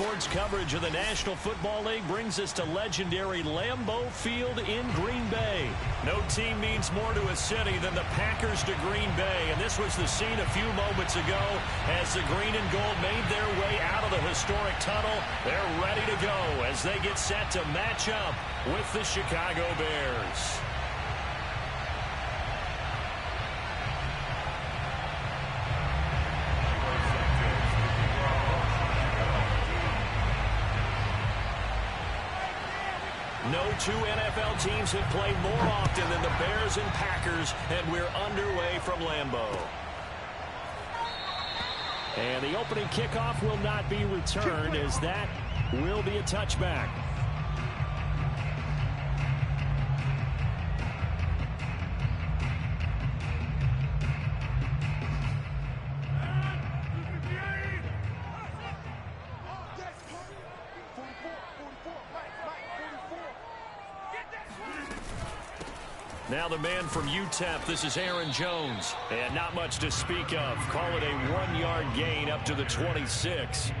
Sports coverage of the National Football League brings us to legendary Lambeau Field in Green Bay. No team means more to a city than the Packers to Green Bay, and this was the scene a few moments ago as the green and gold made their way out of the historic tunnel. They're ready to go as they get set to match up with the Chicago Bears. No two NFL teams have played more often than the Bears and Packers, and we're underway from Lambeau. And the opening kickoff will not be returned, as that will be a touchback. Now the man from UTEP, this is Aaron Jones. And not much to speak of. Call it a 1-yard gain up to the 26.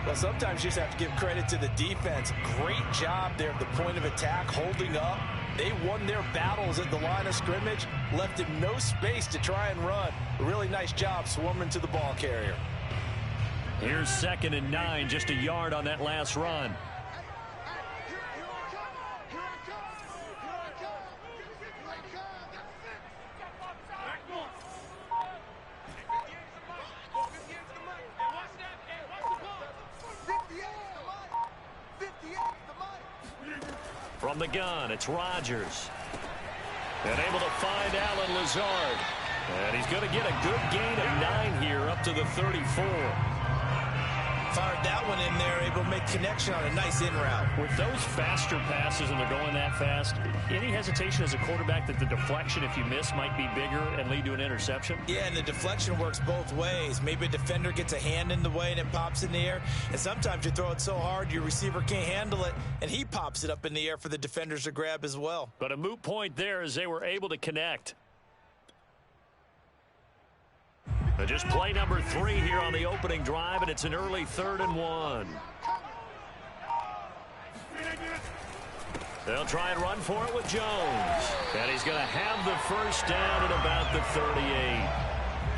Well, sometimes you just have to give credit to the defense. Great job there at the point of attack, holding up. They won their battles at the line of scrimmage, left him no space to try and run. A really nice job swarming to the ball carrier. Here's 2nd and 9, just a yard on that last run. From the gun, it's Rodgers. And able to find Allen Lazard. And he's going to get a good gain of 9 here up to the 34. Fired that one in there, able to make connection on a nice in route. With those faster passes and they're going that fast, any hesitation as a quarterback that the deflection, if you miss, might be bigger and lead to an interception? Yeah, and the deflection works both ways. Maybe a defender gets a hand in the way and it pops in the air. And sometimes you throw it so hard your receiver can't handle it, and he pops it up in the air for the defenders to grab as well. But a moot point there as they were able to connect. Just play number 3 here on the opening drive, and it's an early 3rd and 1. They'll try and run for it with Jones. And he's going to have the first down at about the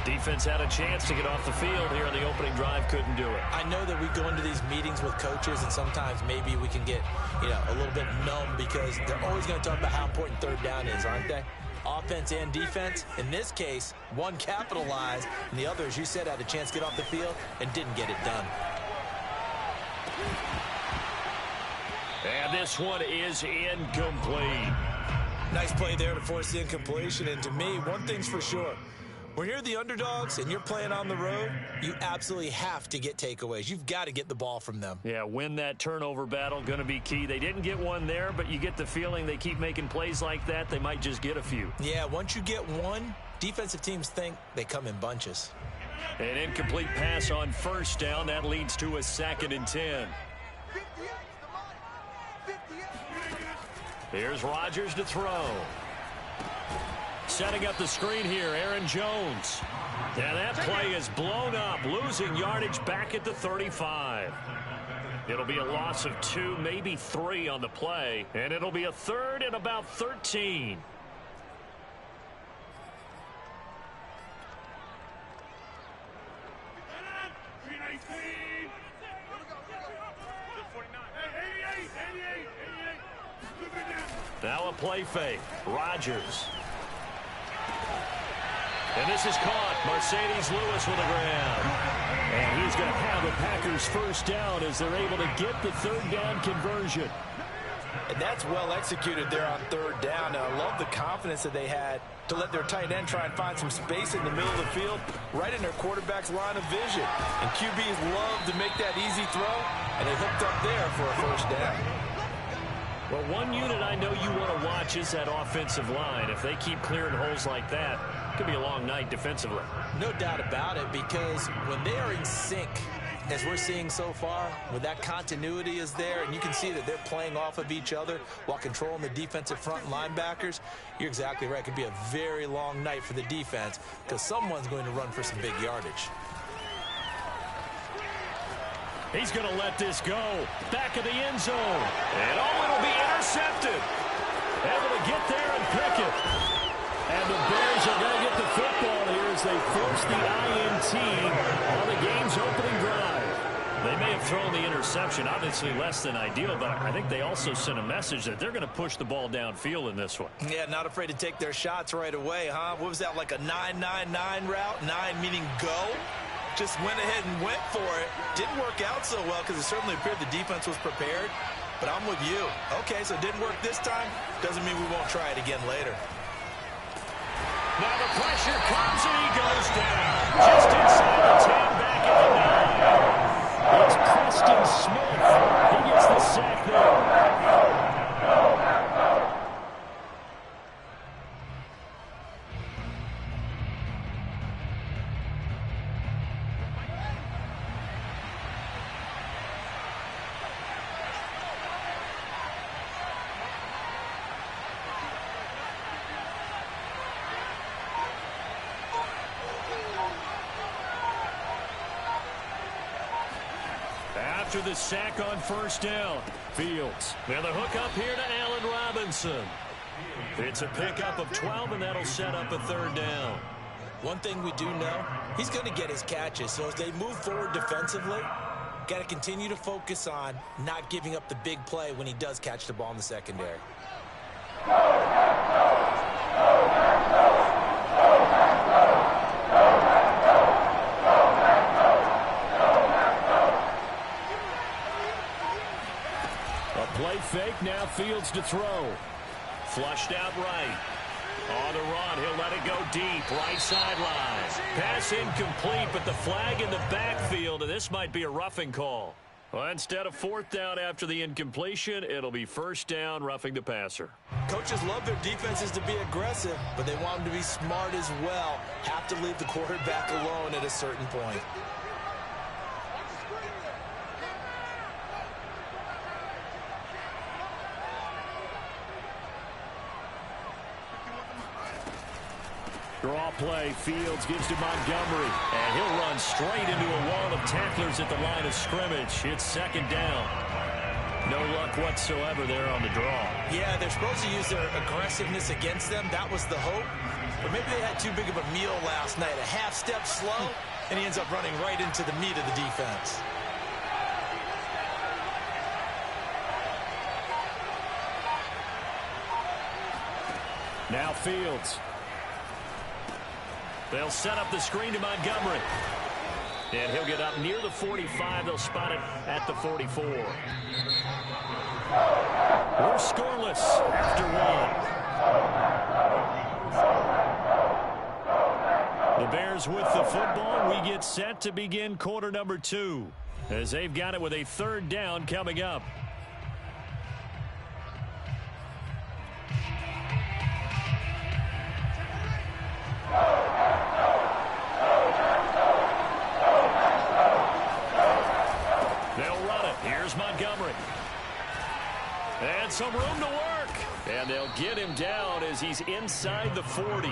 38. Defense had a chance to get off the field here on the opening drive, couldn't do it. I know that we go into these meetings with coaches, and sometimes maybe we can get, a little bit numb because they're always going to talk about how important 3rd down is, aren't they? Offense and defense. In this case, one capitalized, and the other, as you said, had a chance to get off the field and didn't get it done. And this one is incomplete. Nice play there to force the incompletion. And to me, one thing's for sure. When you're the underdogs and you're playing on the road, you absolutely have to get takeaways. You've got to get the ball from them. Yeah, win that turnover battle, going to be key. They didn't get one there, but you get the feeling they keep making plays like that, they might just get a few. Yeah, once you get one, defensive teams think they come in bunches. An incomplete pass on 1st down. That leads to a 2nd and 10. Here's Rodgers to throw. Setting up the screen here, Aaron Jones. And that play is blown up, losing yardage back at the 35. It'll be a loss of 2, maybe 3 on the play, and it'll be a 3rd and about 13. Now a play fake. Rodgers. And this is caught. Mercedes Lewis with a grab. And he's going to have the Packers first down as they're able to get the 3rd down conversion. And that's well executed there on 3rd down. And I love the confidence that they had to let their tight end try and find some space in the middle of the field, right in their quarterback's line of vision. And QBs love to make that easy throw, and they hooked up there for a first down. Well, one unit I know you want to watch is that offensive line. If they keep clearing holes like that, it could be a long night defensively. No doubt about it, because when they are in sync, as we're seeing so far, when that continuity is there, and you can see that they're playing off of each other while controlling the defensive front linebackers, you're exactly right. It could be a very long night for the defense because someone's going to run for some big yardage. He's going to let this go. Back of the end zone. And it'll be intercepted. Able to get there and pick it. And the Bears are going to get the football here as they force the INT on the game's opening drive. They may have thrown the interception, obviously less than ideal, but I think they also sent a message that they're going to push the ball downfield in this one. Yeah, not afraid to take their shots right away, huh? What was that, like a 9-9-9 route? 9 meaning go? Just went ahead and went for it. Didn't work out so well because it certainly appeared the defense was prepared. But I'm with you. Okay, so it didn't work this time. Doesn't mean we won't try it again later. Now the pressure comes and he goes down. Just inside the 10, back at the 9. It's Preston Smith. He gets the sack there. After the sack on first down, Fields. Now the hook up here to Allen Robinson. It's a pickup of 12, and that'll set up a third down. One thing we do know, he's going to get his catches. So as they move forward defensively, got to continue to focus on not giving up the big play when he does catch the ball in the secondary. Play fake, now Fields to throw. Flushed out right. On the run, he'll let it go deep. Right sideline. Pass incomplete, but the flag in the backfield, and this might be a roughing call. Well, instead of fourth down after the incompletion, it'll be first down, roughing the passer. Coaches love their defenses to be aggressive, but they want them to be smart as well. Have to leave the quarterback alone at a certain point. Draw play, Fields gives to Montgomery, and he'll run straight into a wall of tacklers at the line of scrimmage. It's second down. No luck whatsoever there on the draw. Yeah, they're supposed to use their aggressiveness against them. That was the hope. But maybe they had too big of a meal last night. A half step slow, and he ends up running right into the meat of the defense. Now Fields. They'll set up the screen to Montgomery. And he'll get up near the 45. They'll spot it at the 44. We're scoreless after one. The Bears with the football. We get set to begin quarter number 2 as they've got it with a third down coming up. Montgomery. And some room to work. And they'll get him down as he's inside the 40.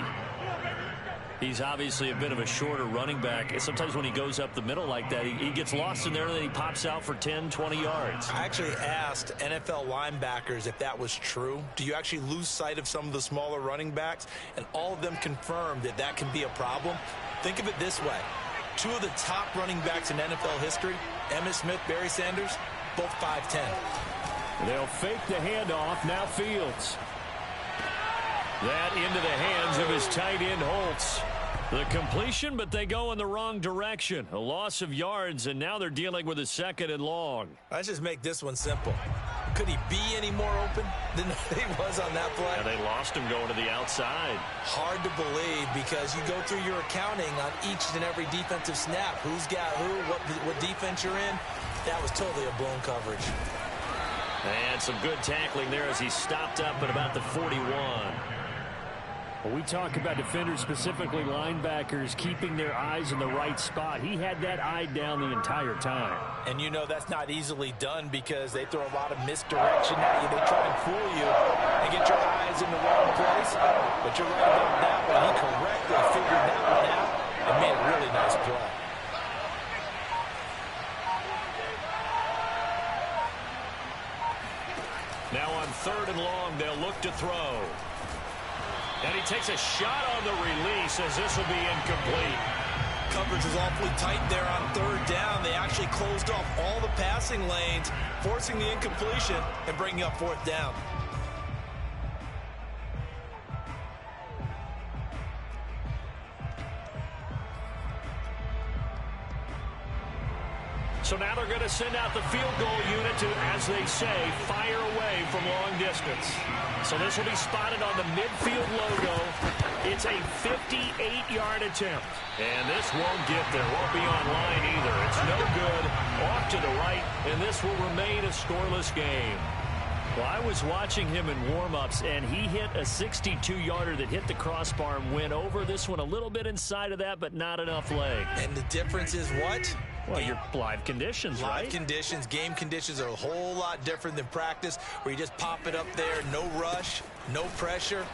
He's obviously a bit of a shorter running back. Sometimes when he goes up the middle like that, he gets lost in there and then he pops out for 10, 20 yards. I actually asked NFL linebackers if that was true. Do you actually lose sight of some of the smaller running backs? And all of them confirmed that that can be a problem. Think of it this way. 2 of the top running backs in NFL history, Emmitt Smith, Barry Sanders, both 5'10". They'll fake the handoff. Now Fields. That into the hands of his tight end, Holtz. The completion, but they go in the wrong direction. A loss of yards, and now they're dealing with a second and long. Let's just make this one simple. Could he be any more open than he was on that play? Yeah, they lost him going to the outside. Hard to believe because you go through your accounting on each and every defensive snap. Who's got who, what defense you're in. That was totally a blown coverage. And some good tackling there as he stopped up at about the 41. Well, we talk about defenders, specifically linebackers, keeping their eyes in the right spot. He had that eye down the entire time. And you know that's not easily done because they throw a lot of misdirection at you. They try and fool you and get your eyes in the wrong place. But you're right about that one. He correctly figured that one out and made a really nice play. 3rd and long. They'll look to throw. And he takes a shot on the release as this will be incomplete. Coverage was awfully tight there on 3rd down. They actually closed off all the passing lanes, forcing the incompletion and bringing up 4th down. So now they're going to send out the field goal unit to, as they say, fire away from long distance. So this will be spotted on the midfield logo. It's a 58-yard attempt. And this won't get there. Won't be online either. It's no good. Off to the right, and this will remain a scoreless game. Well, I was watching him in warm-ups, and he hit a 62-yarder that hit the crossbar and went over. This one a little bit inside of that, but not enough leg. And the difference is what? Well, your live conditions, right? Live conditions, game conditions are a whole lot different than practice, where you just pop it up there, no rush, no pressure.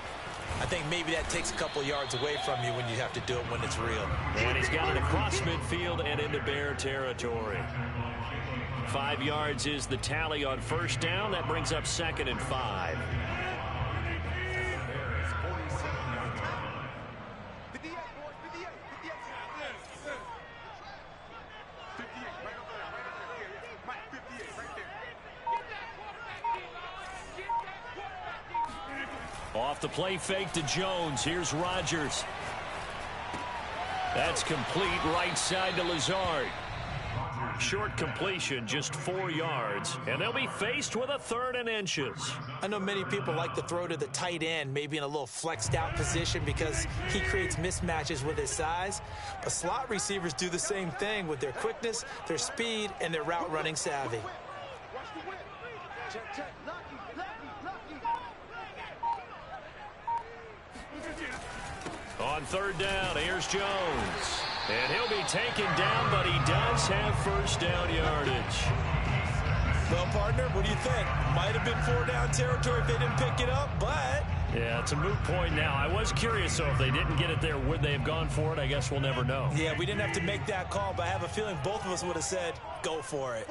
I think maybe that takes a couple yards away from you when you have to do it when it's real. And he's got it across midfield and into Bear territory. 5 yards is the tally on 1st down. That brings up 2nd and 5. Off the play fake to Jones. Here's Rodgers. That's complete right side to Lazard. Short completion, just 4 yards. And they'll be faced with a 3rd and inches. I know many people like to throw to the tight end, maybe in a little flexed out position because he creates mismatches with his size. But slot receivers do the same thing with their quickness, their speed, and their route running savvy. On 3rd down, here's Jones. And he'll be taken down, but he does have 1st down yardage. Well, partner, what do you think? Might have been 4 down territory if they didn't pick it up, but... Yeah, it's a moot point now. I was curious, so if they didn't get it there, would they have gone for it? I guess we'll never know. Yeah, we didn't have to make that call, but I have a feeling both of us would have said, go for it.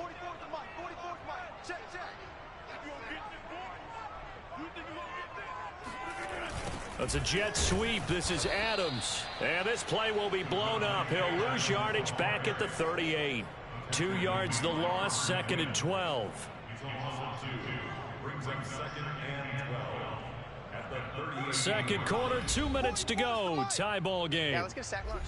It's a jet sweep. This is Adams. And this play will be blown up. He'll lose yardage back at the 38. 2 yards the loss, 2nd and 12. Second quarter, 2 minutes to go. Tie ball game. Yeah, let's get a sack lunch.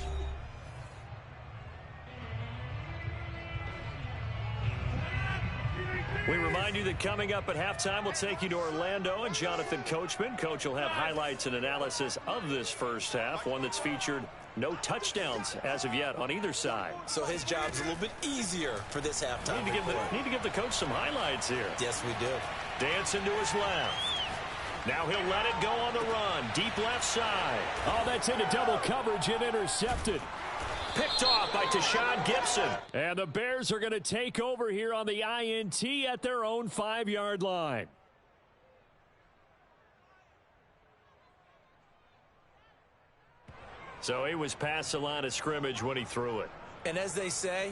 We remind you that coming up at halftime, we'll take you to Orlando and Jonathan Coachman. Coach will have highlights and analysis of this first half, one that's featured no touchdowns as of yet on either side. So his job's a little bit easier for this halftime. Need to give the coach some highlights here. Yes, we do. Dancing to his left. Now he'll let it go on the run. Deep left side. Oh, that's into double coverage and intercepted. Picked off by Tashawn Gibson. And the Bears are going to take over here on the INT at their own 5-yard line. So he was past the line of scrimmage when he threw it. And as they say,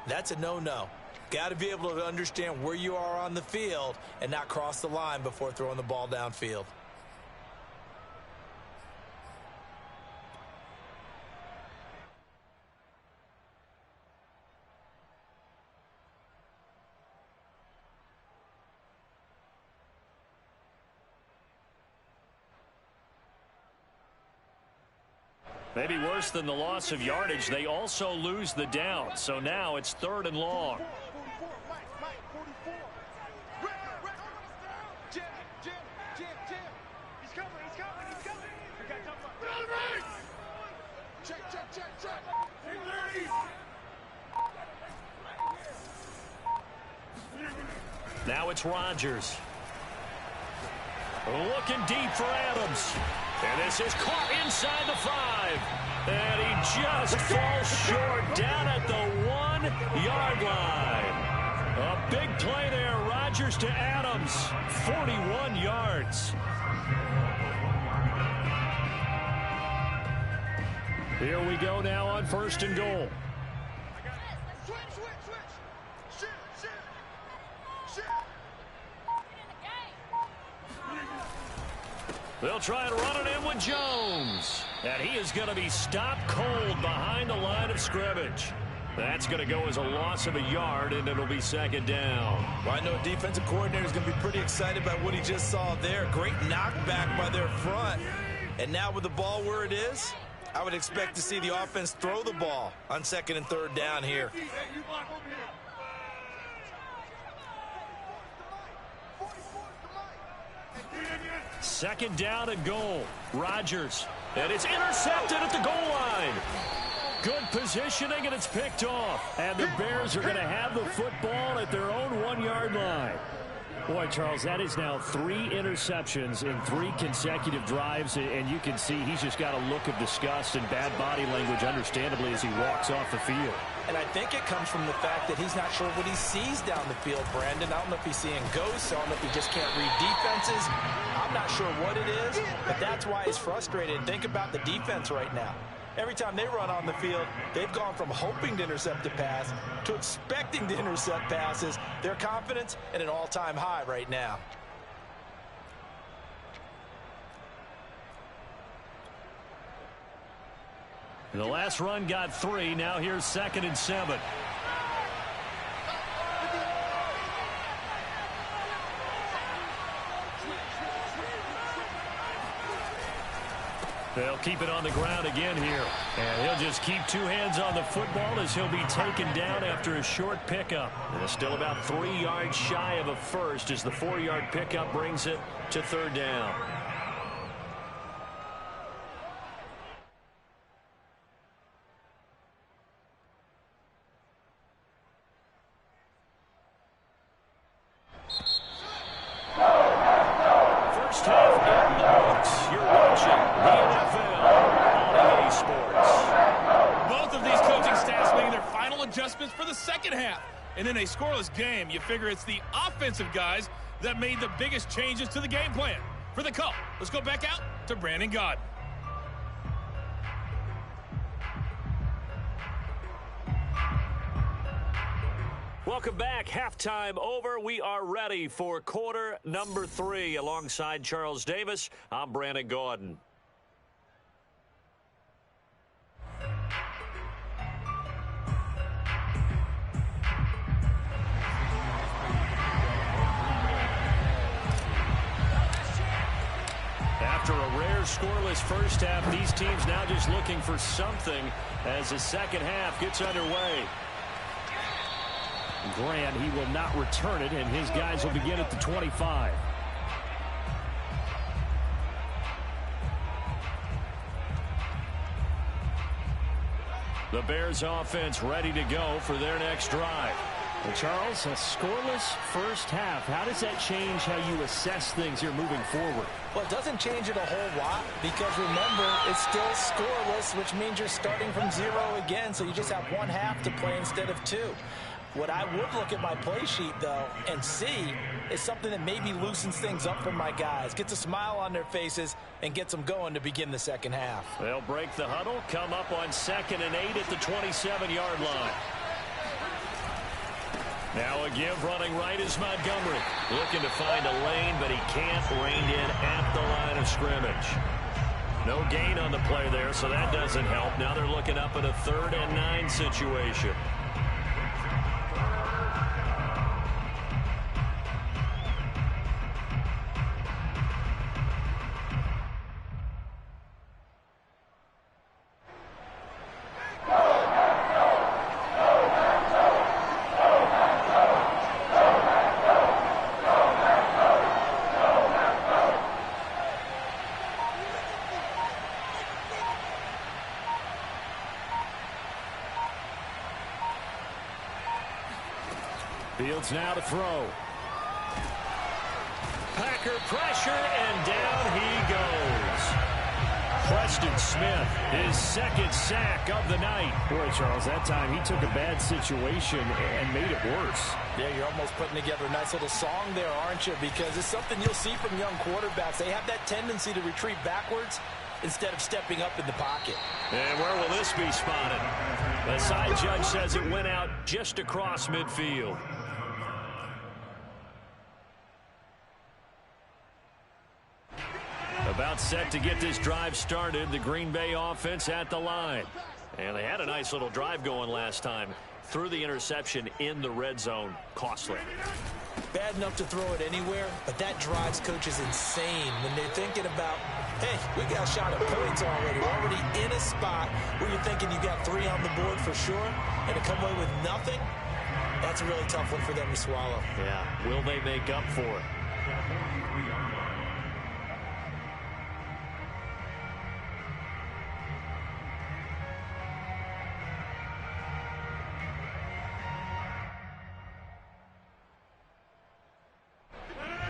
that's a no-no. Got to be able to understand where you are on the field and not cross the line before throwing the ball downfield. Maybe worse than the loss of yardage, they also lose the down. So now it's 3rd and long. Now it's Rodgers. Looking deep for Adams. And this is caught inside the 5. And he just falls short down at the 1-yard line. A big play there. Rodgers to Adams. 41 yards. Here we go now on 1st and goal. They'll try and run it in with Jones. And he is going to be stopped cold behind the line of scrimmage. That's going to go as a loss of a yard, and it'll be second down. Well, I know a defensive coordinator is going to be pretty excited about what he just saw there. Great knockback by their front. And now with the ball where it is, I would expect to see the offense throw the ball on second and third down here. Second down and goal. Rodgers. And it's intercepted at the goal line. Good positioning, and it's picked off. And the Bears are going to have the football at their own 1-yard line. Boy, Charles, that is now 3 interceptions in 3 consecutive drives, and you can see he's just got a look of disgust and bad body language, understandably, as he walks off the field. And I think it comes from the fact that he's not sure what he sees down the field, Brandon. I don't know if he's seeing ghosts. I don't know if he just can't read defenses. I'm not sure what it is, but that's why he's frustrated. Think about the defense right now. Every time they run on the field, they've gone from hoping to intercept a pass to expecting to intercept passes. Their confidence at an all-time high right now. The last run got 3. Now here's 2nd and 7. They'll keep it on the ground again here. And he'll just keep 2 hands on the football as he'll be taken down after a short pickup. And it's still about 3 yards shy of a first as the 4-yard pickup brings it to 3rd down. First half in the books. You're watching the NFL on EA Sports. Both of these coaching staffs making their final adjustments for the second half. And in a scoreless game, you figure it's the offensive guys that made the biggest changes to the game plan. For the call, let's go back out to Brandon Gaudin. Welcome back. Halftime over. We are ready for quarter number 3. Alongside Charles Davis, I'm Brandon Gaudin. After a rare scoreless first half, these teams now just looking for something as the second half gets underway. Grant, he will not return it, and his guys will begin at the 25. The Bears offense ready to go for their next drive. Well, Charles, a scoreless first half. How does that change how you assess things here moving forward? Well, it doesn't change it a whole lot because, remember, it's still scoreless, which means you're starting from 0 again, so you just have 1 half to play instead of 2. What I would look at my play sheet, though, and see is something that maybe loosens things up for my guys, gets a smile on their faces, and gets them going to begin the second half. They'll break the huddle, come up on 2nd and 8 at the 27-yard line. Now a give running right is Montgomery. Looking to find a lane, but he can't. Reined in at the line of scrimmage. No gain on the play there, so that doesn't help. Now they're looking up at a 3rd and 9 situation. Fields now to throw. Packer pressure, and down he goes. Preston Smith, his 2nd sack of the night. Boy, Charles, that time he took a bad situation and made it worse. Yeah, you're almost putting together a nice little song there, aren't you? Because it's something you'll see from young quarterbacks. They have that tendency to retreat backwards instead of stepping up in the pocket. And where will this be spotted? The side judge says it went out just across midfield. About set to get this drive started. The Green Bay offense at the line. And they had a nice little drive going last time. Threw the interception in the red zone. Costly. Bad enough to throw it anywhere, but that drives coaches insane when they're thinking about, hey, we got a shot at points already. We're already in a spot where you're thinking you got 3 on the board for sure, and to come away with nothing, that's a really tough one for them to swallow. Yeah, will they make up for it?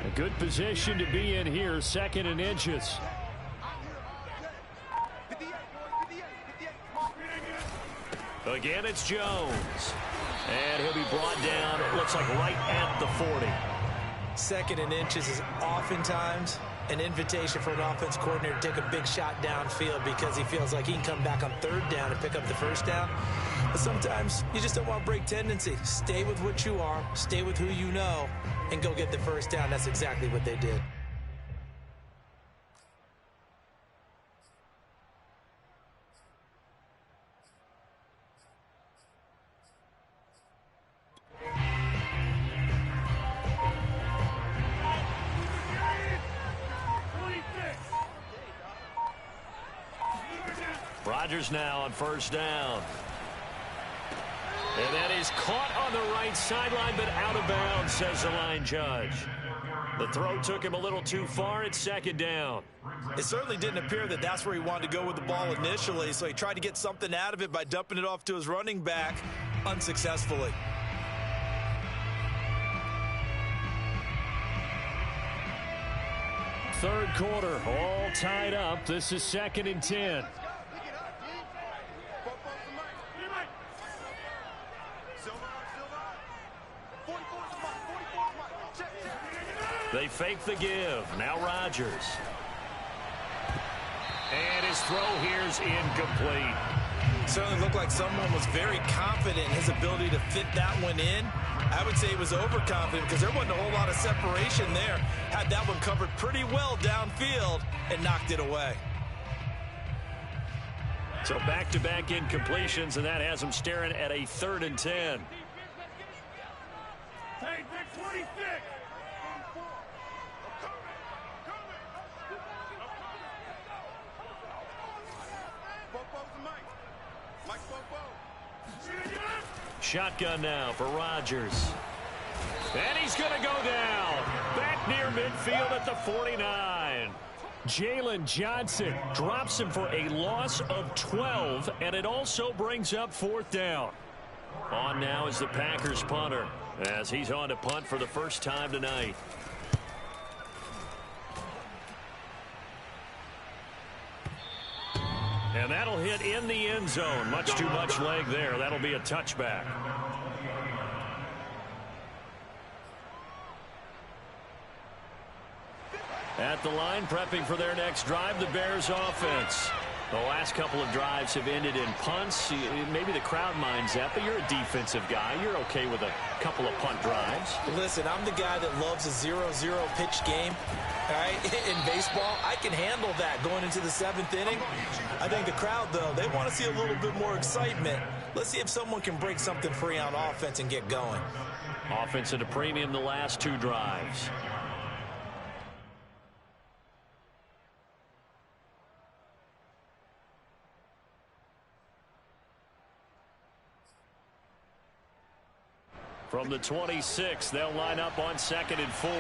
A good position to be in here, 2nd and inches. Again, it's Jones. And he'll be brought down, it looks like right at the 40. 2nd and inches is oftentimes an invitation for an offense coordinator to take a big shot downfield because he feels like he can come back on 3rd down and pick up the 1st down. But sometimes you just don't want to break tendency. Stay with what you are, stay with who you know, and go get the 1st down. That's exactly what they did. Rodgers now on 1st down. And that is caught on the right sideline, but out of bounds, says the line judge. The throw took him a little too far. It's 2nd down. It certainly didn't appear that that's where he wanted to go with the ball initially, so he tried to get something out of it by dumping it off to his running back unsuccessfully. Third quarter, all tied up. This is 2nd and 10. They fake the give. Now Rodgers. And his throw here's incomplete. Certainly looked like someone was very confident in his ability to fit that one in. I would say he was overconfident because there wasn't a whole lot of separation there. Had that one covered pretty well downfield and knocked it away. So back-to-back incompletions, and that has him staring at a 3rd and 10. Shotgun now for Rodgers. And he's going to go down. Back near midfield at the 49. Jalen Johnson drops him for a loss of 12, and it also brings up 4th down. On now is the Packers punter, as he's on to punt for the first time tonight. And that'll hit in the end zone. Much too much leg there. That'll be a touchback. At the line, prepping for their next drive, the Bears offense. The last couple of drives have ended in punts. Maybe the crowd minds that, but you're a defensive guy. You're okay with a couple of punt drives. Listen, I'm the guy that loves a 0-0 pitch game. All right, in baseball, I can handle that going into the 7th inning. I think the crowd, though, they want to see a little bit more excitement. Let's see if someone can break something free on offense and get going. Offense at a premium the last 2 drives. From the 26, they'll line up on 2nd and 4.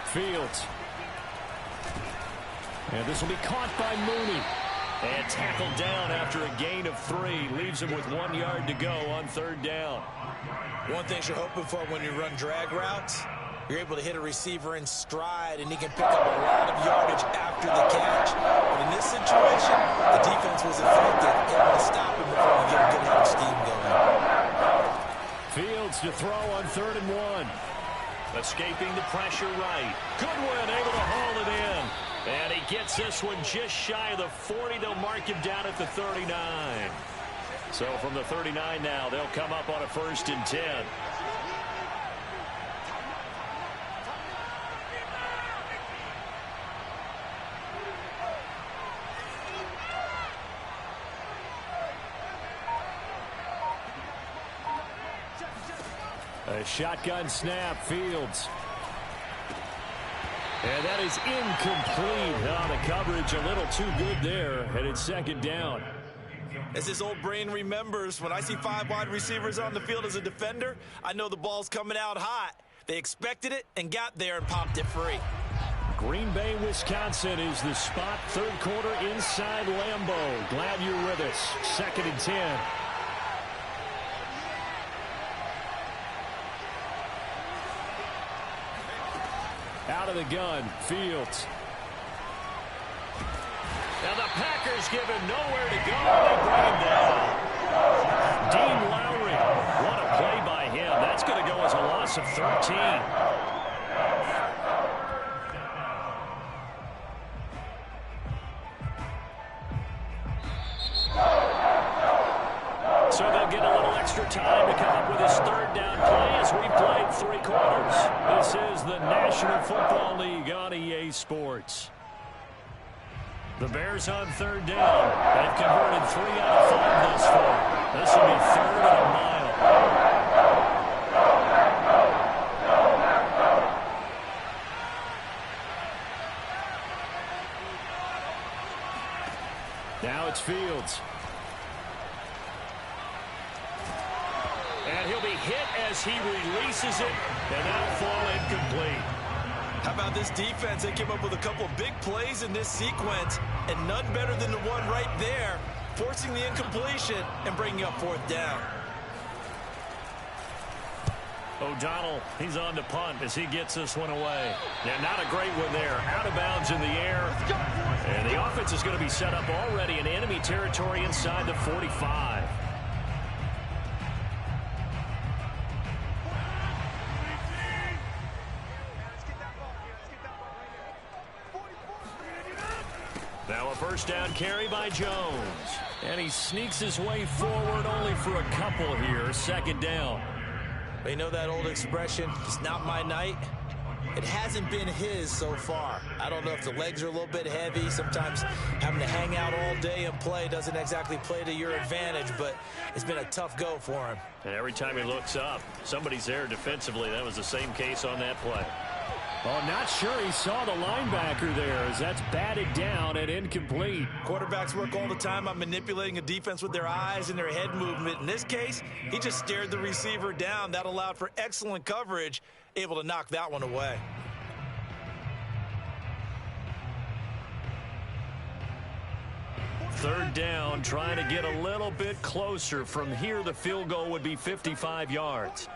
Fields. And this will be caught by Mooney. And tackled down after a gain of 3. Leaves him with 1 yard to go on 3rd down. One thing you're hoping for when you run drag routes, you're able to hit a receiver in stride, and he can pick up a lot of yardage after the catch. But in this situation, the defense was effective, able to stop him before you get a good head of steam going. Fields to throw on 3rd and 1. Escaping the pressure right. Goodwin able to haul it in. And he gets this one just shy of the 40. They'll mark him down at the 39. So from the 39 now, they'll come up on a 1st and 10. A shotgun snap, Fields. And that is incomplete. Oh, the coverage a little too good there, and it's second down. As his old brain remembers, when I see 5 wide receivers on the field as a defender, I know the ball's coming out hot. They expected it and got there and popped it free. Green Bay, Wisconsin is the spot. Third quarter inside Lambeau. Glad you're with us. 2nd and 10. Out of the gun, Fields. Now the Packers give him nowhere to go. They bring him down. Dean Lowry. What a play by him. That's going to go as a loss of 13. So they'll get a little extra time to come up with his 3rd down play as we've played 3 quarters. This is the National Football League on EA Sports. The Bears on 3rd down. They've converted 3 out of 5 thus far. This will be 3rd and a mile. Now it's Fields. And he'll be hit as he releases it, and that'll fall incomplete. How about this defense? They came up with a couple of big plays in this sequence, and none better than the one right there, forcing the incompletion and bringing up 4th down. O'Donnell, he's on to punt as he gets this one away. Yeah, not a great one there. Out of bounds in the air. And the offense is going to be set up already in enemy territory inside the 45. Now a 1st down carry by Jones. And he sneaks his way forward only for a couple here. 2nd down. You know that old expression, it's not my night? It hasn't been his so far. I don't know if the legs are a little bit heavy. Sometimes having to hang out all day and play doesn't exactly play to your advantage, but it's been a tough go for him. And every time he looks up, somebody's there defensively. That was the same case on that play. Oh, not sure he saw the linebacker there as that's batted down and incomplete. Quarterbacks work all the time on manipulating a defense with their eyes and their head movement. In this case, he just stared the receiver down. That allowed for excellent coverage, able to knock that one away. Third down, trying to get a little bit closer. From here, the field goal would be 55 yards.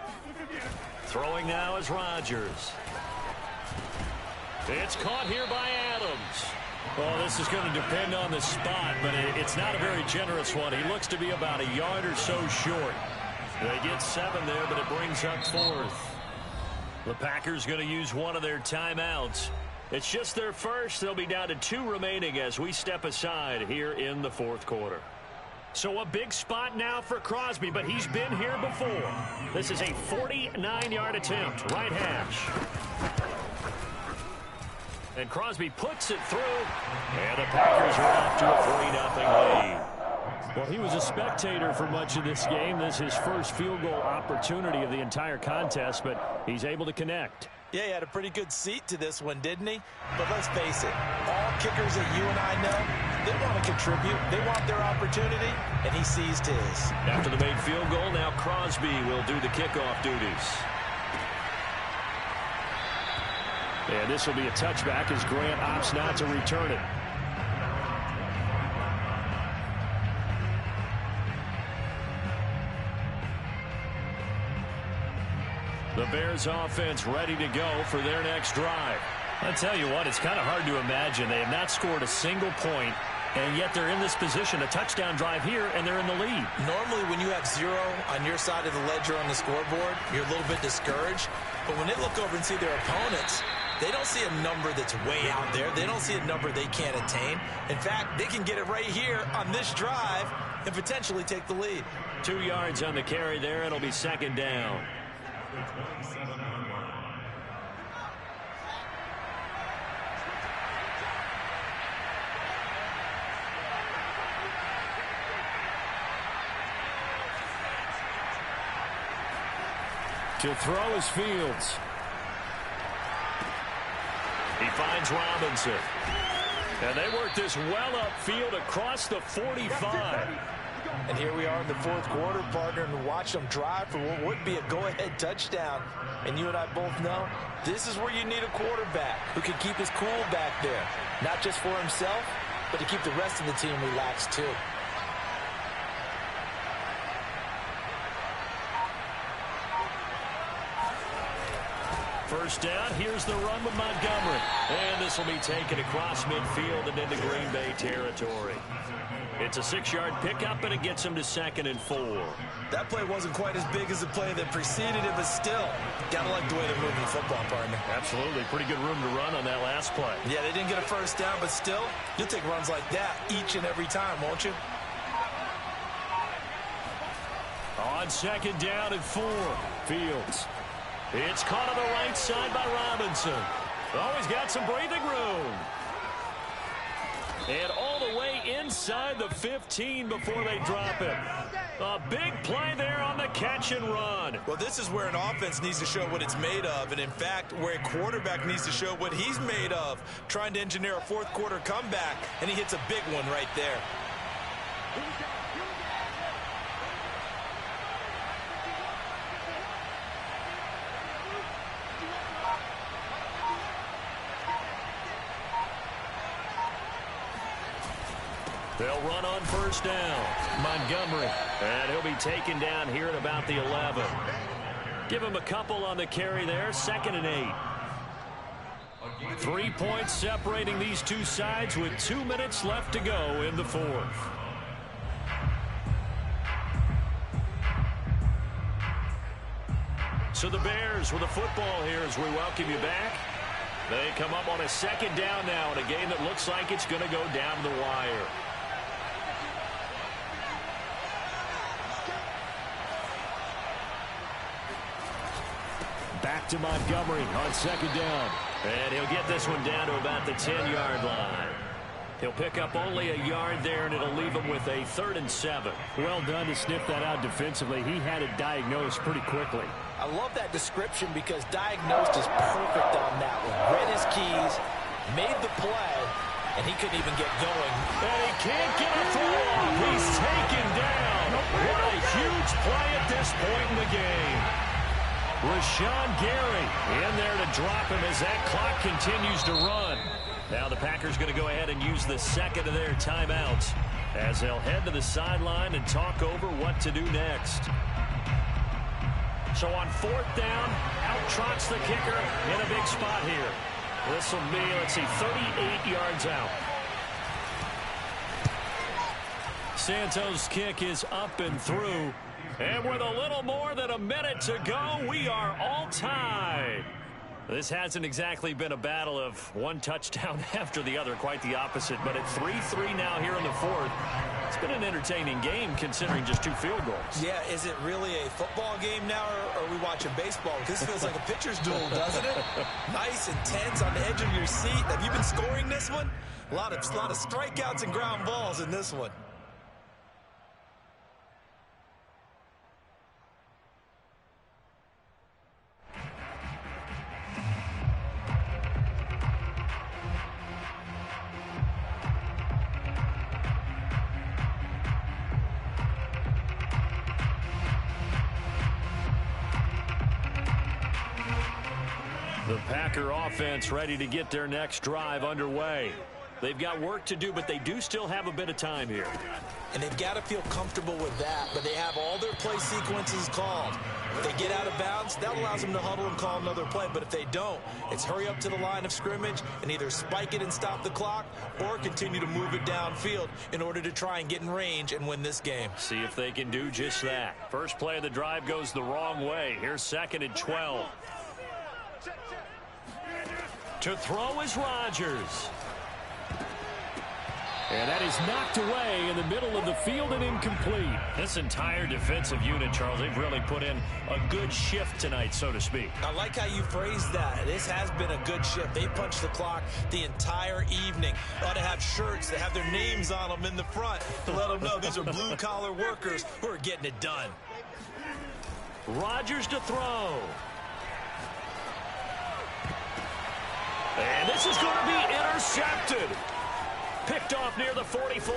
Throwing now is Rodgers. It's caught here by Adams. Well, this is going to depend on the spot, but it's not a very generous one. He looks to be about a yard or so short. They get 7 there, but it brings up 4th. The Packers going to use one of their timeouts. It's just their first. They'll be down to 2 remaining as we step aside here in the 4th quarter. So a big spot now for Crosby, but he's been here before. This is a 49-yard attempt, right hash. And Crosby puts it through, and the Packers are off to a 3-0 lead. Well, he was a spectator for much of this game. This is his first field goal opportunity of the entire contest, but he's able to connect. Yeah, he had a pretty good seat to this one, didn't he? But let's face it, all kickers that you and I know, they want to contribute. They want their opportunity, and he seized his. After the made field goal, now Crosby will do the kickoff duties. And this will be a touchback as Grant opts not to return it. The Bears offense ready to go for their next drive. I tell you what, it's kind of hard to imagine. They have not scored a single point, and yet they're in this position, a touchdown drive here, and they're in the lead. Normally, when you have 0 on your side of the ledger on the scoreboard, you're a little bit discouraged. But when they look over and see their opponents, they don't see a number that's way out there. They don't see a number they can't attain. In fact, they can get it right here on this drive and potentially take the lead. 2 yards on the carry there. It'll be second down. To throw is Fields. He finds Robinson. And they work this well upfield across the 45. And here we are in the fourth quarter, partner, and watch them drive for what would be a go-ahead touchdown. And you and I both know this is where you need a quarterback who can keep his cool back there. Not just for himself, but to keep the rest of the team relaxed too. First down, here's the run with Montgomery. And this will be taken across midfield and into Green Bay territory. It's a 6-yard pickup, and it gets him to 2nd and 4. That play wasn't quite as big as the play that preceded it, but still, gotta like the way they're moving the football, partner. Absolutely. Pretty good room to run on that last play. Yeah, they didn't get a first down, but still, you'll take runs like that each and every time, won't you? On 2nd down and 4, Fields. It's caught on the right side by Robinson. Oh, he's got some breathing room. And all the way inside the 15 before they drop it. A big play there on the catch and run. Well, this is where an offense needs to show what it's made of. And, in fact, where a quarterback needs to show what he's made of. Trying to engineer a fourth quarter comeback, and he hits a big one right there. They'll run on first down. Montgomery. And he'll be taken down here at about the 11. Give him a couple on the carry there. 2nd and 8. 3 points separating these two sides with 2 minutes left to go in the fourth. So the Bears with the football here as we welcome you back. They come up on a 2nd down now in a game that looks like it's going to go down the wire. Back to Montgomery on 2nd down. And he'll get this one down to about the 10-yard line. He'll pick up only a yard there, and it'll leave him with a 3rd and 7. Well done to sniff that out defensively. He had it diagnosed pretty quickly. I love that description because diagnosed is perfect on that one. Read his keys, made the play, and he couldn't even get going. And he can't get a throw off. He's taken down. What a huge play at this point in the game. Rashawn Gary in there to drop him as that clock continues to run. Now the Packers going to go ahead and use the second of their timeouts as they'll head to the sideline and talk over what to do next. So on 4th down, out trots the kicker in a big spot here. This will be, let's see, 38 yards out. Santos' kick is up and through. And with a little more than a minute to go, we are all tied. This hasn't exactly been a battle of one touchdown after the other, quite the opposite. But at 3-3 now here in the fourth, it's been an entertaining game considering just 2 field goals. Yeah, is it really a football game now, or are we watching baseball? This feels like a pitcher's duel, doesn't it? Nice and tense on the edge of your seat. Have you been scoring this one? A lot of strikeouts and ground balls in this one. The Packer offense ready to get their next drive underway. They've got work to do, but they do still have a bit of time here. And they've got to feel comfortable with that, but they have all their play sequences called. If they get out of bounds, that allows them to huddle and call another play. But if they don't, it's hurry up to the line of scrimmage and either spike it and stop the clock or continue to move it downfield in order to try and get in range and win this game. See if they can do just that. First play of the drive goes the wrong way. Here's 2nd and 12. To throw is Rodgers. And that is knocked away in the middle of the field and incomplete. This entire defensive unit, Charles, they've really put in a good shift tonight, so to speak. I like how you phrased that. This has been a good shift. They punched the clock the entire evening. They ought to have shirts that have their names on them in the front to let them know these are blue-collar workers who are getting it done. Rodgers to throw. And this is going to be intercepted. Picked off near the 44.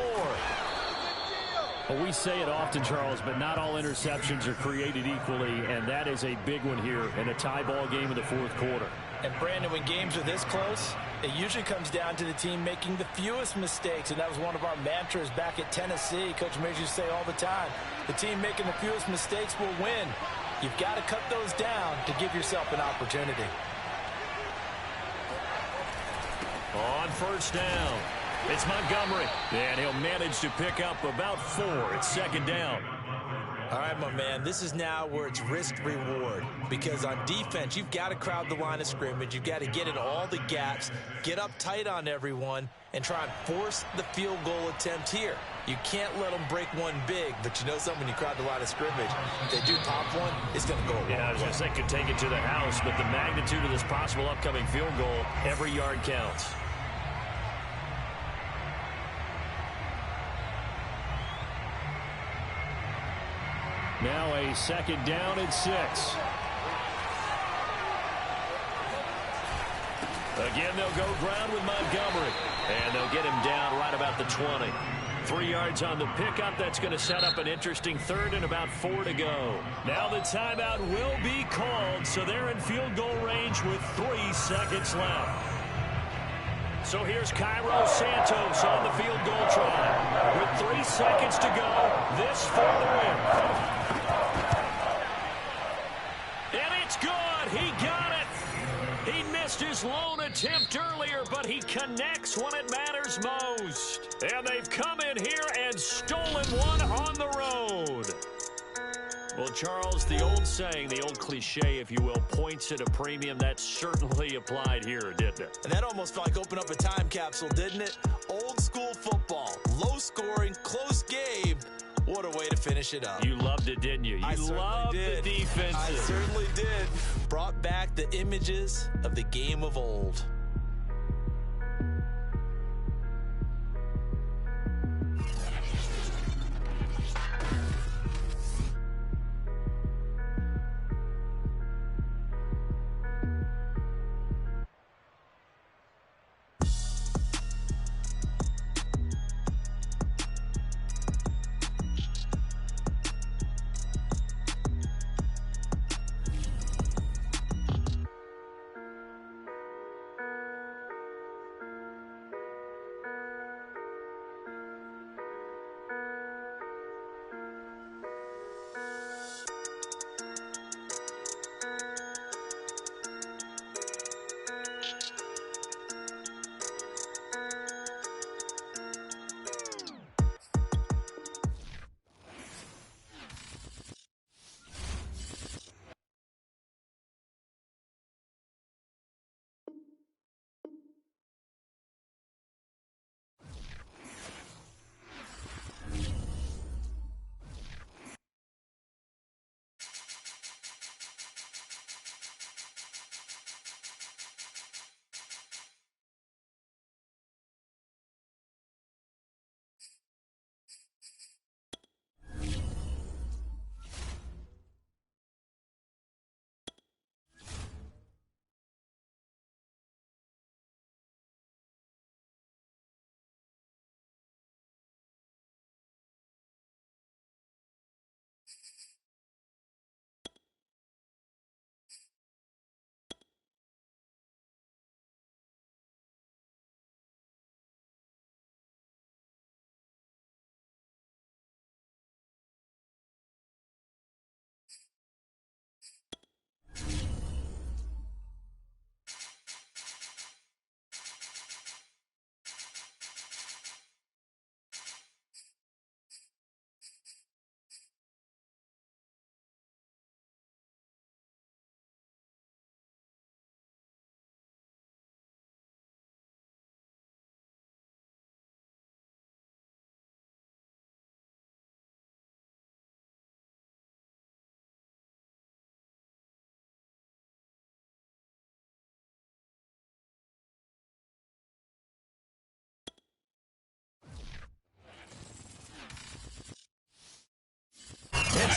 Well, we say it often, Charles, but not all interceptions are created equally, and that is a big one here in a tie ball game in the fourth quarter. And, Brandon, when games are this close, it usually comes down to the team making the fewest mistakes, and that was one of our mantras back at Tennessee. Coach Mears used to say all the time, the team making the fewest mistakes will win. You've got to cut those down to give yourself an opportunity. On first down, it's Montgomery, and he'll manage to pick up about 4. It's second down. All right, my man, this is now where it's risk-reward, because on defense, you've got to crowd the line of scrimmage. You've got to get in all the gaps, get up tight on everyone, and try and force the field goal attempt here. You can't let them break one big, but you know something, when you crowd the line of scrimmage, if they do pop one, it's going to go a long way. I was going to say could take it to the house, but the magnitude of this possible upcoming field goal, every yard counts. Now a second down and 6. Again, they'll go ground with Montgomery, and they'll get him down right about the 20. 3 yards on the pickup. That's going to set up an interesting third and about 4 to go. Now the timeout will be called, so they're in field goal range with 3 seconds left. So here's Cairo Santos on the field goal try. With 3 seconds to go, this for the win. And it's good. He got it. He missed his lone attempt earlier, but he connects when it matters most. And they've come in here and stolen one on the road. Well, Charles, the old saying, the old cliche, if you will, points at a premium. That certainly applied here, didn't it? And that almost felt like opening up a time capsule, didn't it? Old school football, low scoring, close game. What a way to finish it up. You loved it, didn't you? You loved the defense. I certainly did. Brought back the images of the game of old.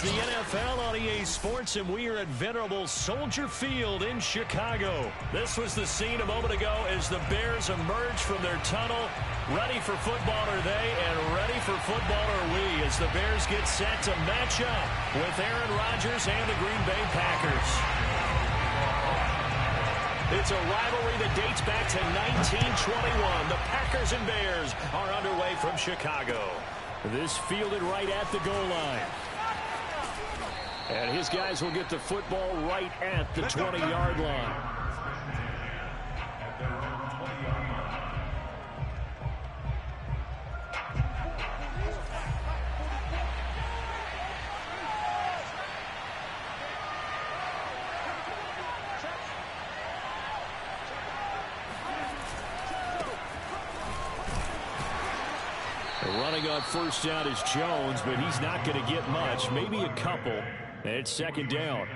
the NFL on EA Sports, and we are at venerable Soldier Field in Chicago. This was the scene a moment ago as the Bears emerged from their tunnel. Ready for football are they, and ready for football are we, as the Bears get set to match up with Aaron Rodgers and the Green Bay Packers. It's a rivalry that dates back to 1921. The Packers and Bears are underway from Chicago. This fielded right at the goal line. And his guys will get the football right at the 20-yard line. Running on first down is Jones, but he's not going to get much, maybe a couple. And it's second down.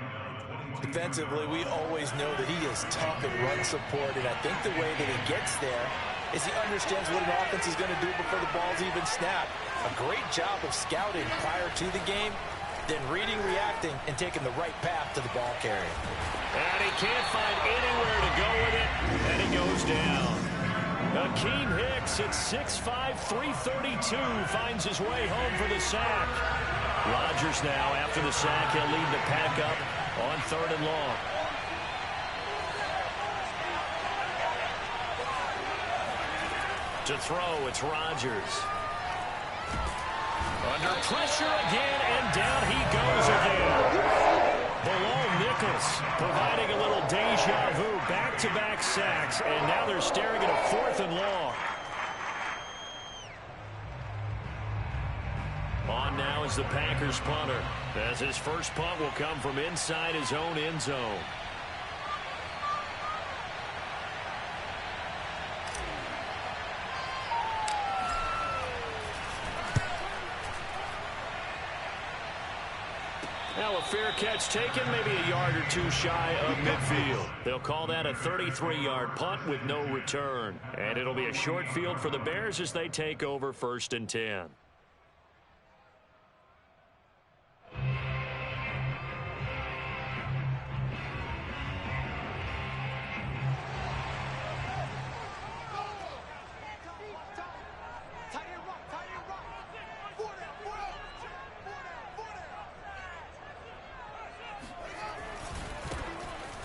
Defensively, we always know that he is tough in run support, and I think the way that he gets there is he understands what an offense is going to do before the ball's even snapped. A great job of scouting prior to the game, then reading, reacting, and taking the right path to the ball carrier. And he can't find anywhere to go with it, and he goes down. Akeem Hicks at 6'5", 332 finds his way home for the sack. Rodgers now, after the sack, he'll lead the pack up on 3rd and long. To throw, it's Rodgers. Under pressure again, and down he goes again. Below Nichols, providing a little deja vu, back-to-back sacks, and now they're staring at a 4th and long. On now is the Packers punter, as his first punt will come from inside his own end zone. Now a fair catch taken, maybe a yard or two shy of midfield. They'll call that a 33-yard punt with no return. And it'll be a short field for the Bears as they take over 1st and 10.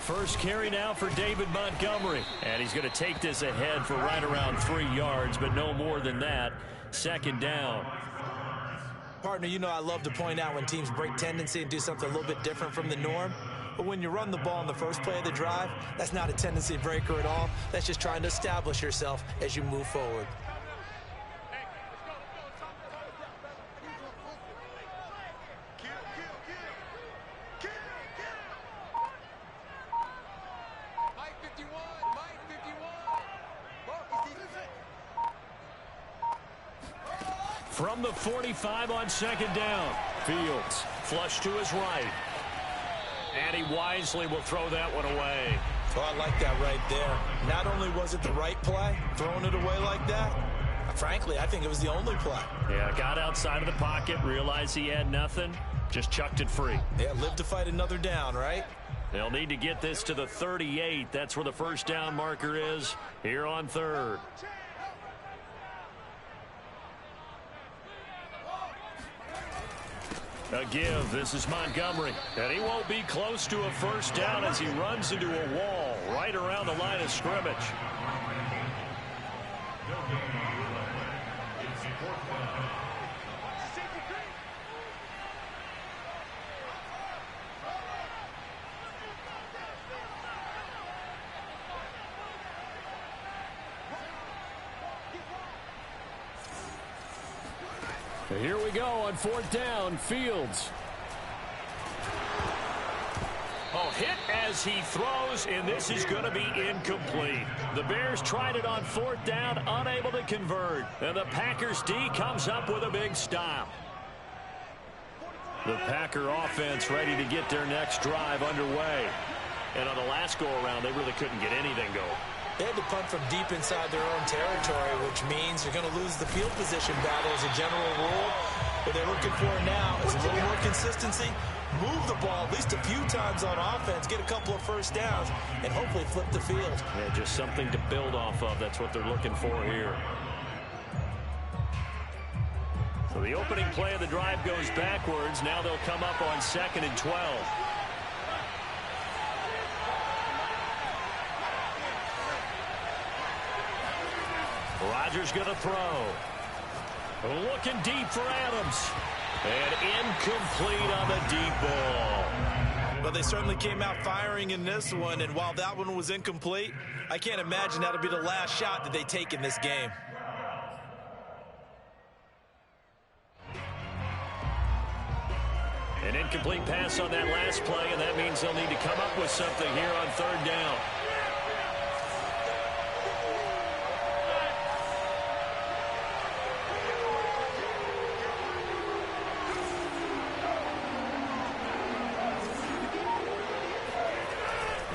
First carry now for David Montgomery. And he's going to take this ahead for right around 3 yards, but no more than that. 2nd down. Partner, you know I love to point out when teams break tendency and do something a little bit different from the norm. But when you run the ball in the first play of the drive, that's not a tendency breaker at all. That's just trying to establish yourself as you move forward. From the 45 on 2nd down. Fields flush to his right. And he wisely will throw that one away. Oh, I like that right there. Not only was it the right play, throwing it away like that, frankly, I think it was the only play. Yeah, got outside of the pocket, realized he had nothing, just chucked it free. Yeah, live to fight another down, right? They'll need to get this to the 38. That's where the first down marker is here on 3rd. A give. This is Montgomery. And he won't be close to a first down as he runs into a wall right around the line of scrimmage. Here we go on 4th down. Fields. Oh, hit as he throws, and this is going to be incomplete. The Bears tried it on 4th down, unable to convert. And the Packers D comes up with a big stop. The Packer offense ready to get their next drive underway. And on the last go-around, they really couldn't get anything going. They had to punt from deep inside their own territory, which means you're going to lose the field position battle as a general rule. What they're looking for now is a little more consistency, move the ball at least a few times on offense, get a couple of first downs, and hopefully flip the field. Yeah, just something to build off of. That's what they're looking for here. So the opening play of the drive goes backwards. Now they'll come up on 2nd and 12. Rodgers going to throw. Looking deep for Adams. And incomplete on the deep ball. Well, they certainly came out firing in this one, and while that one was incomplete, I can't imagine that'll be the last shot that they take in this game. An incomplete pass on that last play, and that means they'll need to come up with something here on 3rd down.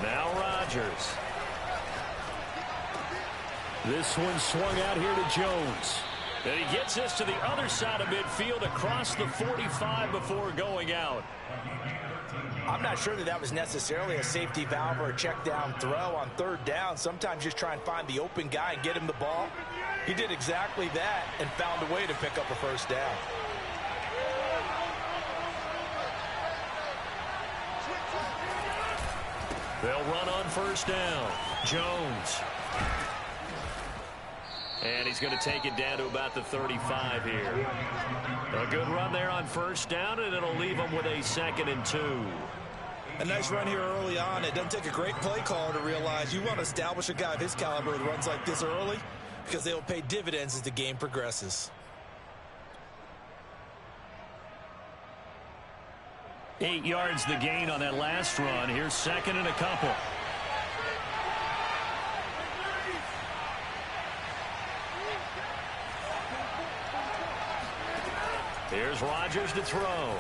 Now Rodgers. This one swung out here to Jones. And he gets this to the other side of midfield across the 45 before going out. I'm not sure that that was necessarily a safety valve or a check down throw on 3rd down. Sometimes just try and find the open guy and get him the ball. He did exactly that and found a way to pick up a first down. They'll run on 1st down. Jones. And he's going to take it down to about the 35 here. A good run there on 1st down, and it'll leave them with a 2nd and 2. A nice run here early on. It doesn't take a great play caller to realize you want to establish a guy of his caliber that runs like this early, because they'll pay dividends as the game progresses. 8 yards the gain on that last run. Here's 2nd and a couple. Here's Rodgers to throw.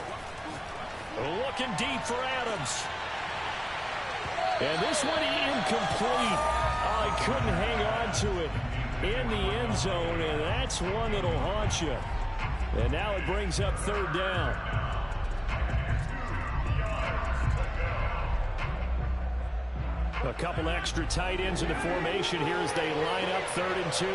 Looking deep for Adams. And this one incomplete. Oh, he couldn't hang on to it in the end zone, and that's one that'll haunt you. And now it brings up 3rd down. A couple extra tight ends in the formation here as they line up 3rd and 2.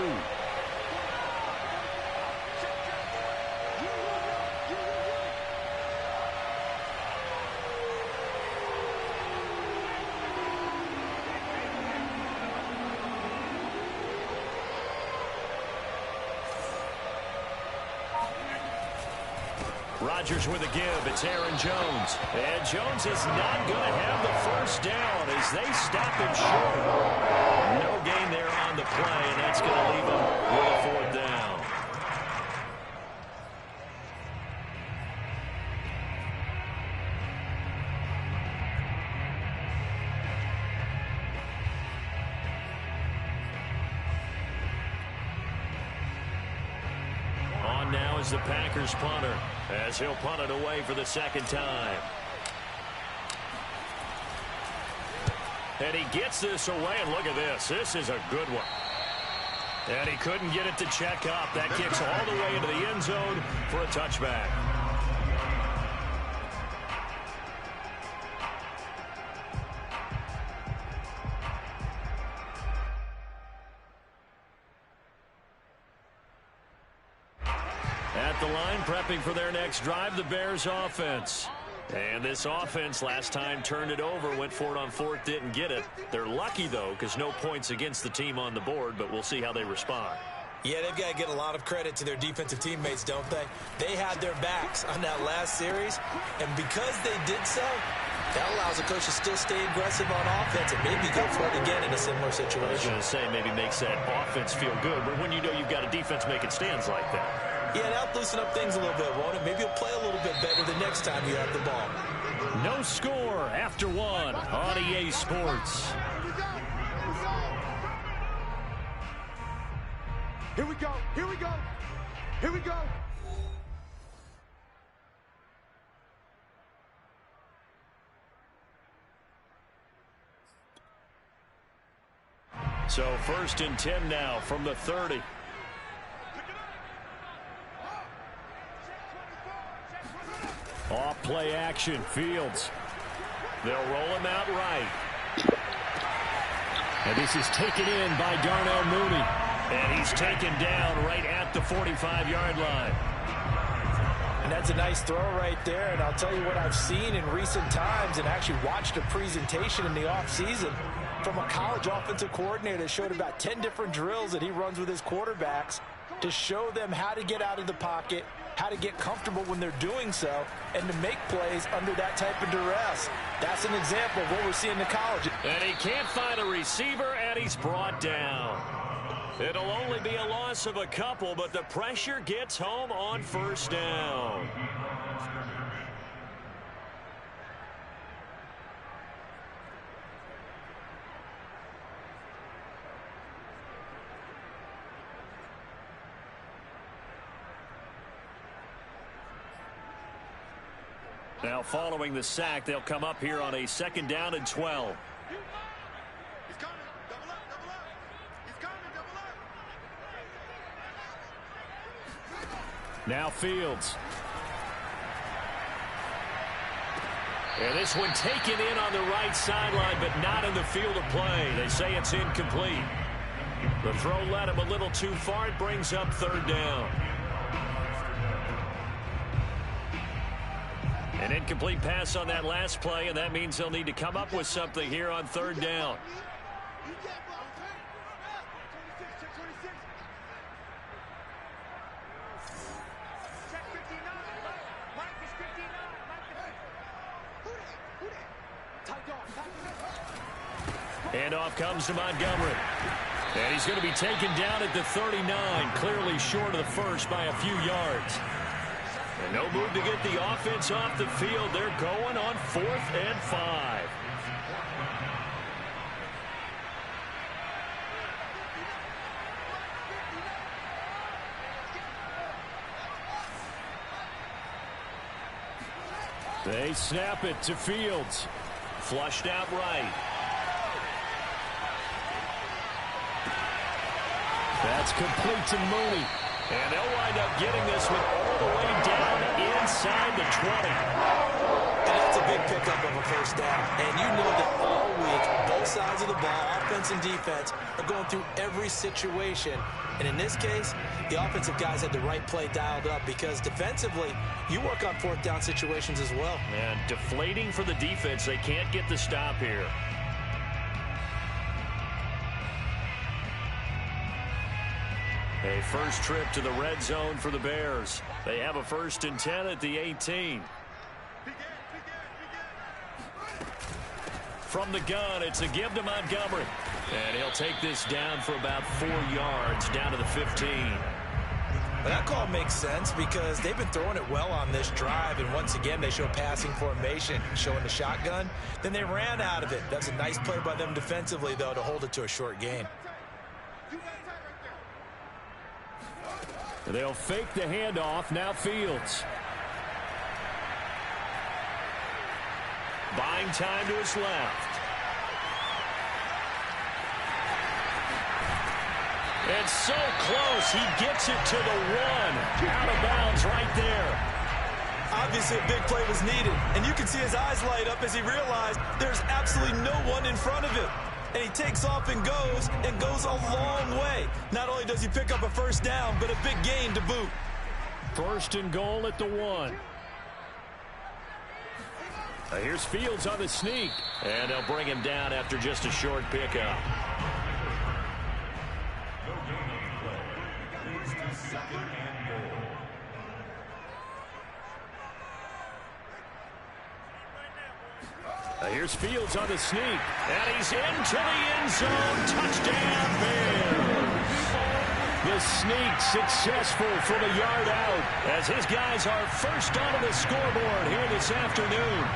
Rodgers with a give. It's Aaron Jones. And Jones is not going to have the first down as they stop him short. No gain there on the play, and that's going to leave him with a 4th down. On now is the Packers punter, as he'll punt it away for the 2nd time. And he gets this away, and look at this. This is a good one. And he couldn't get it to check up. That kicks all the way into the end zone for a touchback. At the line, prepping for their next drive, the Bears offense. And this offense last time turned it over, went for it on 4th, didn't get it. They're lucky, though, because no points against the team on the board, but we'll see how they respond. Yeah, they've got to get a lot of credit to their defensive teammates, don't they? They had their backs on that last series, and because they did so, that allows the coach to still stay aggressive on offense and maybe go for it again in a similar situation. I was going to say, maybe makes that offense feel good, but when you know you've got a defense making stands like that. Yeah, that'll loosen up things a little bit, won't it? Maybe you'll play a little bit better the next time you have the ball. No score after 1 on EA Sports. Here we go. Here we go. Here we go. So 1st and 10 now from the 30. Off play action. Fields. They'll roll him out right. And this is taken in by Darnell Mooney. And he's taken down right at the 45-yard line. And that's a nice throw right there. And I'll tell you what I've seen in recent times and actually watched a presentation in the offseason from a college offensive coordinator that showed about 10 different drills that he runs with his quarterbacks to show them how to get out of the pocket, how to get comfortable when they're doing so, and to make plays under that type of duress. That's an example of what we're seeing in college. And he can't find a receiver, and he's brought down. It'll only be a loss of a couple, but the pressure gets home on first down. Now following the sack, they'll come up here on a 2nd down and 12. He's coming. Double up. Double up. He's coming. Double up. Now Fields. And this one taken in on the right sideline, but not in the field of play. They say it's incomplete. The throw led him a little too far. It brings up 3rd down. An incomplete pass on that last play, and that means they'll need to come up with something here on 3rd down. Handoff comes to Montgomery. And he's going to be taken down at the 39, clearly short of the first by a few yards. And no move to get the offense off the field. They're going on 4th and 5. They snap it to Fields. Flushed out right. That's complete to Mooney. And they'll wind up getting this one all the way down inside the 20. And that's a big pickup of a first down. And you know that all week, both sides of the ball, offense and defense, are going through every situation. And in this case, the offensive guys had the right play dialed up because defensively, you work on 4th down situations as well. And deflating for the defense. They can't get the stop here. A first trip to the red zone for the Bears. They have a 1st and 10 at the 18. From the gun, it's a give to Montgomery. And he'll take this down for about 4 yards, down to the 15. Well, that call makes sense because they've been throwing it well on this drive, and once again, they show passing formation, showing the shotgun. Then they ran out of it. That's a nice play by them defensively, though, to hold it to a short gain. They'll fake the handoff. Now Fields. Buying time to his left. And so close. He gets it to the 1. Out of bounds right there. Obviously, a big play was needed, and you can see his eyes light up as he realized there's absolutely no one in front of him. And he takes off and goes a long way. Not only does he pick up a first down, but a big gain to boot. 1st and goal at the 1. Here's Fields on the sneak. And they'll bring him down after just a short pickup. Here's Fields on the sneak. And he's into the end zone. Touchdown, Bears. The sneak successful from a yard out. As his guys are first onto the scoreboard here this afternoon.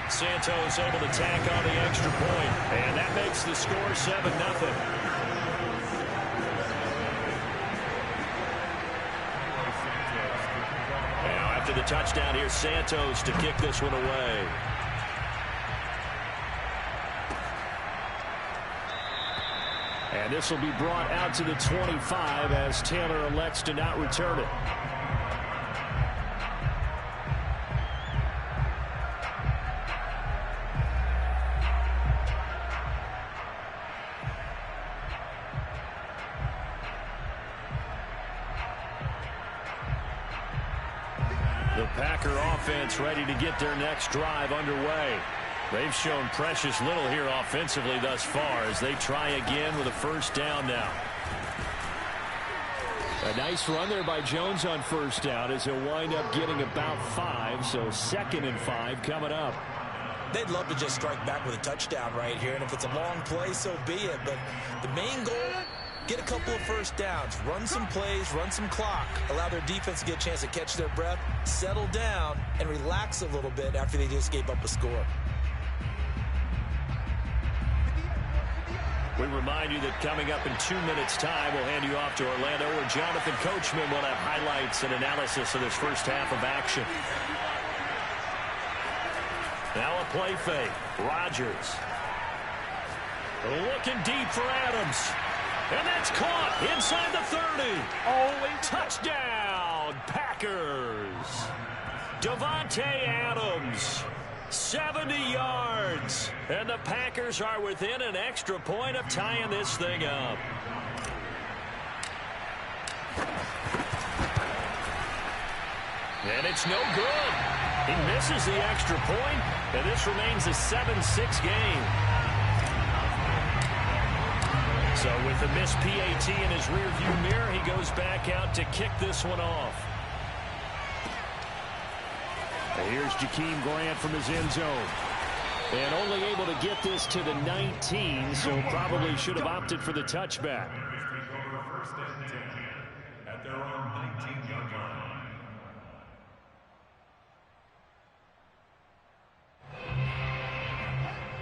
Santos able to tack on the extra point. And that makes the score 7-0. The touchdown here, Santos to kick this one away. And And this will be brought out to the 25 as Taylor elects to not return it. The Packer offense ready to get their next drive underway. They've shown precious little here offensively thus far as they try again with a first down now. A nice run there by Jones on first down as he'll wind up getting about 5, so 2nd and 5 coming up. They'd love to just strike back with a touchdown right here, and if it's a long play, so be it. But the main goal, get a couple of first downs, run some plays, run some clock, allow their defense to get a chance to catch their breath, settle down, and relax a little bit after they just gave up a score. We remind you that coming up in 2 minutes' time, we'll hand you off to Orlando, where Jonathan Coachman will have highlights and analysis of this first half of action. Now a play fake. Rodgers. Looking deep for Adams. And that's caught inside the 30. Oh, and touchdown, Packers. Davante Adams. 70 yards. And the Packers are within an extra point of tying this thing up. And it's no good. He misses the extra point, and this remains a 7-6 game. So with the missed PAT in his rearview mirror, he goes back out to kick this one off. Here's Jakeem Grant from his end zone. And only able to get this to the 19, so probably should have opted for the touchback. At their own 19-yard line.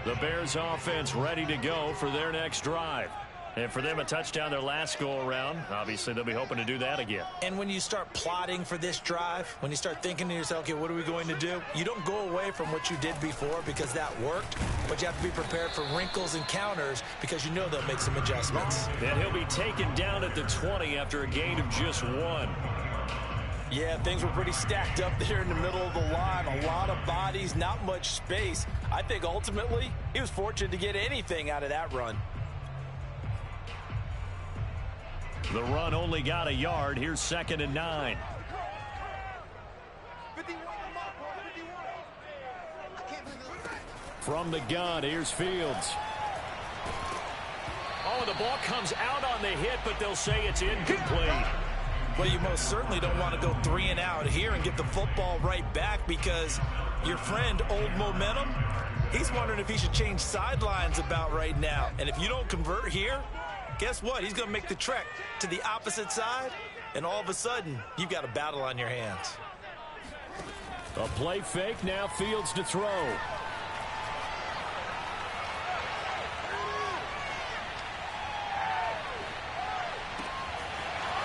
The Bears offense ready to go for their next drive. And for them, a touchdown their last go-around. Obviously, they'll be hoping to do that again. And when you start plotting for this drive, when you start thinking to yourself, okay, what are we going to do? You don't go away from what you did before because that worked, but you have to be prepared for wrinkles and counters because you know they'll make some adjustments. And he'll be taken down at the 20 after a gain of just 1. Yeah, things were pretty stacked up there in the middle of the line. A lot of bodies, not much space. I think ultimately he was fortunate to get anything out of that run. The run only got a yard. Here's 2nd and 9. From the gun, here's Fields. Oh, the ball comes out on the hit, but they'll say it's incomplete. Well, you most certainly don't want to go 3 and out here and get the football right back because your friend, Old Momentum, he's wondering if he should change sidelines about right now. And if you don't convert here, guess what? He's going to make the trek to the opposite side, and all of a sudden, you've got a battle on your hands. A play fake, now Fields to throw.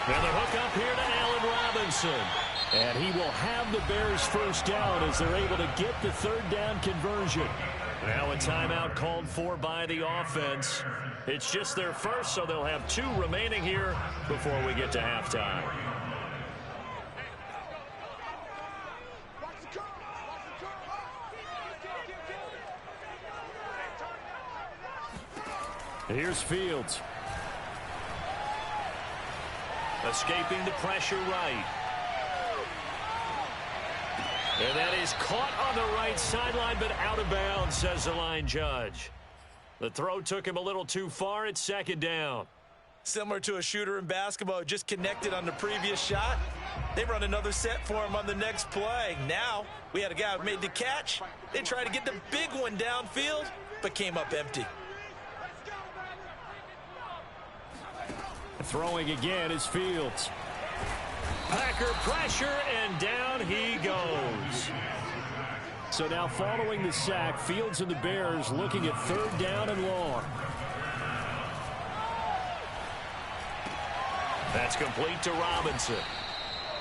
And the hook up here to Allen Robinson. And he will have the Bears first down as they're able to get the 3rd down conversion. Now a timeout called for by the offense. It's just their first, so they'll have 2 remaining here before we get to halftime. Here's Fields. Escaping the pressure right. And that is caught on the right sideline, but out of bounds, says the line judge. The throw took him a little too far. It's 2nd down. Similar to a shooter in basketball, just connected on the previous shot. They run another set for him on the next play. Now, we had a guy who made the catch. They tried to get the big one downfield, but came up empty. Throwing again is Fields. Packer pressure, and down he goes. So now following the sack, Fields and the Bears looking at 3rd down and long. That's complete to Robinson.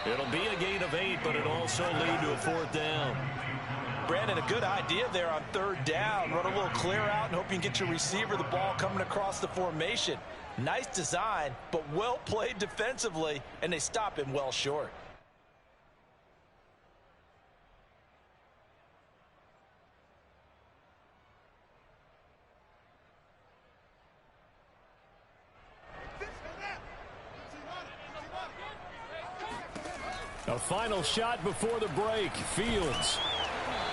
It'll be a gain of 8, but it'll also lead to a 4th down. Brandon, a good idea there on 3rd down. Run a little clear out and hope you can get your receiver the ball coming across the formation. Nice design, but well played defensively, and they stop him well short. A final shot before the break. Fields.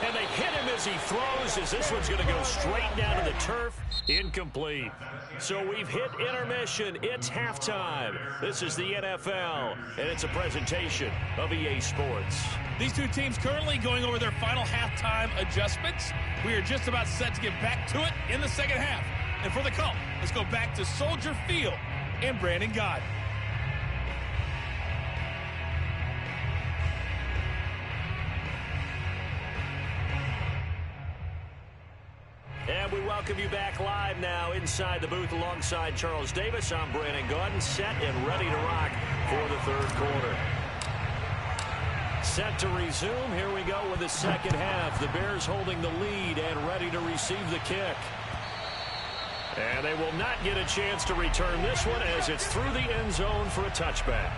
And they hit him as he throws, as this one's going to go straight down to the turf. Incomplete. So we've hit intermission. It's halftime. This is the NFL, and it's a presentation of EA Sports. These two teams currently going over their final halftime adjustments. We are just about set to get back to it in the second half. And for the call, let's go back to Soldier Field and Brandon Gott. And we welcome you back live now inside the booth alongside Charles Davis. I'm Brandon Gaudin, set and ready to rock for the third quarter. Set to resume. Here we go with the second half. The Bears holding the lead and ready to receive the kick. And they will not get a chance to return this one as it's through the end zone for a touchback.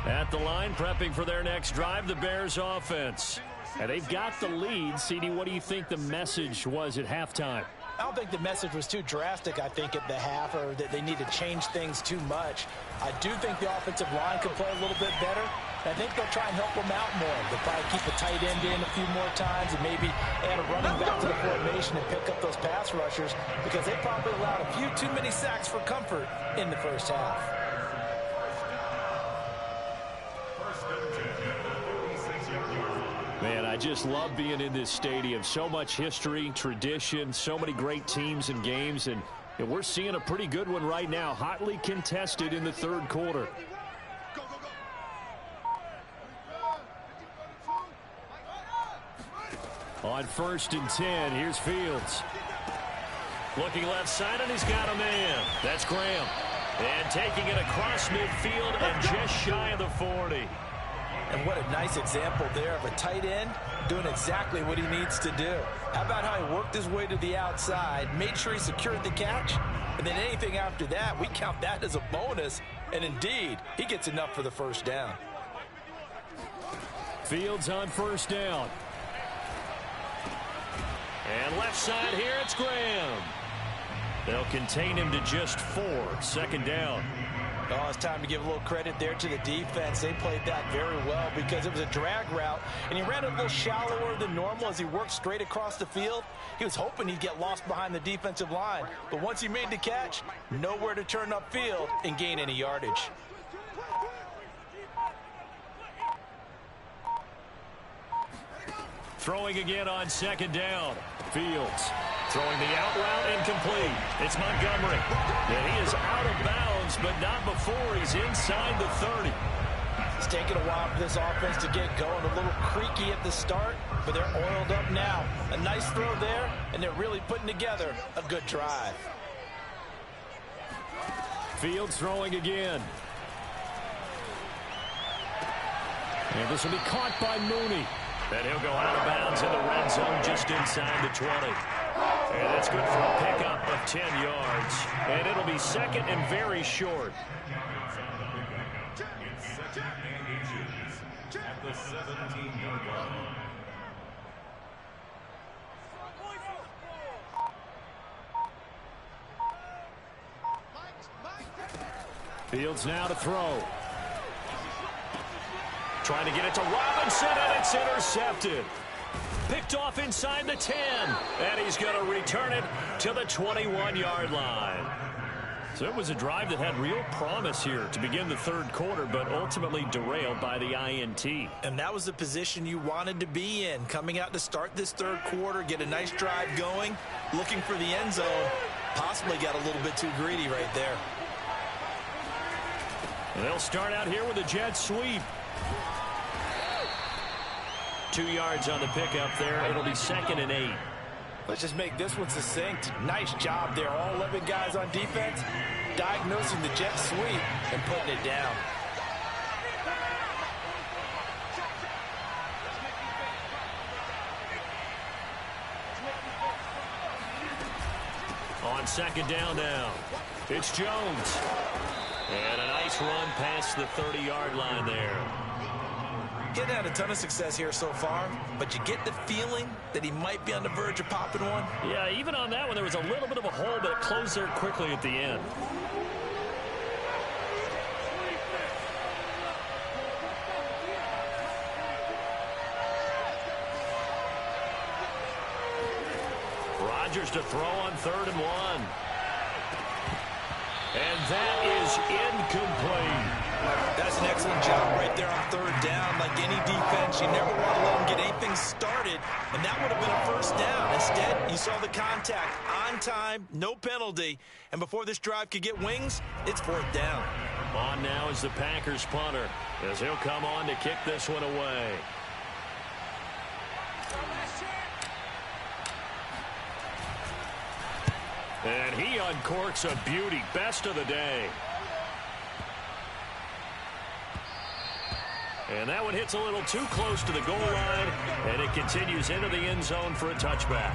At the line, prepping for their next drive, the Bears offense. And they've got the lead. CD, what do you think the message was at halftime? I don't think the message was too drastic, I think, at the half, or that they need to change things too much. I do think the offensive line could play a little bit better. I think they'll try and help them out more. They'll probably keep a tight end in a few more times and maybe add a running back to the formation and pick up those pass rushers, because they probably allowed a few too many sacks for comfort in the first half. Man, I just love being in this stadium. So much history, tradition, so many great teams and games, and we're seeing a pretty good one right now, hotly contested in the third quarter. On 1st and 10, here's Fields. Looking left side, and he's got a man. That's Graham. And taking it across midfield and just shy of the 40. And what a nice example there of a tight end doing exactly what he needs to do. How about how he worked his way to the outside, made sure he secured the catch, and then anything after that, we count that as a bonus. And indeed, he gets enough for the first down. Fields on 1st down. And left side here, it's Graham. They'll contain him to just 4. 2nd down. Oh, it's time to give a little credit there to the defense. They played that very well because it was a drag route, and he ran a little shallower than normal as he worked straight across the field. He was hoping he'd get lost behind the defensive line, but once he made the catch, nowhere to turn upfield and gain any yardage. Throwing again on 2nd down. Fields throwing the out route incomplete. It's Montgomery. And he is out of bounds, but not before he's inside the 30. It's taken a while for this offense to get going. A little creaky at the start, but they're oiled up now. A nice throw there, and they're really putting together a good drive. Fields throwing again. And this will be caught by Mooney. And he'll go out of bounds in the red zone just inside the 20. And that's good for a pickup of 10 yards. And it'll be 2nd and very short. It's 2nd and inches at the 17-yard line. Fields now to throw. Trying to get it to Robinson, and it's intercepted. Picked off inside the 10, and he's going to return it to the 21-yard line. So it was a drive that had real promise here to begin the third quarter, but ultimately derailed by the INT. And that was the position you wanted to be in, coming out to start this third quarter, get a nice drive going, looking for the end zone. Possibly got a little bit too greedy right there. And they'll start out here with a jet sweep. 2 yards on the pickup there. It'll be 2nd and 8. Let's just make this one succinct. Nice job there. All 11 guys on defense diagnosing the jet sweep and putting it down. On second down now, it's Jones. And a nice run past the 30-yard line there. He hasn't had a ton of success here so far, but you get the feeling that he might be on the verge of popping one. Yeah, even on that one, there was a little bit of a hole, but it closed there quickly at the end. Rodgers to throw on 3rd and 1. And that is incomplete. That's an excellent job right there on 3rd down. Like any defense, you never want to let them get anything started, and that would have been a 1st down. Instead, you saw the contact on time, no penalty, and before this drive could get wings, it's 4th down. On now is the Packers punter, as he'll come on to kick this one away. And he uncorks a beauty, best of the day. And that one hits a little too close to the goal line, and it continues into the end zone for a touchback.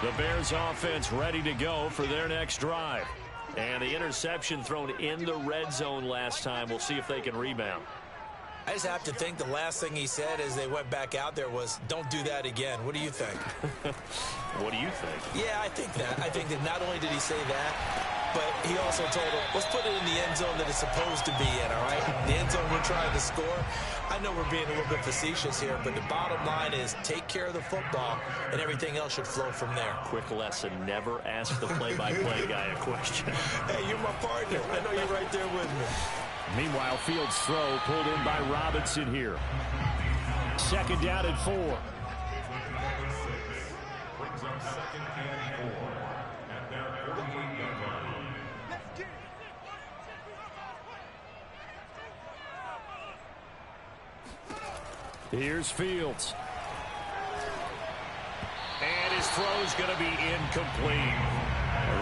The Bears offense ready to go for their next drive. And the interception thrown in the red zone last time. We'll see if they can rebound. I just have to think the last thing he said as they went back out there was, don't do that again. What do you think? What do you think? Yeah, I think that. I think that not only did he say that, but he also told him, let's put it in the end zone that it's supposed to be in, all right? The end zone we're trying to score. I know we're being a little bit facetious here, but the bottom line is take care of the football, and everything else should flow from there. Quick lesson, never ask the play-by-play guy a question. Hey, you're my partner. I know you're right there with me. Meanwhile, Fields' throw pulled in by Robinson here. 2nd down and 4. Brings up 2nd and 4 at their 48-yard line. Here's Fields. And his throw's going to be incomplete.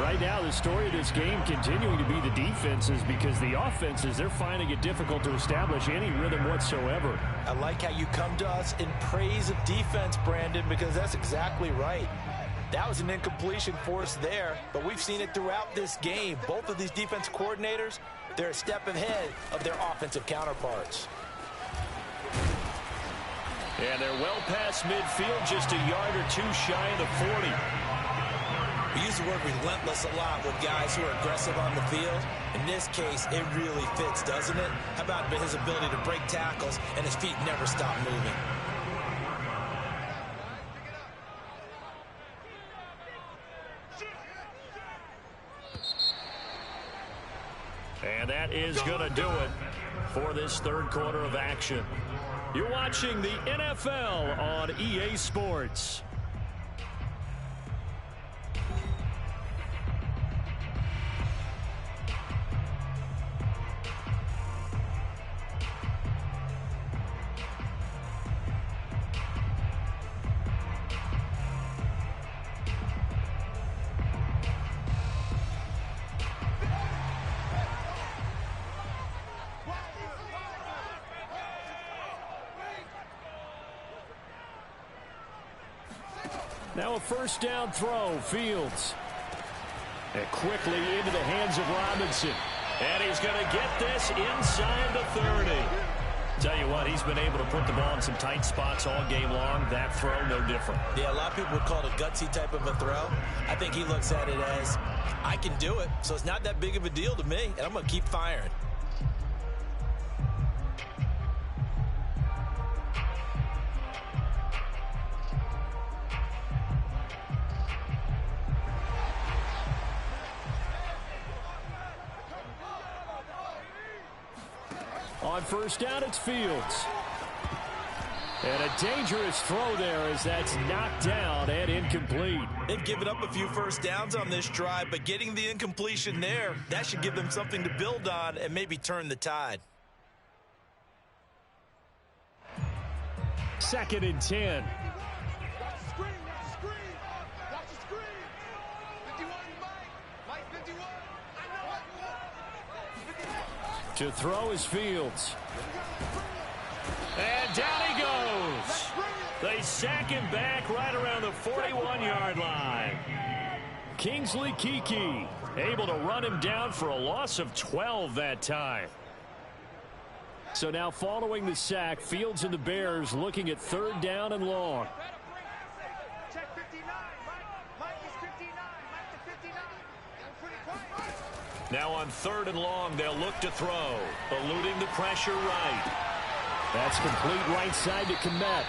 Right now, the story of this game continuing to be the defenses, because the offenses, they're finding it difficult to establish any rhythm whatsoever. I like how you come to us in praise of defense, Brandon, because that's exactly right. That was an incompletion for us there, but we've seen it throughout this game. Both of these defense coordinators, they're a step ahead of their offensive counterparts. And they're well past midfield, just a yard or two shy of the 40. We use the word relentless a lot with guys who are aggressive on the field. In this case, it really fits, doesn't it? How about his ability to break tackles and his feet never stop moving? And that is going to do it for this 3rd quarter of action. You're watching the NFL on EA Sports. Now a 1st down throw, Fields. And quickly into the hands of Robinson. And he's going to get this inside the 30. Tell you what, he's been able to put the ball in some tight spots all game long. That throw, no different. Yeah, a lot of people would call it a gutsy type of a throw. I think he looks at it as, I can do it, so it's not that big of a deal to me, and I'm going to keep firing. On 1st down, it's Fields. And a dangerous throw there as that's knocked down and incomplete. They've given up a few 1st downs on this drive, but getting the incompletion there, that should give them something to build on and maybe turn the tide. 2nd and 10. To throw is Fields. And down he goes. They sack him back right around the 41-yard line. Kingsley Keke able to run him down for a loss of 12 that time. So now following the sack, Fields and the Bears looking at 3rd down and long. Check 59. Mike is 59. Mike to 59. Pretty quiet. Now on 3rd and long, they'll look to throw, eluding the pressure right. That's complete right side to Kmet.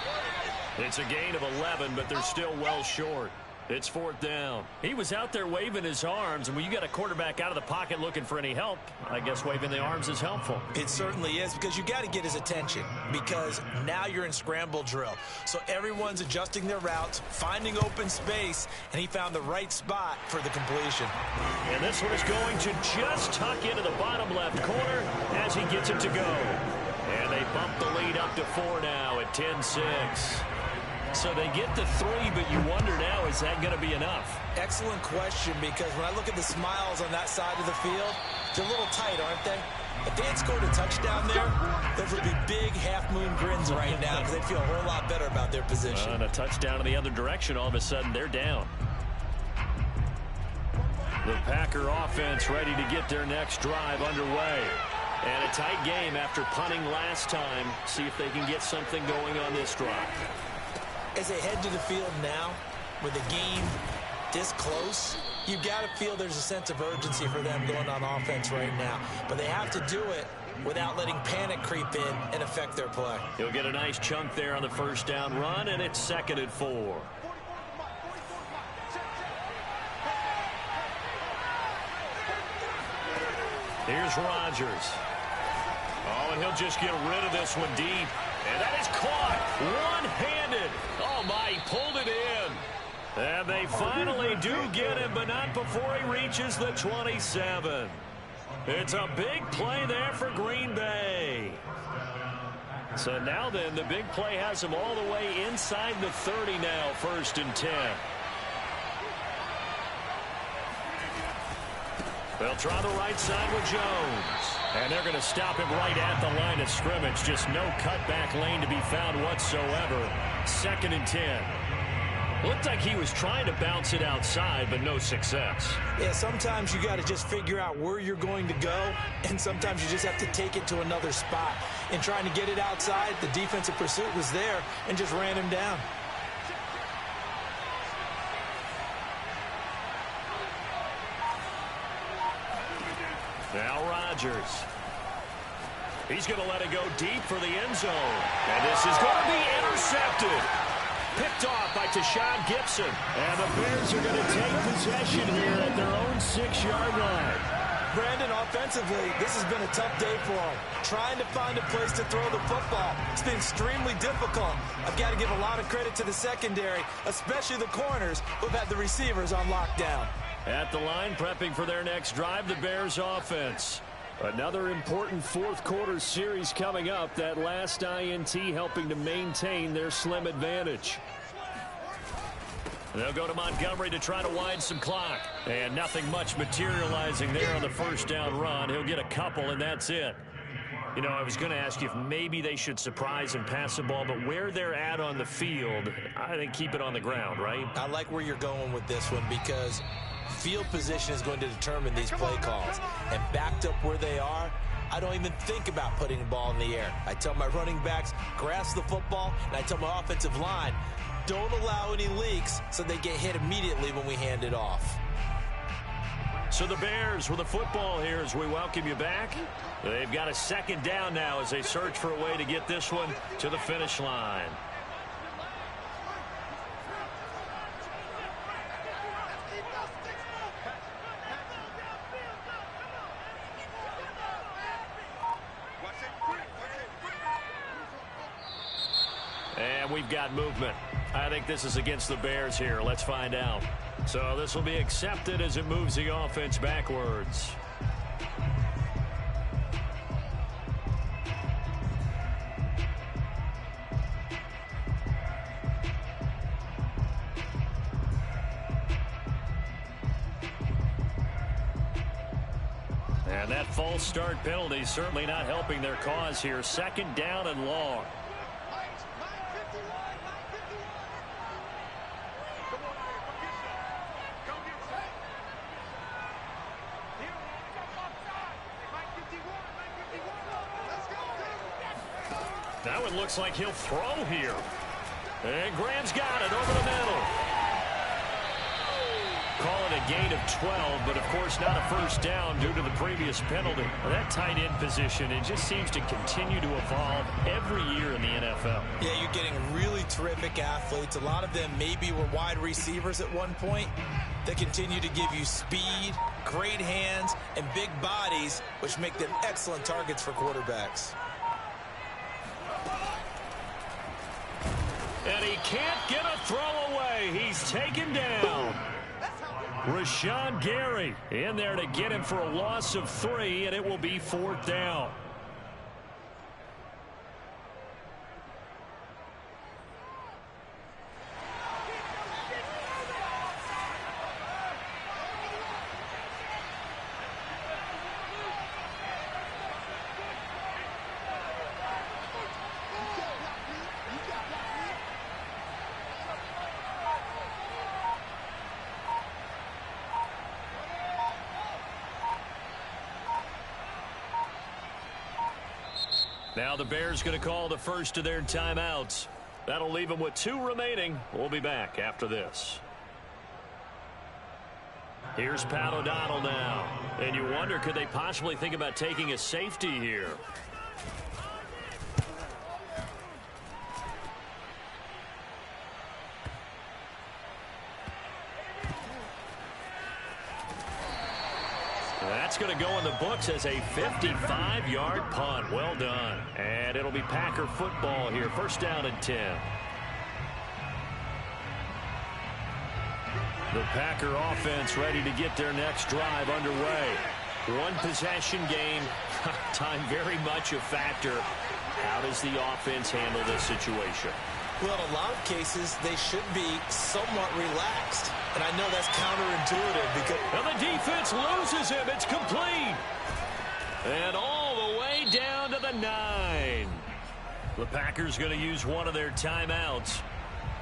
It's a gain of 11, but they're still well short. It's 4th down. He was out there waving his arms, and when you got a quarterback out of the pocket looking for any help, I guess waving the arms is helpful. It certainly is, because you got to get his attention, because now you're in scramble drill. So everyone's adjusting their routes, finding open space, and he found the right spot for the completion. And this one is going to just tuck into the bottom left corner as he gets it to go. And they bump the lead up to 4 now at 10-6. So they get to 3, but you wonder now, is that going to be enough? Excellent question, because when I look at the smiles on that side of the field, they're a little tight, aren't they? If they had scored a touchdown there, those would be big half-moon grins right now, because they'd feel a whole lot better about their position. And a touchdown in the other direction, all of a sudden they're down. The Packer offense ready to get their next drive underway. And a tight game after punting last time. See if they can get something going on this drive. As they head to the field now, with the game this close, you've got to feel there's a sense of urgency for them going on offense right now. But they have to do it without letting panic creep in and affect their play. He'll get a nice chunk there on the 1st down run, and it's 2nd and 4. Here's Rodgers. Oh, and he'll just get rid of this one deep. And that is caught one-handed. Oh, my, he pulled it in. And they finally do get him, but not before he reaches the 27. It's a big play there for Green Bay. So now then, the big play has him all the way inside the 30 now, 1st and 10. They'll try the right side with Jones. And they're going to stop him right at the line of scrimmage. Just no cutback lane to be found whatsoever. 2nd and 10. Looked like he was trying to bounce it outside, but no success. Yeah, sometimes you got to just figure out where you're going to go, and sometimes you just have to take it to another spot. In trying to get it outside, the defensive pursuit was there and just ran him down. Now Rodgers. He's going to let it go deep for the end zone. And this is going to be intercepted. Picked off by Tashawn Gibson. And the Bears are going to take possession here at their own 6-yard line. Brandon, offensively, this has been a tough day for him. Trying to find a place to throw the football. It's been extremely difficult. I've got to give a lot of credit to the secondary, especially the corners who've had the receivers on lockdown. At the line, prepping for their next drive, the Bears offense. Another important 4th quarter series coming up. That last INT helping to maintain their slim advantage. They'll go to Montgomery to try to widen some clock. And nothing much materializing there on the 1st down run. He'll get a couple, and that's it. You know, I was going to ask you if maybe they should surprise and pass the ball, but where they're at on the field, I think keep it on the ground, right? I like where you're going with this one, because field position is going to determine these play calls. And backed up where they are, I don't even think about putting the ball in the air. I tell my running backs, grasp the football, and I tell my offensive line, don't allow any leaks so they get hit immediately when we hand it off. So the Bears with the football here as we welcome you back. They've got a 2nd down now as they search for a way to get this one to the finish line. And we've got movement. I think this is against the Bears here. Let's find out. So this will be accepted as it moves the offense backwards. And that false start penalty certainly not helping their cause here. Second down and long. Now it looks like he'll throw here. And Graham's got it over the middle. Call it a gain of 12, but of course not a first down due to the previous penalty. Well, that tight end position, it just seems to continue to evolve every year in the NFL. Yeah, you're getting really terrific athletes. A lot of them maybe were wide receivers at one point. They continue to give you speed, great hands, and big bodies, which make them excellent targets for quarterbacks. And he can't get a throw away. He's taken down. Rashawn Gary in there to get him for a loss of 3, and it will be 4th down. Now the Bears going to call the first of their timeouts. That'll leave them with 2 remaining. We'll be back after this. Here's Pat O'Donnell now. And you wonder, could they possibly think about taking a safety here? That's going to go in the books as a 55-yard punt. Well done. And it'll be Packer football here. First down and 10. The Packer offense ready to get their next drive underway. One possession game. Time very much a factor. How does the offense handle this situation? Well, in a lot of cases, they should be somewhat relaxed. And I know that's counterintuitive because... And the defense loses him. It's complete. And all the way down to the 9. The Packers going to use one of their timeouts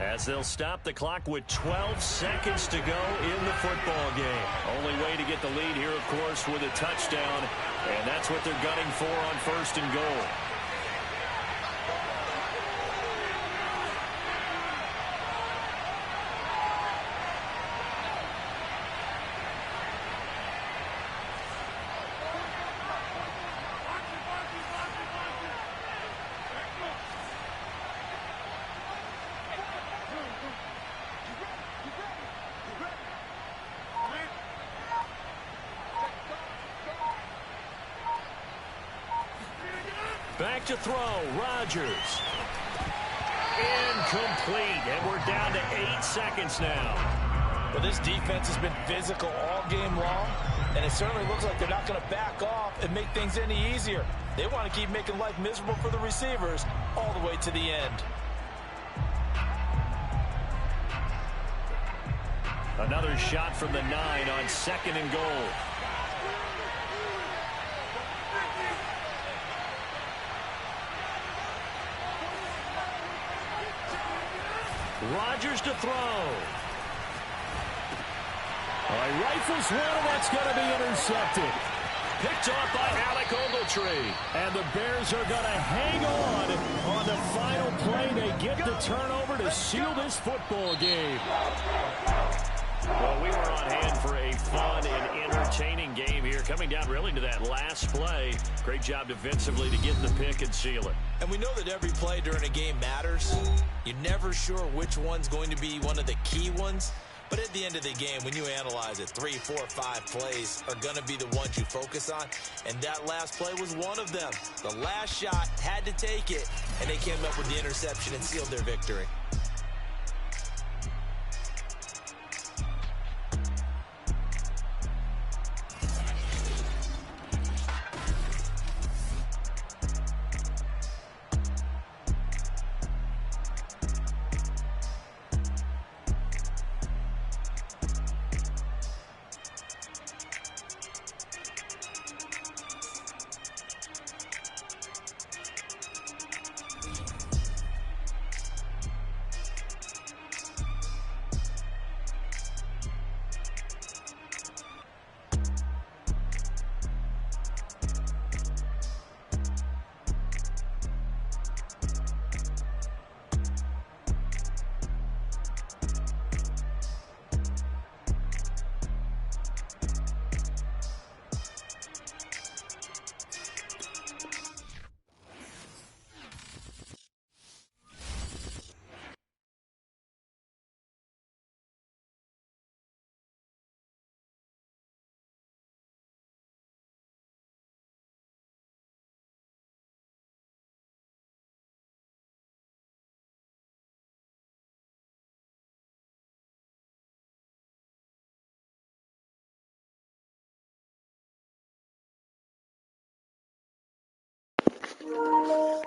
as they'll stop the clock with 12 seconds to go in the football game. Only way to get the lead here, of course, with a touchdown. And that's what they're gunning for on 1st and goal. Back to throw, Rodgers. Incomplete, and we're down to 8 seconds now. But this defense has been physical all game long, and it certainly looks like they're not going to back off and make things any easier. They want to keep making life miserable for the receivers all the way to the end. Another shot from the 9 on 2nd and goal. Rodgers to throw. Rifles one, and that's going to be intercepted. Picked off by Alec Ogletree. And the Bears are going to hang on the final play. They get the turnover to seal this football game. Well, we were on hand for a fun and entertaining game here. Coming down really to that last play. Great job defensively to get the pick and seal it. And we know that every play during a game matters. You're never sure which one's going to be one of the key ones. But at the end of the game, when you analyze it, 3, 4, 5 plays are going to be the ones you focus on. And that last play was one of them. The last shot had to take it, and they came up with the interception and sealed their victory.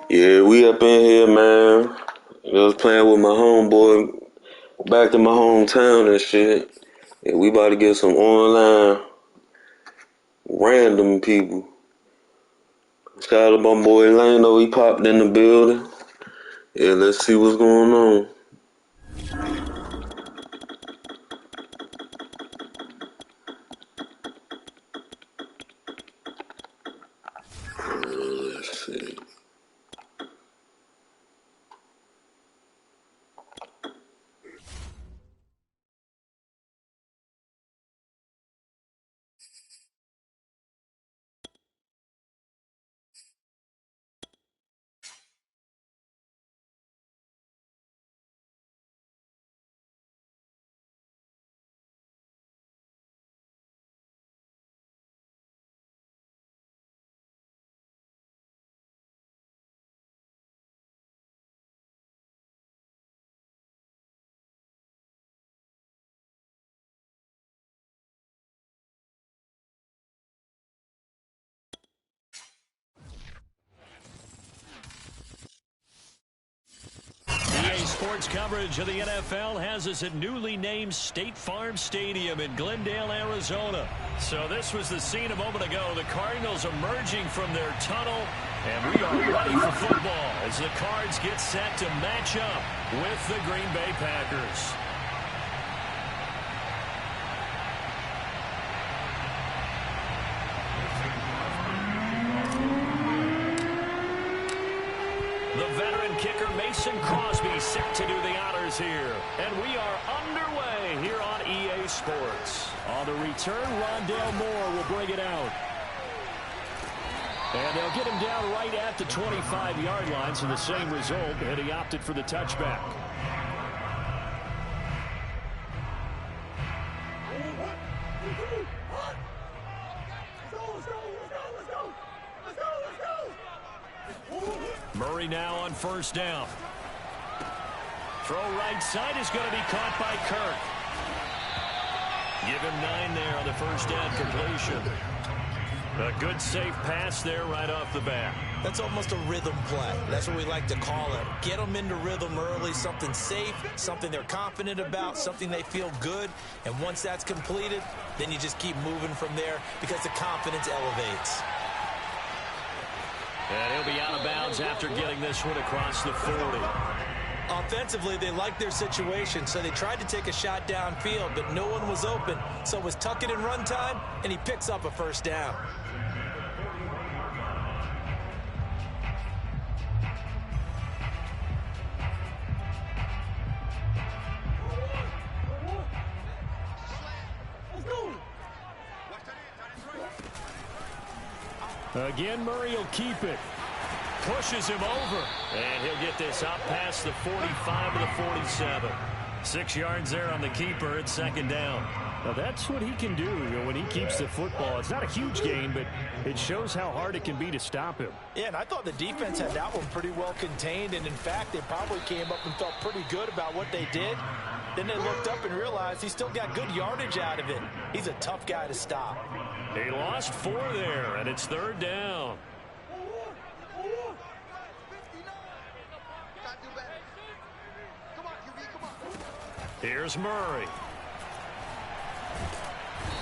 Yeah, we up in here, man. I was playing with my homeboy back to my hometown and shit. Yeah, we about to get some online random people. Shout out to my boy Lano, he popped in the building. Yeah, let's see what's going on. Let's see. EA Sports coverage of the NFL has us at newly named State Farm Stadium in Glendale, Arizona. So this was the scene a moment ago. The Cardinals emerging from their tunnel, and we are ready for football as the Cards get set to match up with the Green Bay Packers. The veteran kicker Mason Crosby set to do the honors here. And we are underway here on EA Sports. On the return, Rondale Moore will bring it out. And they'll get him down right at the 25-yard line, so the same result, and he opted for the touchback. Murray now on first down. Throw right side is going to be caught by Kirk. Give him 9 there on the first down completion. A good safe pass there right off the bat. That's almost a rhythm play. That's what we like to call it. Get them into rhythm early, something safe, something they're confident about, something they feel good. And once that's completed, then you just keep moving from there because the confidence elevates. And he'll be out of bounds after getting this one across the 40. Offensively, they liked their situation, so they tried to take a shot downfield, but no one was open. So it was tuck it in run time, and he picks up a first down. Again, Murray will keep it. Pushes him over. And he'll get this out past the 45 to the 47. 6 yards there on the keeper at second down. Now that's what he can do, when he keeps the football. It's not a huge gain, but it shows how hard it can be to stop him. Yeah, and I thought the defense had that one pretty well contained. And, in fact, they probably came up and felt pretty good about what they did. Then they looked up and realized he still got good yardage out of it. He's a tough guy to stop. He lost 4 there, and it's third down. Here's Murray.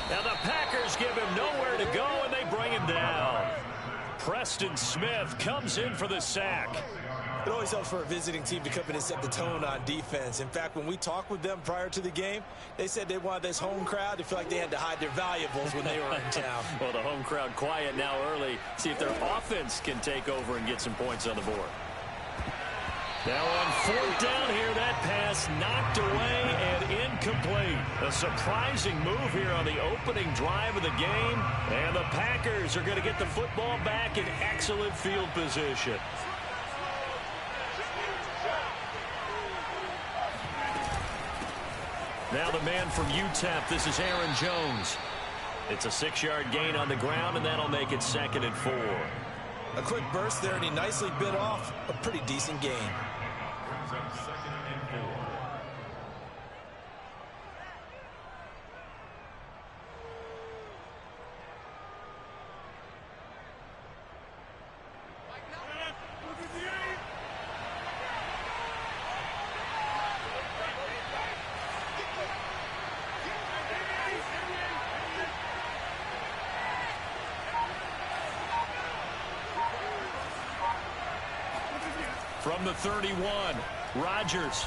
Now the Packers give him nowhere to go, and they bring him down. Preston Smith comes in for the sack. It always helps for a visiting team to come in and set the tone on defense. In fact, when we talked with them prior to the game, they said they wanted this home crowd to feel like they had to hide their valuables when they were in town. Well, the home crowd quiet now early. See if their offense can take over and get some points on the board. Now on fourth down here, that pass knocked away and incomplete. A surprising move here on the opening drive of the game. And the Packers are going to get the football back in excellent field position. Now the man from UTEP, this is Aaron Jones. It's a 6-yard gain on the ground, and that'll make it second and 4. A quick burst there, and he nicely bit off a pretty decent gain. Brings up second and 4. Look at the From the 31, Rodgers.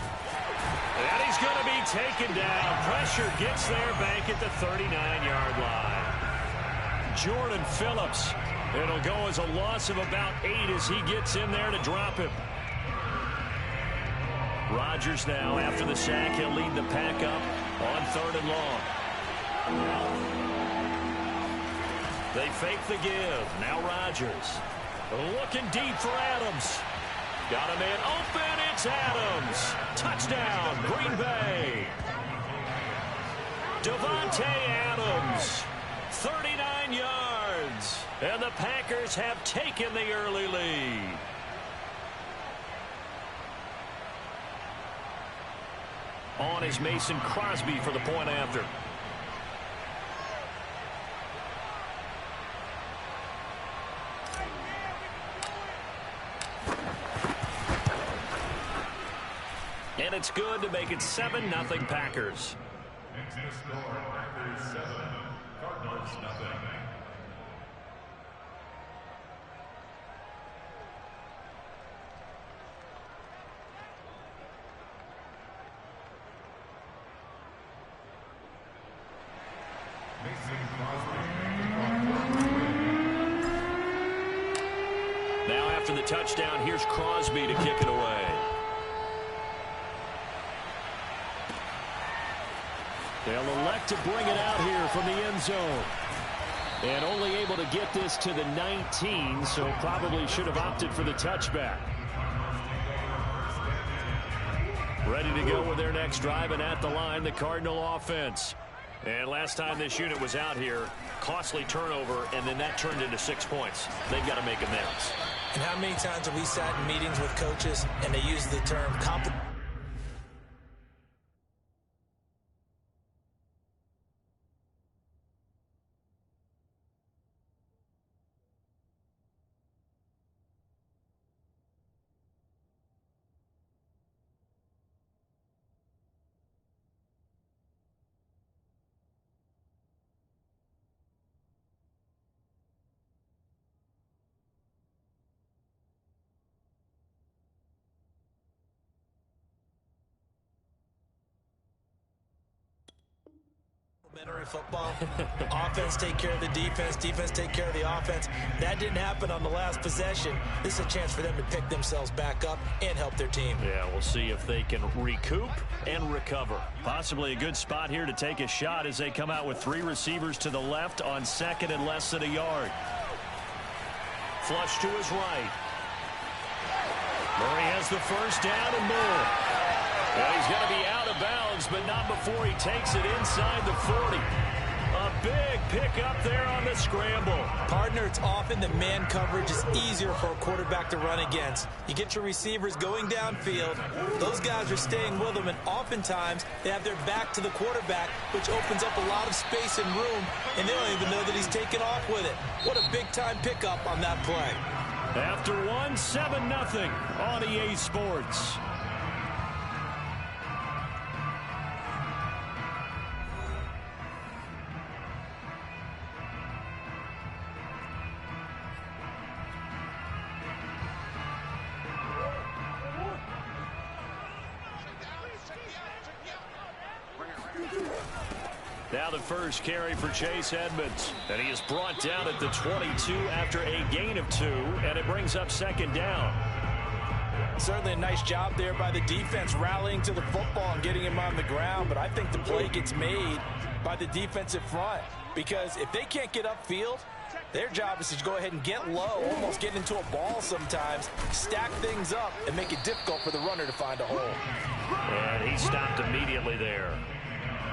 And he's going to be taken down. Pressure gets there back at the 39-yard line. Jordan Phillips. It'll go as a loss of about 8 as he gets in there to drop him. Rodgers now, after the sack, he'll lead the pack up on 3rd and long. They fake the give. Now Rodgers. Looking deep for Adams. Got a man open. It's Adams. Touchdown, Green Bay. Davante Adams. 39 yards. And the Packers have taken the early lead. On is Mason Crosby for the point after. And it's good to make it 7-0 Packers. Next to score, Packers 7, Cardinals nothing. Now after the touchdown, here's Crosby to kick it away. They'll elect to bring it out here from the end zone. And only able to get this to the 19, so probably should have opted for the touchback. Ready to go with their next drive, and at the line, the Cardinal offense. And last time this unit was out here, costly turnover, and then that turned into 6 points. They've got to make amends. And how many times have we sat in meetings with coaches and they use the term competition? Football. Offense take care of the defense. Defense take care of the offense. That didn't happen on the last possession. This is a chance for them to pick themselves back up and help their team. Yeah, we'll see if they can recoup and recover. Possibly a good spot here to take a shot as they come out with 3 receivers to the left on 2nd and less than a yard. Flush to his right. Murray has the first down and more. Well, he's going to be out of bounds, but not before he takes it inside the 40. A big pickup there on the scramble. Partner, it's often the man coverage is easier for a quarterback to run against. You get your receivers going downfield. Those guys are staying with them, and oftentimes they have their back to the quarterback, which opens up a lot of space and room, and they don't even know that he's taken off with it. What a big-time pickup on that play. After 1, 7-0 on EA Sports. Now the first carry for Chase Edmonds. And he is brought down at the 22 after a gain of 2, and it brings up 2nd down. Certainly a nice job there by the defense rallying to the football and getting him on the ground, but I think the play gets made by the defensive front because if they can't get upfield, their job is to go ahead and get low, almost get into a ball sometimes, stack things up, and make it difficult for the runner to find a hole. And he stopped immediately there.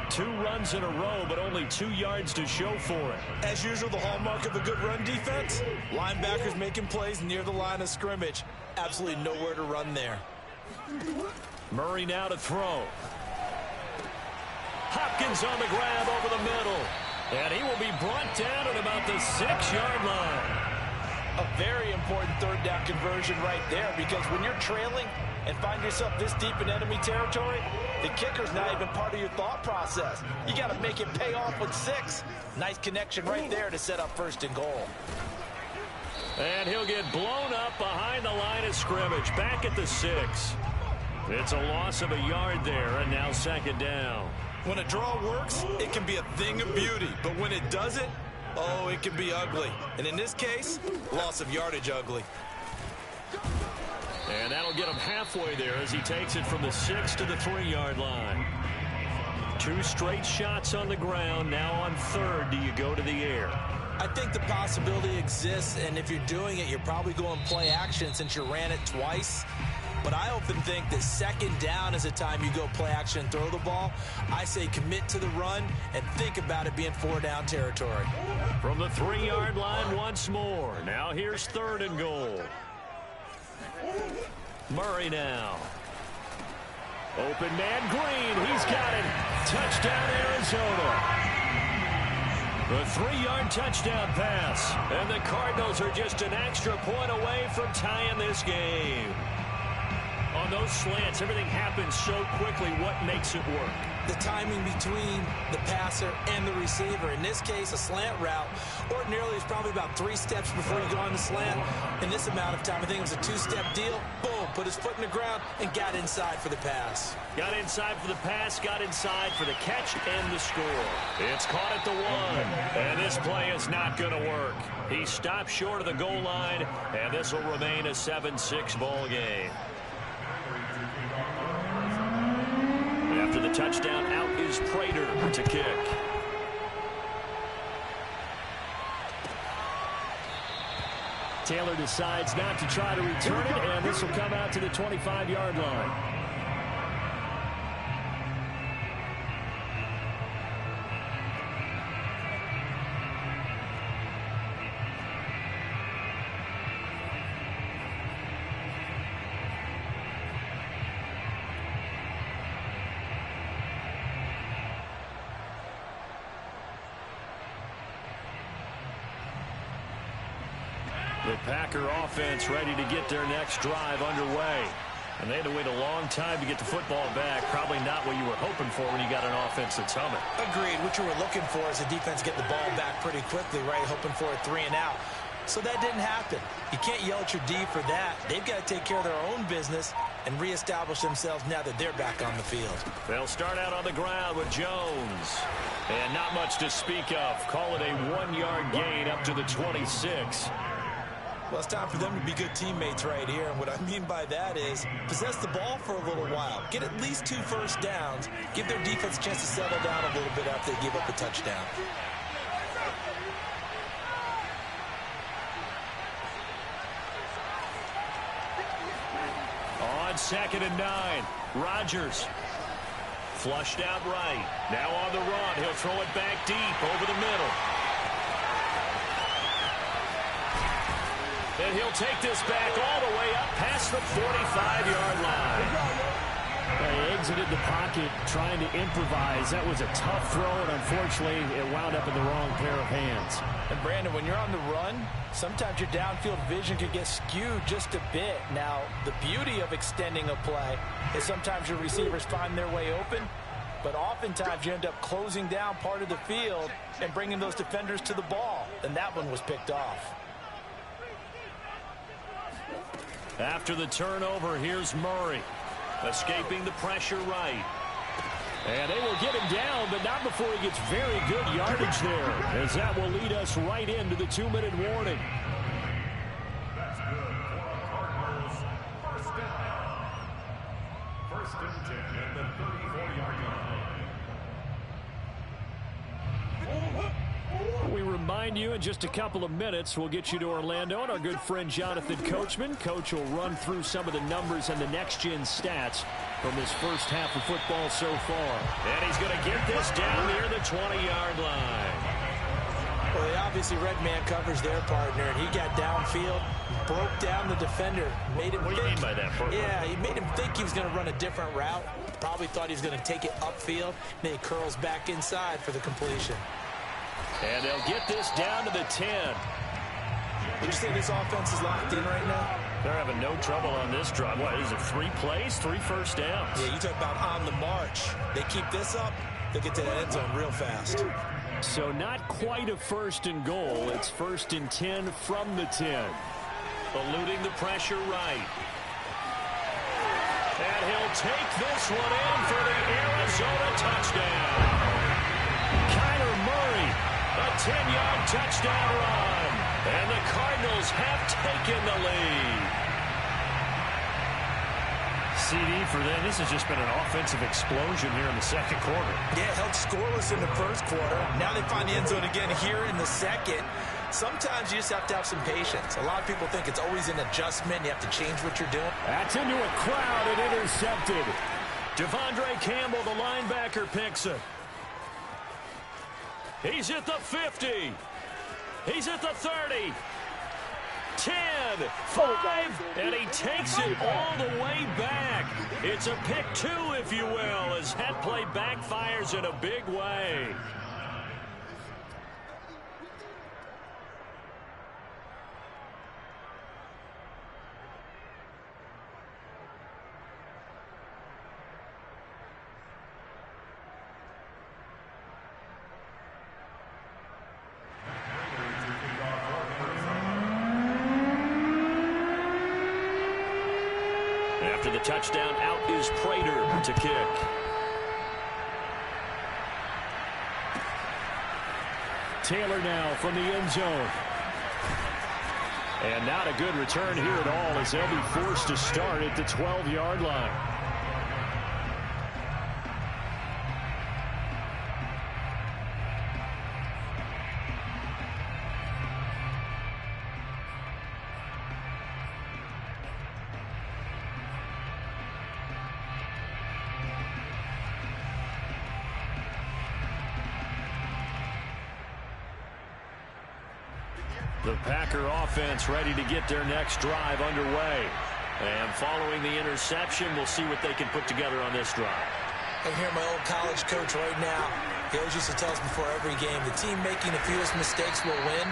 2 runs in a row, but only 2 yards to show for it. As usual, the hallmark of a good run defense, linebackers making plays near the line of scrimmage. Absolutely nowhere to run there. Murray now to throw. Hopkins on the grab over the middle. And he will be brought down at about the 6-yard line. A very important 3rd down conversion right there because when you're trailing and find yourself this deep in enemy territory, the kicker's not even part of your thought process. You got to make it pay off with 6. Nice connection right there to set up 1st and goal. And he'll get blown up behind the line of scrimmage, back at the 6. It's a loss of a yard there, and now second down. When a draw works, it can be a thing of beauty. But when it doesn't, oh, it can be ugly. And in this case, loss of yardage ugly. And that'll get him halfway there as he takes it from the 6 to the 3-yard line. 2 straight shots on the ground. Now on third, do you go to the air? I think the possibility exists, and if you're doing it, you're probably going play action since you ran it twice. But I often think that second down is the time you go play action and throw the ball. I say commit to the run and think about it being 4-down territory. From the 3-yard line once more. Now here's third and goal. Murray now. Open man Green. He's got it. Touchdown Arizona. The 3-yard touchdown pass. And the Cardinals are just an extra point away from tying this game. On those slants, everything happens so quickly. What makes it work? The timing between the passer and the receiver. In this case, a slant route ordinarily is probably about 3 steps before you go on the slant. In this amount of time, I think it was a 2-step deal. Boom, put his foot in the ground and got inside for the pass. Got inside for the pass, got inside for the catch and the score. It's caught at the 1, and this play is not going to work. He stopped short of the goal line, and this will remain a 7-6 ball game. After the touchdown, out is Prater to kick. Taylor decides not to try to return it, and this will come out to the 25-yard line. The Packer offense ready to get their next drive underway. And they had to wait a long time to get the football back. Probably not what you were hoping for when you got an offense that's humming. Agreed. What you were looking for is the defense get the ball back pretty quickly, right? Hoping for a 3 and out. So that didn't happen. You can't yell at your D for that. They've got to take care of their own business and reestablish themselves now that they're back on the field. They'll start out on the ground with Jones. And not much to speak of. Call it a 1-yard gain up to the 26. Well, it's time for them to be good teammates right here. And what I mean by that is possess the ball for a little while. Get at least 2 first downs. Give their defense a chance to settle down a little bit after they give up a touchdown. On 2nd and 9, Rodgers. Flushed out right. Now on the run. He'll throw it back deep over the middle. And he'll take this back all the way up past the 45-yard line. He exited the pocket trying to improvise. That was a tough throw, and unfortunately, it wound up in the wrong pair of hands. And, Brandon, when you're on the run, sometimes your downfield vision can get skewed just a bit. Now, the beauty of extending a play is sometimes your receivers find their way open, but oftentimes you end up closing down part of the field and bringing those defenders to the ball, and that one was picked off. After the turnover, here's Murray. Escaping the pressure right. And they will get him down, but not before he gets very good yardage there, as that will lead us right into the 2-minute warning. That's good for Cardinals. First down. 1st and 10 at the 34-yard line. We remind you in just a couple of minutes, we'll get you to Orlando and our good friend Jonathan Coachman. Coach will run through some of the numbers and the next-gen stats from this first half of football so far. And he's going to get this down near the 20-yard line. Well, they obviously red man covers their partner, and he got downfield, broke down the defender, made him What do you mean by that, Bert? Yeah, he made him think he was going to run a different route. Probably thought he was going to take it upfield. Then he curls back inside for the completion. And they'll get this down to the 10. Would you say this offense is locked in right now? They're having no trouble on this drive. What, is it 3 plays, 3 first downs? Yeah, you talk about on the march. They keep this up, they'll get to the end zone real fast. So not quite a 1st and goal. It's 1st and 10 from the 10. Eluding the pressure right. And he'll take this one in for the Arizona touchdown. Kyler Murray, a 10-yard touchdown run. And the Cardinals have taken the lead. CD for them. This has just been an offensive explosion here in the 2nd quarter. Yeah, held scoreless in the 1st quarter. Now they find the end zone again here in the 2nd. Sometimes you just have to have some patience. A lot of people think it's always an adjustment. You have to change what you're doing. That's into a crowd and intercepted. Devondre Campbell, the linebacker, picks it. He's at the 50. He's at the 30. 10, 5, and he takes it all the way back. It's a pick 2, if you will, as that play backfires in a big way. After the touchdown, out is Prater to kick. Taylor now from the end zone. And not a good return here at all as they'll be forced to start at the 12-yard line. The Packer offense ready to get their next drive underway. And following the interception, we'll see what they can put together on this drive. I'm hearing my old college coach right now. He always used to tell us before every game, the team making the fewest mistakes will win.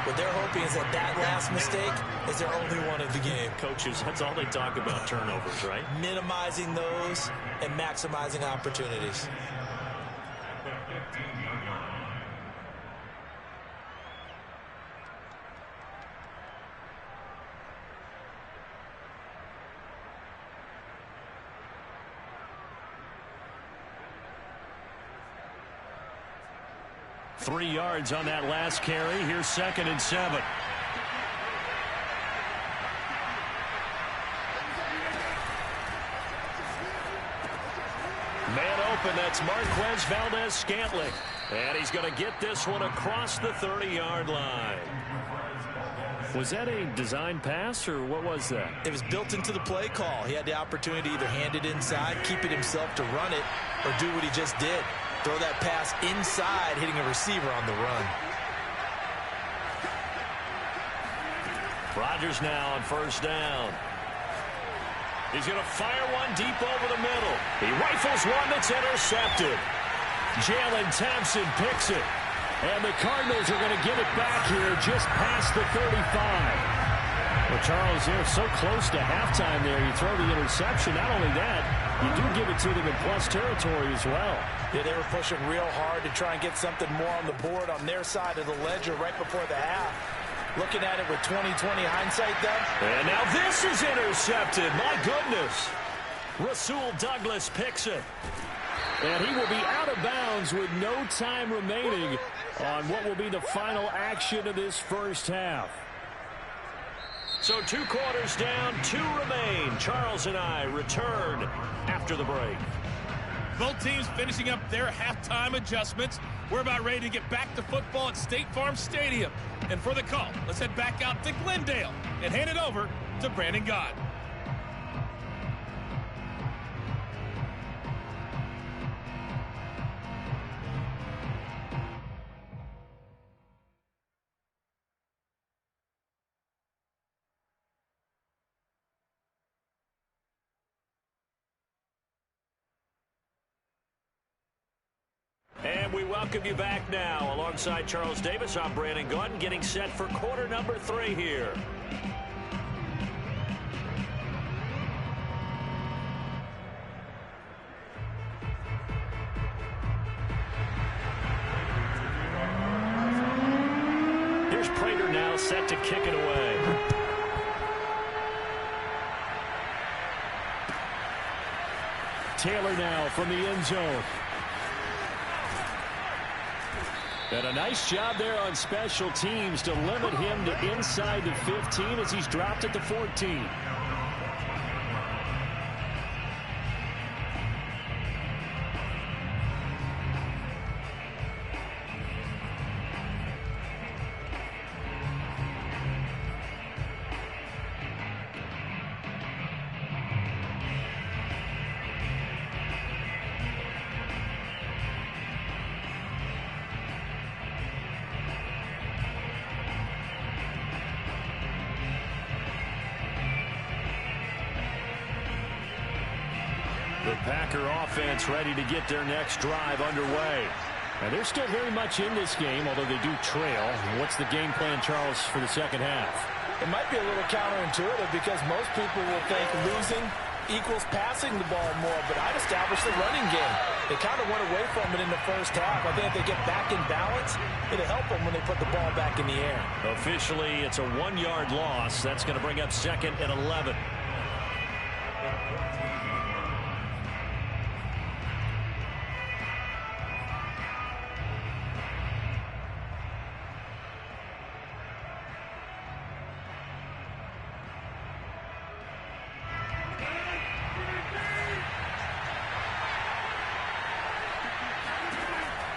What they're hoping is that that last mistake is their only one of the game. Coaches, that's all they talk about, turnovers, right? Minimizing those and maximizing opportunities. 3 yards on that last carry. Here's 2nd and 7. Man open, that's Marquez Valdez-Scantling. And he's going to get this one across the 30-yard line. Was that a design pass, or what was that? It was built into the play call. He had the opportunity to either hand it inside, keep it himself to run it, or do what he just did. Throw that pass inside, hitting a receiver on the run. Rodgers now on 1st down. He's going to fire one deep over the middle. He rifles one that's intercepted. Jalen Thompson picks it. And the Cardinals are going to give it back here just past the 35. Well, Charles, they're so close to halftime there. You throw the interception. Not only that, you do give it to them in plus territory as well. Yeah, they were pushing real hard to try and get something more on the board on their side of the ledger right before the half. Looking at it with 20/20 hindsight, though. And now this is intercepted. My goodness. Rasul Douglas picks it. And he will be out of bounds with no time remaining on what will be the final action of this first half. So 2 quarters down, 2 remain. Charles and I return after the break. Both teams finishing up their halftime adjustments. We're about ready to get back to football at State Farm Stadium. And for the call, let's head back out to Glendale and hand it over to Brandon Gott. And we welcome you back now. Alongside Charles Davis, I'm Brandon Gordon, getting set for quarter number 3 here. Prater now set to kick it away. Taylor now from the end zone. And a nice job there on special teams to limit him to inside the 15 as he's dropped at the 14. The Packer offense ready to get their next drive underway. And they're still very much in this game, although they do trail. What's the game plan, Charles, for the second half? It might be a little counterintuitive because most people will think losing equals passing the ball more, but I'd establish the running game. They kind of went away from it in the first half. I think if they get back in balance, it'll help them when they put the ball back in the air. Officially, it's a 1-yard loss. That's going to bring up 2nd and 11.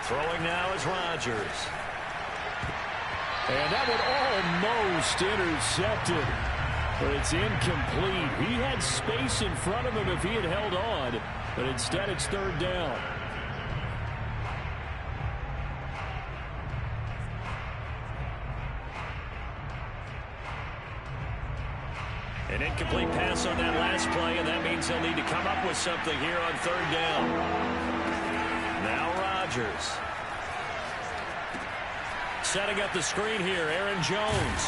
Throwing now is Rodgers. And that one almost intercepted. But it's incomplete. He had space in front of him if he had held on. But instead it's 3rd down. An incomplete pass on that last play, and that means they'll need to come up with something here on 3rd down. Now Rodgers. Setting up the screen here, Aaron Jones.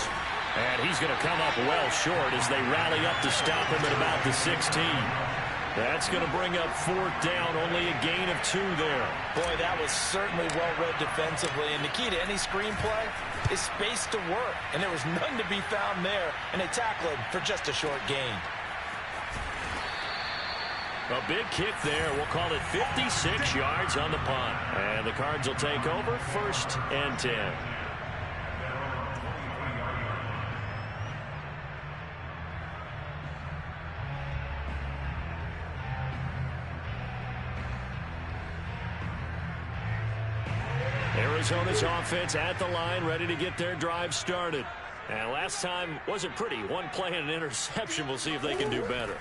And he's going to come up well short as they rally up to stop him at about the 16. That's going to bring up 4th down, only a gain of 2 there. Boy, that was certainly well read defensively. And the key to any screen play is space to work. And there was none to be found there. And they tackled him for just a short gain. A big kick there. We'll call it 56 yards on the punt. And the Cards will take over 1st and 10. Arizona's offense at the line, ready to get their drive started. And last time wasn't pretty. One play and an interception. We'll see if they can do better.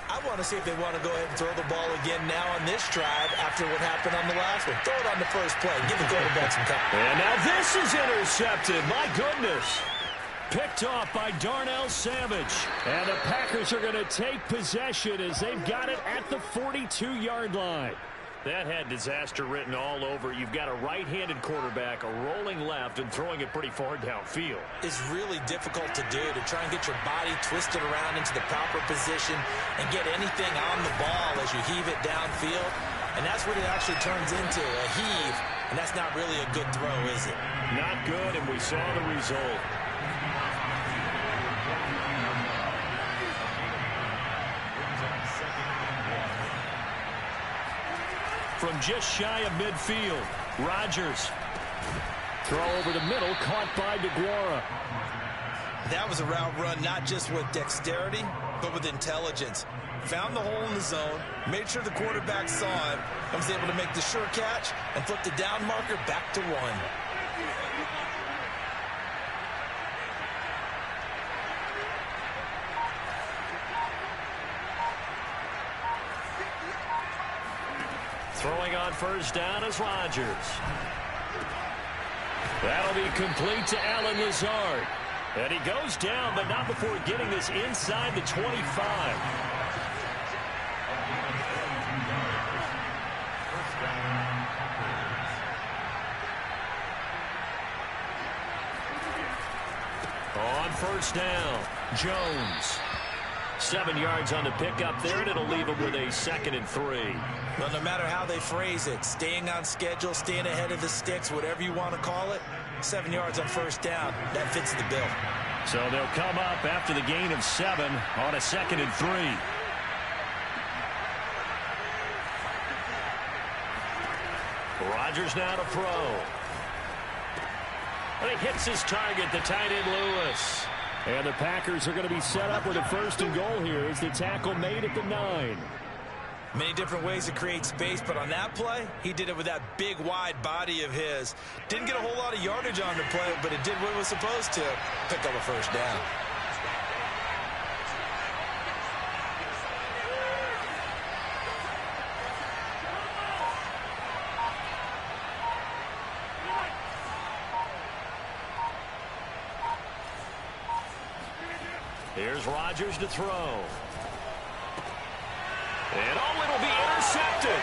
I want to see if they want to go ahead and throw the ball again now on this drive after what happened on the last one. Throw it on the first play. Give the quarterback some time. And now this is intercepted. My goodness. Picked off by Darnell Savage. And the Packers are going to take possession as they've got it at the 42-yard line. That had disaster written all over. You've got a right-handed quarterback, a rolling left, and throwing it pretty far downfield. It's really difficult to do, to try and get your body twisted around into the proper position and get anything on the ball as you heave it downfield. And that's what it actually turns into, a heave. And that's not really a good throw, is it? Not good, and we saw the result. From just shy of midfield, Rodgers. Throw over the middle, caught by DeGuara. That was a route run not just with dexterity, but with intelligence. Found the hole in the zone, made sure the quarterback saw it, and was able to make the sure catch and flip the down marker back to 1. Throwing on 1st down is Rodgers. That'll be complete to Allen Lazard. And he goes down, but not before getting this inside the 25. On 1st down, Jones. 7 yards on the pickup there, and it'll leave him with a 2nd and 3. Well, no matter how they phrase it, staying on schedule, staying ahead of the sticks, whatever you want to call it, 7 yards on first down. That fits the bill. So they'll come up after the gain of 7 on a 2nd and 3. Rodgers now to throw. And he hits his target, the tight end Lewis. And the Packers are going to be set up with a 1st and goal here as the tackle made at the 9. Many different ways to create space, but on that play, he did it with that big, wide body of his. Didn't get a whole lot of yardage on the play, but it did what it was supposed to. Pick up a 1st down. Here's Rodgers to throw. And it'll be intercepted.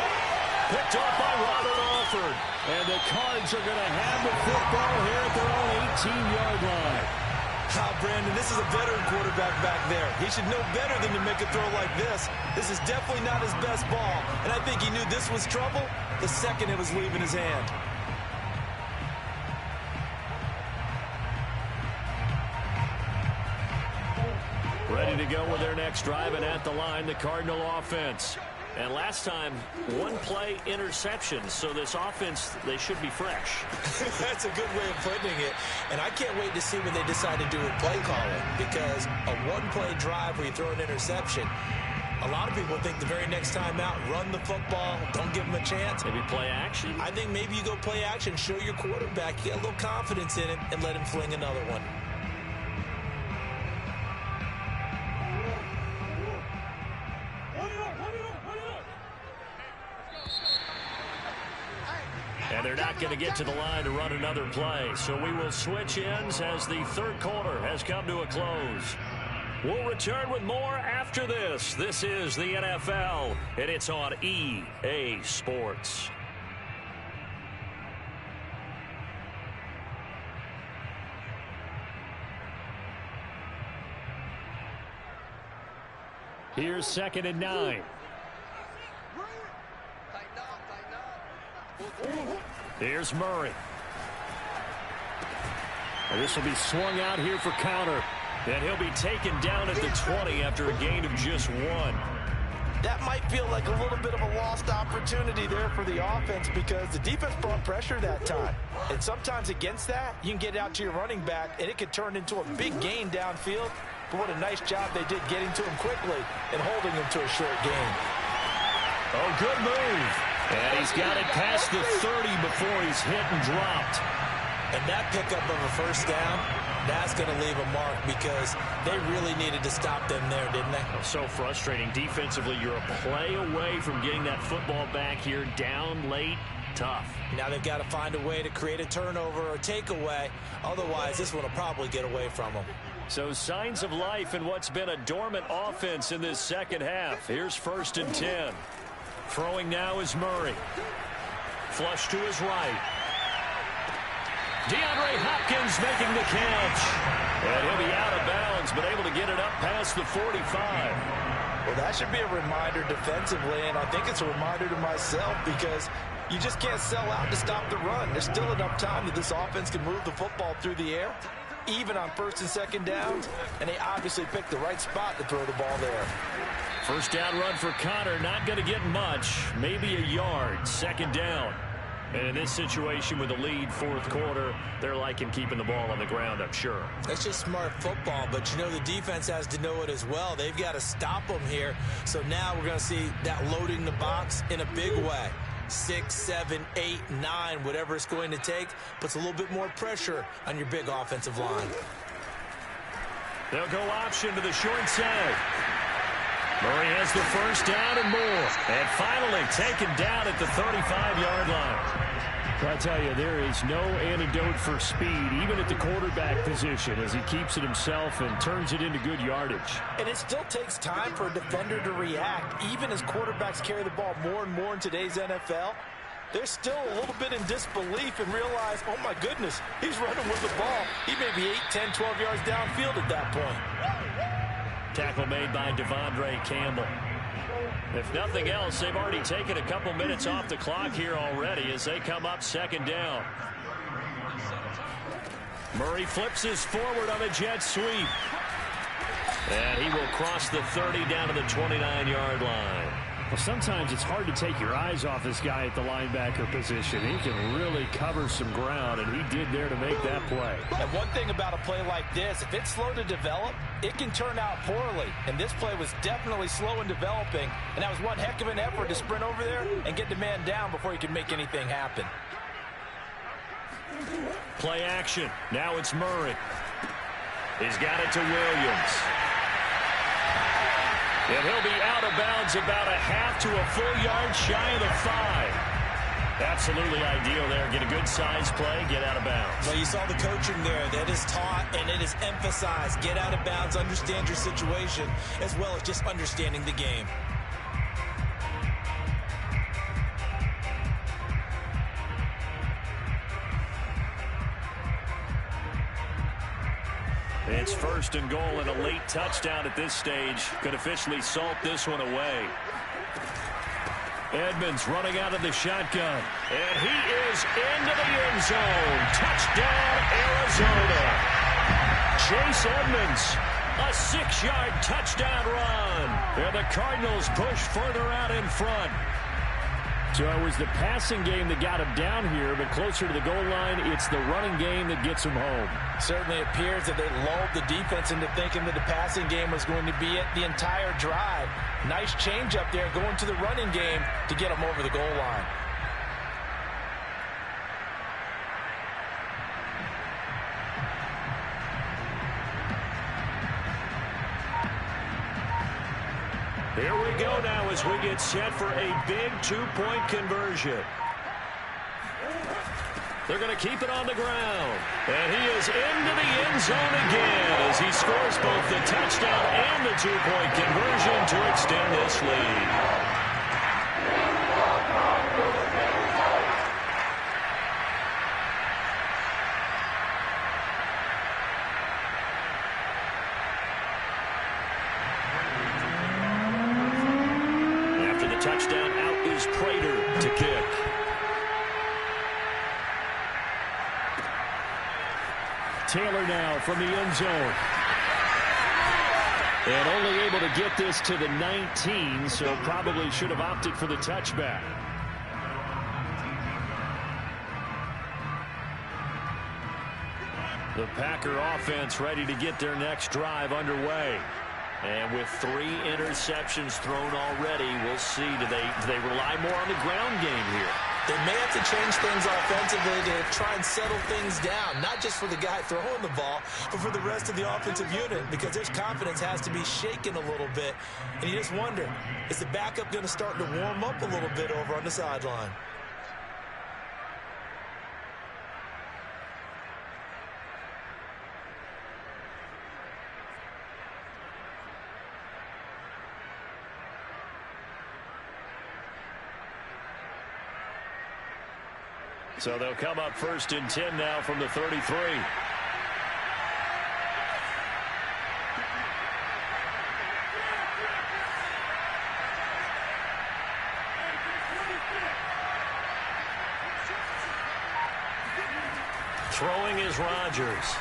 Picked off by Robert Alford. And the Cards are going to have the football here at their own 18-yard line. Brandon, this is a veteran quarterback back there. He should know better than to make a throw like this. This is definitely not his best ball. And I think he knew this was trouble the second it was leaving his hand. Ready to go with their next drive, and at the line, the Cardinal offense. And last time, 1-play interception, so this offense, they should be fresh. That's a good way of putting it. And I can't wait to see what they decide to do with play calling, because a 1-play drive where you throw an interception, a lot of people think the very next time out, run the football, don't give them a chance. Maybe play action? I think maybe you go play action, show your quarterback, you get a little confidence in him, and let him fling another one. And they're not going to get to the line to run another play. So we will switch ends as the 3rd quarter has come to a close. We'll return with more after this. This is the NFL, and it's on EA Sports. Here's 2nd and 9. Here's Murray. And this will be swung out here for counter. And he'll be taken down at the 20 after a gain of just 1. That might feel like a little bit of a lost opportunity there for the offense because the defense brought pressure that time. And sometimes against that, you can get out to your running back, and it could turn into a big gain downfield. But what a nice job they did getting to him quickly and holding him to a short gain. Oh, good move. And he's got it past the 30 before he's hit and dropped. And that pickup of a 1st down, that's going to leave a mark because they really needed to stop them there, didn't they? So frustrating. Defensively, you're a play away from getting that football back here down late. Tough. Now they've got to find a way to create a turnover or takeaway. Otherwise, this one will probably get away from them. So signs of life in what's been a dormant offense in this 2nd half. Here's 1st and 10. Throwing now is Murray. Flush to his right. DeAndre Hopkins making the catch. And he'll be out of bounds, but able to get it up past the 45. Well, that should be a reminder defensively, and I think it's a reminder to myself because you just can't sell out to stop the run. There's still enough time that this offense can move the football through the air, even on 1st and 2nd downs, and they obviously picked the right spot to throw the ball there. 1st down run for Connor, not going to get much, maybe a yard. 2nd down. And in this situation with the lead 4th quarter, they're liking keeping the ball on the ground, I'm sure. That's just smart football, but you know the defense has to know it as well. They've got to stop them here. So now we're going to see that loading the box in a big way. 6, 7, 8, 9, whatever it's going to take, puts a little bit more pressure on your big offensive line. They'll go option to the short side. Murray has the 1st down and more. And finally taken down at the 35-yard line. I tell you, there is no antidote for speed, even at the quarterback position, as he keeps it himself and turns it into good yardage. And it still takes time for a defender to react, even as quarterbacks carry the ball more and more in today's NFL. They're still a little bit in disbelief and realize, oh, my goodness, he's running with the ball. He may be 8, 10, 12 yards downfield at that point. Tackle made by Devondre Campbell. If nothing else, they've already taken a couple minutes off the clock here already as they come up 2nd down. Murray flips his forward on a jet sweep. And he will cross the 30 down to the 29-yard line. Well, sometimes it's hard to take your eyes off this guy at the linebacker position. He can really cover some ground, and he did there to make that play. And one thing about a play like this, if it's slow to develop, it can turn out poorly. And this play was definitely slow in developing, and that was one heck of an effort to sprint over there and get the man down before he could make anything happen. Play action. Now it's Murray. He's got it to Williams. And he'll be out of bounds about a half to a full yard shy of the 5. Absolutely ideal there. Get a good size play, get out of bounds. Well, you saw the coaching there. That is taught and it is emphasized. Get out of bounds, understand your situation, as well as just understanding the game. It's first and goal and a late touchdown at this stage. Could officially salt this one away. Edmonds running out of the shotgun. And he is into the end zone. Touchdown, Arizona. Chase Edmonds, a 6-yard touchdown run. And the Cardinals push further out in front. So it was the passing game that got him down here, but closer to the goal line, it's the running game that gets him home. Certainly appears that they lulled the defense into thinking that the passing game was going to be it the entire drive. Nice change up there going to the running game to get him over the goal line. Here we go now as we get set for a big 2-point conversion. They're going to keep it on the ground. And he is into the end zone again as he scores both the touchdown and the 2-point conversion to extend this lead. Touchdown, out is Prater to kick. Taylor now from the end zone. And only able to get this to the 19, so probably should have opted for the touchback. The Packer offense ready to get their next drive underway. And with 3 interceptions thrown already, we'll see. Do they rely more on the ground game here? They may have to change things offensively to try and settle things down, not just for the guy throwing the ball, but for the rest of the offensive unit, because his confidence has to be shaken a little bit. And you just wonder, is the backup going to start to warm up a little bit over on the sideline? So they'll come up first and 10 now from the 33. Throwing is Rodgers.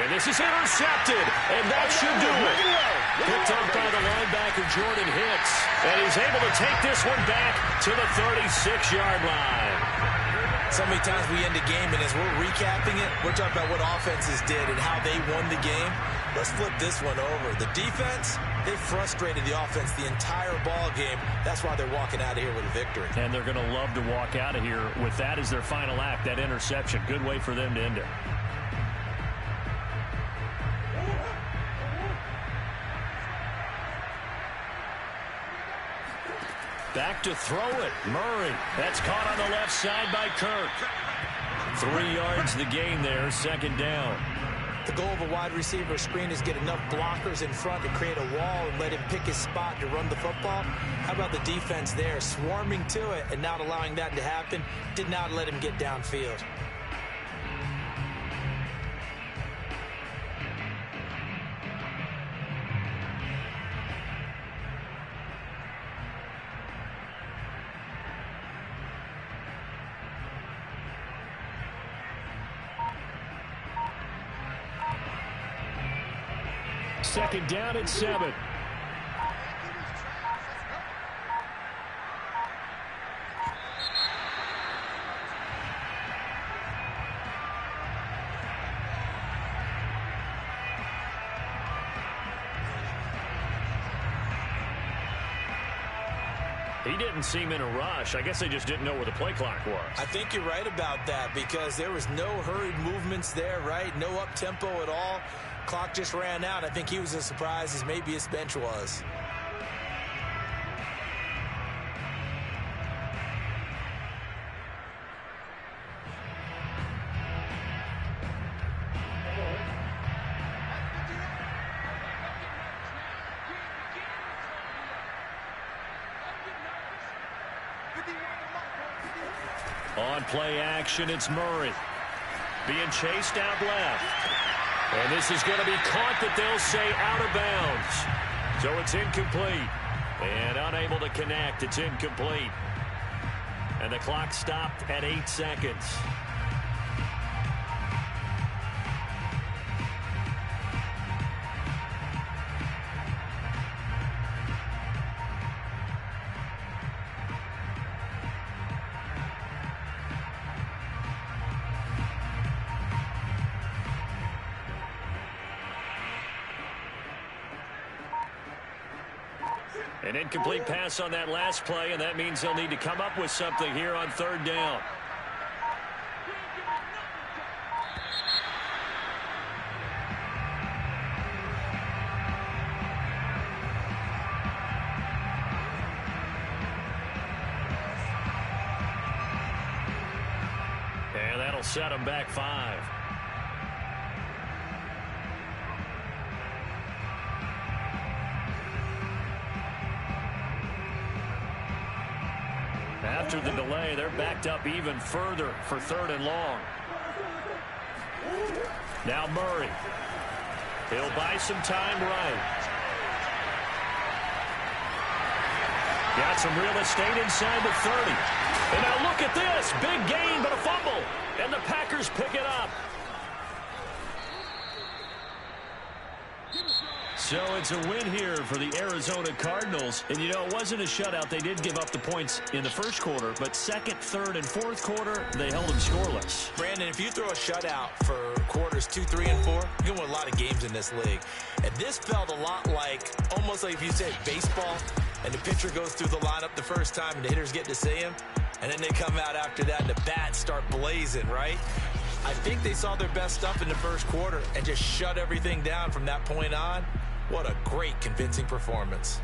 And this is intercepted, and that should do it. Picked up by the linebacker, Jordan Hicks. And he's able to take this one back to the 36-yard line. So many times we end a game, and as we're recapping it, we're talking about what offenses did and how they won the game. Let's flip this one over. The defense, they frustrated the offense the entire ball game. That's why they're walking out of here with a victory. And they're going to love to walk out of here with that as their final act, that interception. Good way for them to end it. Back to throw it. Murray. That's caught on the left side by Kirk. 3 yards the gain there, second down. The goal of a wide receiver screen is get enough blockers in front to create a wall and let him pick his spot to run the football. How about the defense there, swarming to it and not allowing that to happen? Did not let him get downfield. Second down and 7. He didn't seem in a rush. I guess they just didn't know where the play clock was. I think you're right about that because there was no hurried movements there, right? No up-tempo at all. Clock just ran out. I think he was as surprised as maybe his bench was. On play action, it's Murray. Being chased out left. And this is going to be caught that they'll say out of bounds. So it's incomplete. And unable to connect. It's incomplete. And the clock stopped at 8 seconds. An incomplete pass on that last play, and that means they'll need to come up with something here on third down. And that'll set them back 5. After the delay, they're backed up even further for third and long. Now Murray. He'll buy some time right. Got some real estate inside the 30. And now look at this. Big gain, but a fumble. And the Packers pick it up. So it's a win here for the Arizona Cardinals. And, you know, it wasn't a shutout. They did give up the points in the first quarter. But second, third, and fourth quarter, they held them scoreless. Brandon, if you throw a shutout for quarters 2, 3, and 4, you're going to win a lot of games in this league. And this felt a lot like, almost like if you said baseball, and the pitcher goes through the lineup the first time, and the hitters get to see him. And then they come out after that, and the bats start blazing, right? I think they saw their best stuff in the first quarter and just shut everything down from that point on. What a great, convincing performance.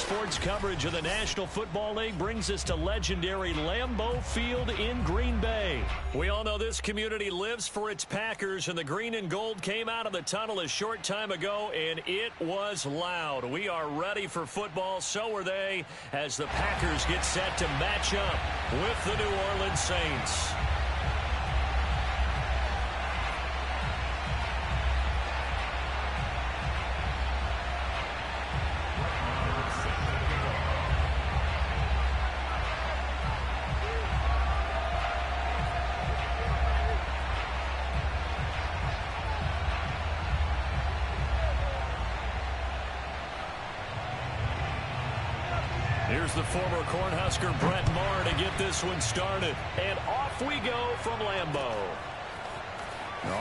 sports coverage of the National Football League brings us to legendary Lambeau Field in Green Bay. We all know this community lives for its Packers, and the green and gold came out of the tunnel a short time ago, and it was loud. We are ready for football. So are they, as the Packers get set to match up with the New Orleans Saints. Here's the former Cornhusker Brett Maher to get this one started. And off we go from Lambeau.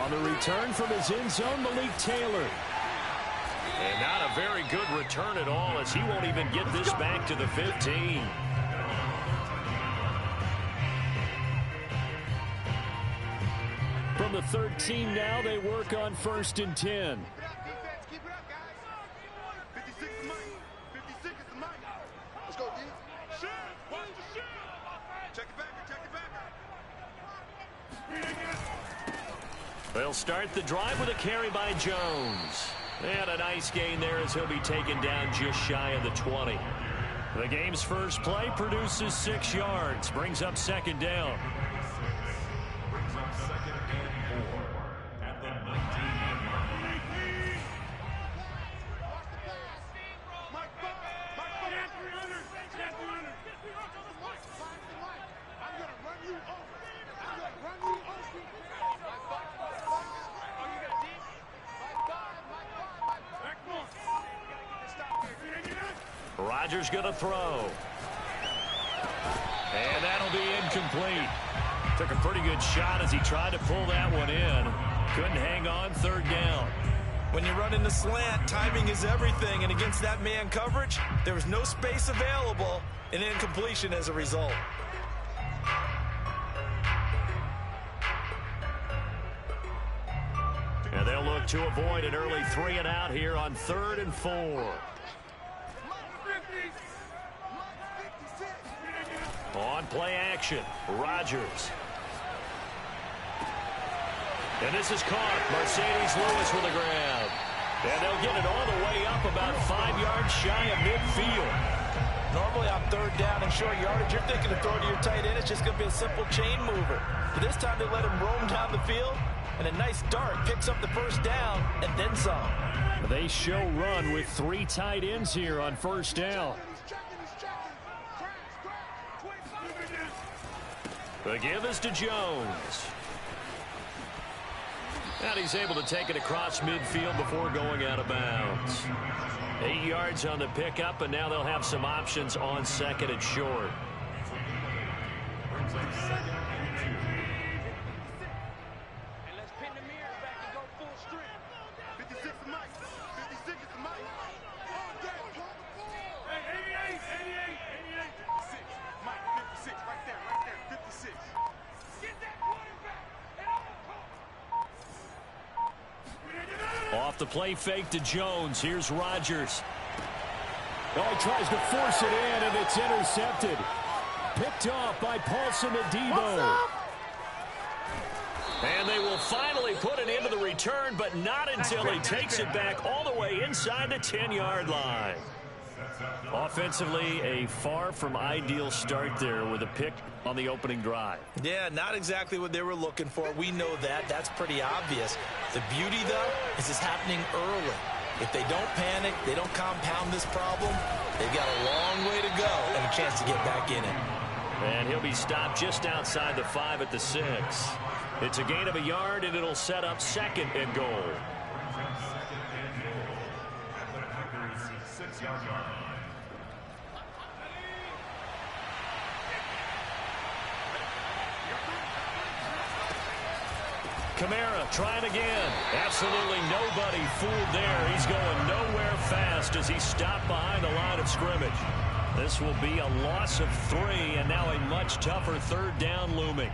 On the return from his end zone, Malik Taylor. And not a very good return at all, as he won't even get this back to the 15. From the 13 now, they work on 1st and 10. They'll start the drive with a carry by Jones. And a nice gain there as he'll be taken down just shy of the 20. The game's first play produces 6 yards. Brings up 2nd down. Brings up 2nd and 4 at the 19-yard line. Rodgers going to throw. And that'll be incomplete. Took a pretty good shot as he tried to pull that one in. Couldn't hang on, 3rd down. When you run in the slant, timing is everything. And against that man coverage, there was no space available, and incompletion as a result. And they'll look to avoid an early 3 and out here on 3rd and 4. On play action, Rodgers. And this is caught. Mercedes Lewis with a grab. And they'll get it all the way up about 5 yards shy of midfield. Normally on 3rd down and short yardage, you're thinking to throw to your tight end. It's just going to be a simple chain mover. But this time they let him roam down the field. And a nice dart picks up the 1st down and then some. They show run with 3 tight ends here on 1st down. The give is to Jones. And he's able to take it across midfield before going out of bounds. 8 yards on the pickup, and now they'll have some options on 2nd and short. Brings up 2nd and 2. And let's pin the mirrors back and go full strength. 56 is Mike. 56 is Mike. Hey, 88, 56. Mike, 56, right there, 56. Get that quarterback. Off the play fake to Jones. Here's Rodgers. Oh, he tries to force it in, and it's intercepted. Picked off by Paulson Adebo. And they will finally put an end to the return, but not until he takes it back all the way inside the 10-yard line. Offensively, a far from ideal start there with a pick on the opening drive. Yeah, not exactly what they were looking for. We know that. That's pretty obvious. The beauty, though, is it's happening early. If they don't panic, they don't compound this problem, they've got a long way to go and a chance to get back in it. And he'll be stopped just outside the 5 at the 6. It's a gain of a yard, and it'll set up 2nd and goal. 2nd and goal at the Packers' 6-yard line. Kamara trying again. Absolutely nobody fooled there. He's going nowhere fast as he's stopped behind the line of scrimmage. This will be a loss of 3, and now a much tougher 3rd down looming.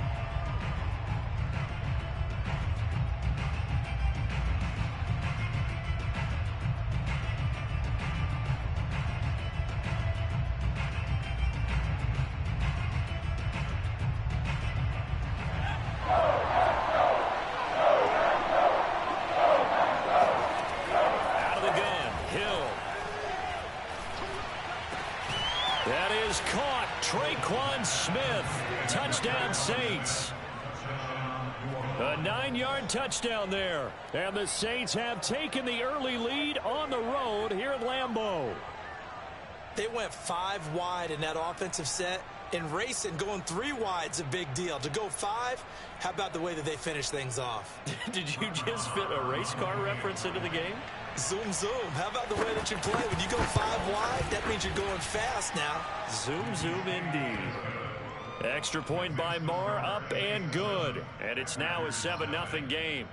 That is caught. Traquan Smith. Touchdown, Saints. A 9-yard touchdown there. And the Saints have taken the early lead on the road here at Lambeau. They went 5 wide in that offensive set. In racing, going 3 wide's a big deal. To go 5, how about the way that they finish things off? Did you just fit a race car reference into the game? Zoom, zoom. How about the way that you play? When you go 5 wide, that means you're going fast now. Zoom, zoom indeed. Extra point by Moore, up and good. And it's now a 7-0 game.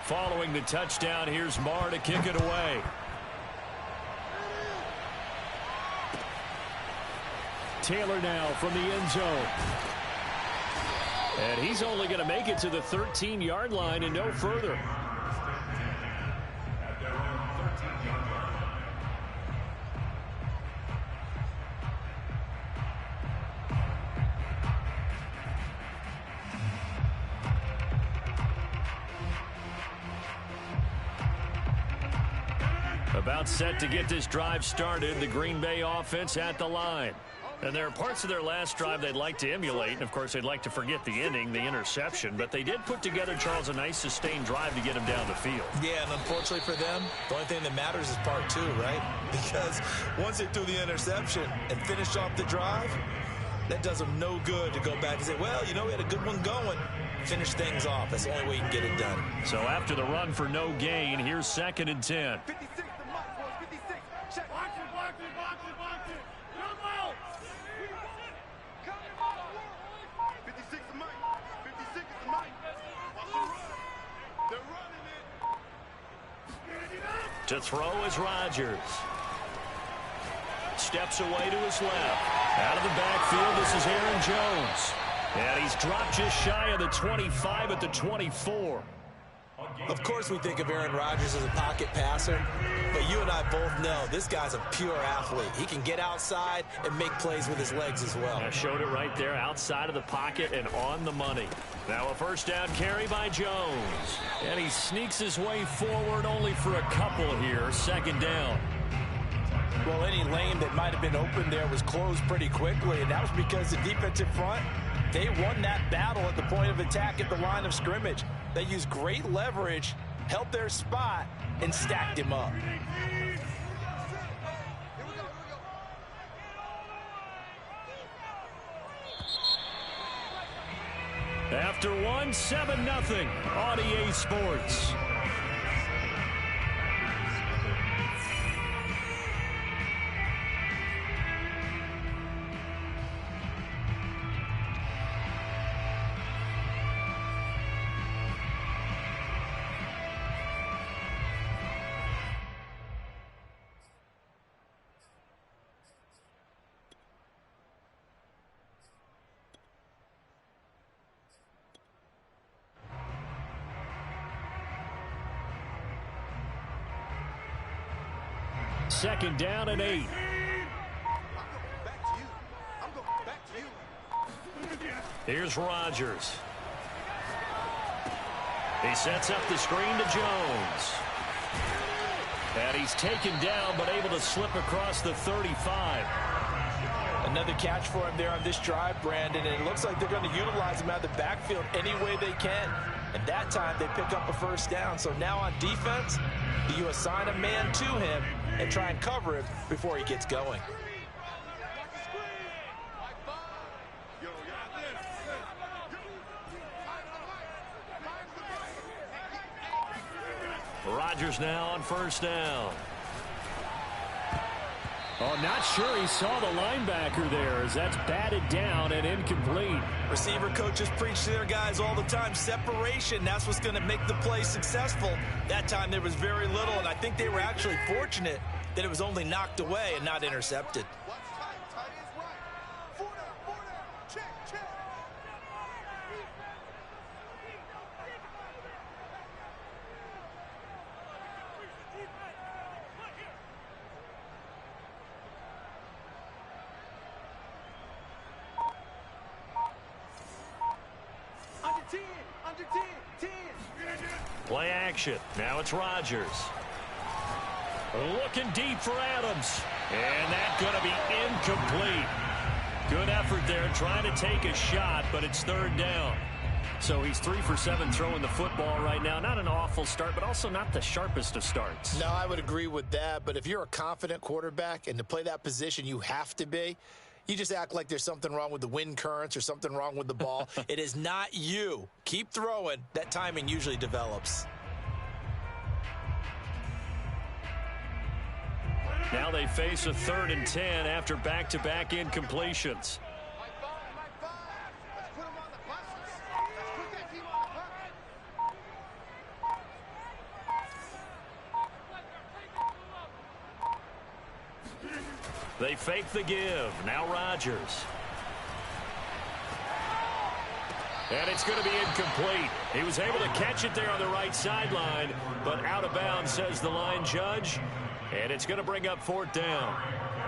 Following the touchdown, here's Marr to kick it away. Taylor now from the end zone. And he's only going to make it to the 13-yard line and no further. About set to get this drive started, the Green Bay offense at the line. And there are parts of their last drive they'd like to emulate, and of course they'd like to forget the inning, the interception, but they did put together, Charles, a nice sustained drive to get him down the field. Yeah, and unfortunately for them, the only thing that matters is part 2, right? Because once they threw the interception and finished off the drive, that does them no good to go back and say, well, you know, we had a good one going. Finish things off. That's the only way you can get it done. So after the run for no gain, here's 2nd and 10. 56 to Mike, boys. 56. Check. Box it, box it, box it, box it. Come on. 56 to Mike. 56 is to Mike. Watch the run. They're running it. To throw is Rodgers. Steps away to his left. Out of the backfield, this is Aaron Jones. And he's dropped just shy of the 25 at the 24. Of course we think of Aaron Rodgers as a pocket passer, but you and I both know this guy's a pure athlete. He can get outside and make plays with his legs as well. I showed it right there, outside of the pocket and on the money. Now a first down carry by Jones. And he sneaks his way forward only for a couple here. 2nd down. Well, any lane that might have been open there was closed pretty quickly, and that was because the defensive front, they won that battle at the point of attack at the line of scrimmage. They used great leverage, held their spot, and stacked him up. After 7-0 on EA Sports. Second down and 8. Here's Rodgers. He sets up the screen to Jones. And he's taken down, but able to slip across the 35. Another catch for him there on this drive, Brandon, and it looks like they're going to utilize him out of the backfield any way they can. And that time they pick up a first down. So now on defense, you assign a man to him and try and cover him before he gets going. Rodgers now on first down. Oh, not sure he saw the linebacker there as that's batted down and incomplete. Receiver coaches preach to their guys all the time. Separation, that's what's going to make the play successful. That time there was very little, and I think they were actually fortunate that it was only knocked away and not intercepted. 10, under 10, 10. Play action. Now it's Rodgers. Looking deep for Adams. And that's going to be incomplete. Good effort there trying to take a shot, but it's third down. So he's 3 for 7 throwing the football right now. Not an awful start, but also not the sharpest of starts. No, I would agree with that. But if you're a confident quarterback and to play that position you have to be, you just act like there's something wrong with the wind currents or something wrong with the ball. It is not you. Keep throwing. That timing usually develops. Now they face a 3rd and 10 after back-to-back incompletions. They fake the give. Now Rodgers. And it's going to be incomplete. He was able to catch it there on the right sideline, but out of bounds, says the line judge. And it's going to bring up 4th down.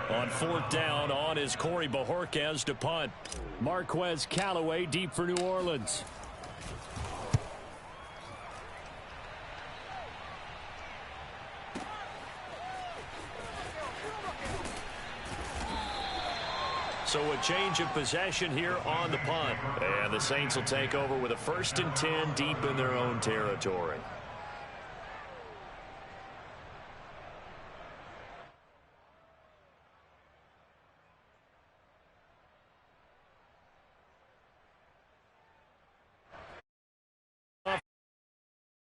On 4th down, on is Corey Bojorquez to punt. Marquez Callaway deep for New Orleans. So a change of possession here on the punt. And the Saints will take over with a 1st and 10 deep in their own territory.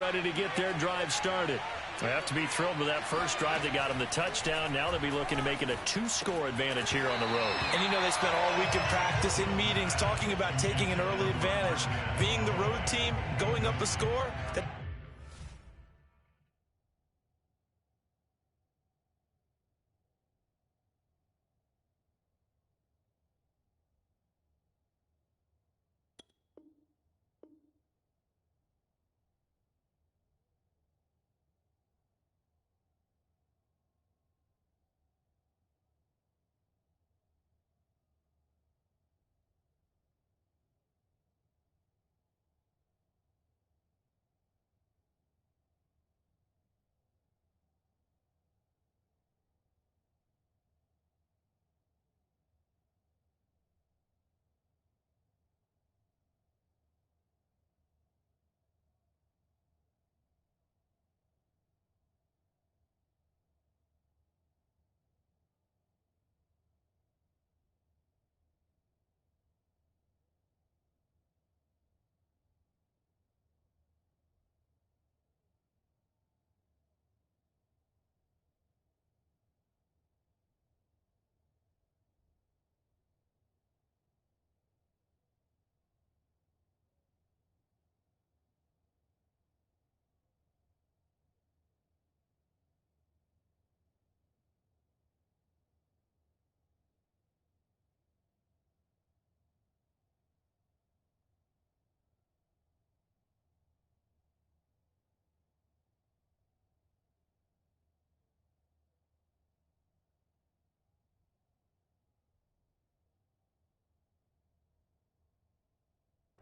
Ready to get their drive started. They have to be thrilled with that first drive that got them the touchdown. Now they'll be looking to make it a 2-score advantage here on the road. And you know they spent all week in practice, in meetings, talking about taking an early advantage. Being the road team, going up a score, that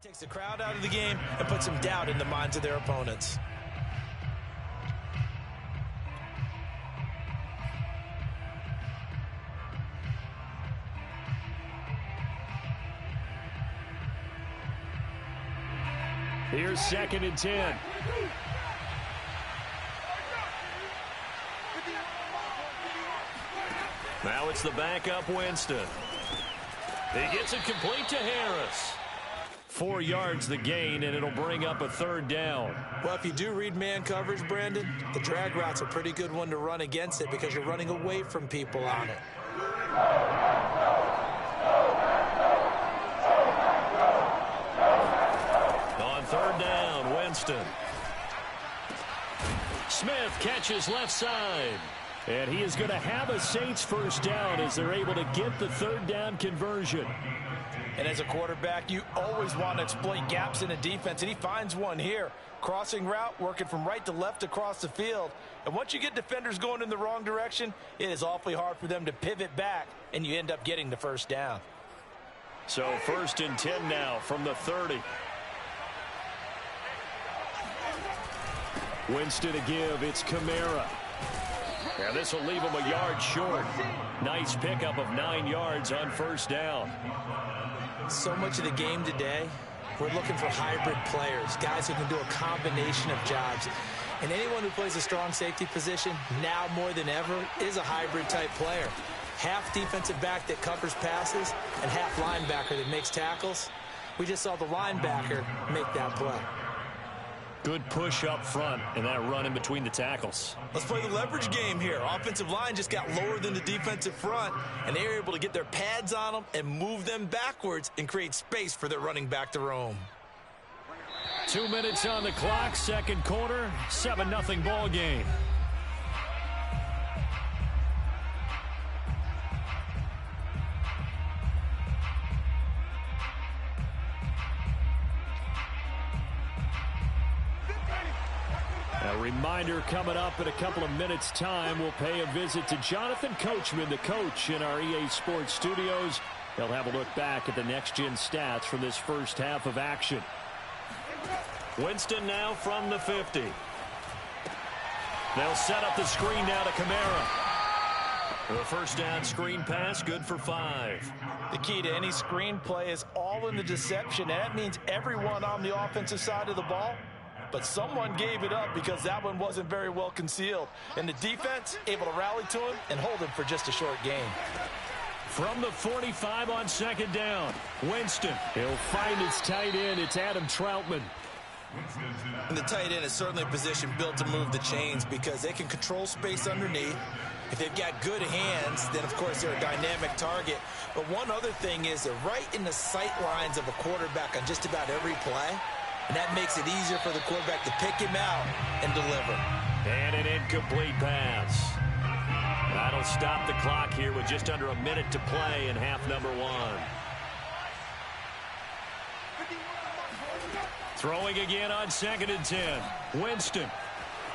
takes the crowd out of the game and puts some doubt in the minds of their opponents. Here's 2nd and 10. Now it's the backup Winston. He gets it complete to Harris. 4 yards the gain, and it'll bring up a 3rd down. Well, if you do read man coverage, Brandon, the drag route's a pretty good one to run against it because you're running away from people on it. On 3rd down, Winston. Smith catches left side. And he is going to have a Saints 1st down as they're able to get the 3rd down conversion. And as a quarterback, you always want to exploit gaps in a defense, and he finds one here. Crossing route, working from right to left across the field. And once you get defenders going in the wrong direction, it is awfully hard for them to pivot back, and you end up getting the 1st down. So 1st and 10 now from the 30. Winston to give. It's Kamara. And this will leave him a yard short. Nice pickup of 9 yards on first down. So much of the game today, we're looking for hybrid players, guys who can do a combination of jobs. And anyone who plays a strong safety position, now more than ever, is a hybrid type player. Half defensive back that covers passes and half linebacker that makes tackles. We just saw the linebacker make that play. Good push up front and that run in between the tackles. Let's play the leverage game here. Offensive line just got lower than the defensive front, and they were able to get their pads on them and move them backwards and create space for their running back to roam. 2 minutes on the clock, second quarter, 7-0 ball game. A reminder coming up in a couple of minutes' time. We'll pay a visit to Jonathan Coachman, the coach in our EA Sports studios. He'll have a look back at the next-gen stats from this first half of action. Winston now from the 50. They'll set up the screen now to Kamara. The first down screen pass, good for 5. The key to any screen play is all in the deception, and that means everyone on the offensive side of the ball. But someone gave it up because that one wasn't very well concealed. And the defense able to rally to him and hold him for just a short gain. From the 45 on second down, Winston. He'll find his tight end. It's Adam Troutman. And the tight end is certainly a position built to move the chains because they can control space underneath. If they've got good hands, then, of course, they're a dynamic target. But one other thing is they're right in the sight lines of a quarterback on just about every play. And that makes it easier for the quarterback to pick him out and deliver. And an incomplete pass. That'll stop the clock here with just under a minute to play in half number 1. Throwing again on 2nd and 10. Winston.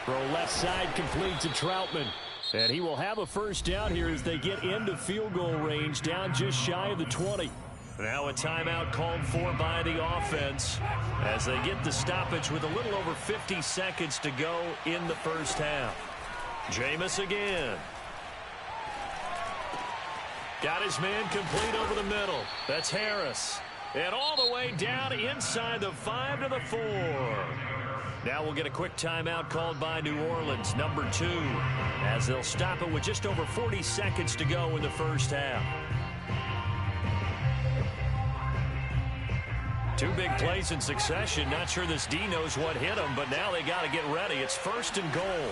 Throw left side complete to Troutman. And he will have a first down here as they get into field goal range, down just shy of the 20. Now a timeout called for by the offense as they get the stoppage with a little over 50 seconds to go in the first half. Jameis again. Got his man complete over the middle. That's Harris. And all the way down inside the 5 to the 4. Now we'll get a quick timeout called by New Orleans, number 2, as they'll stop it with just over 40 seconds to go in the first half. 2 big plays in succession. Not sure this D knows what hit him, but now they got to get ready. It's 1st and goal.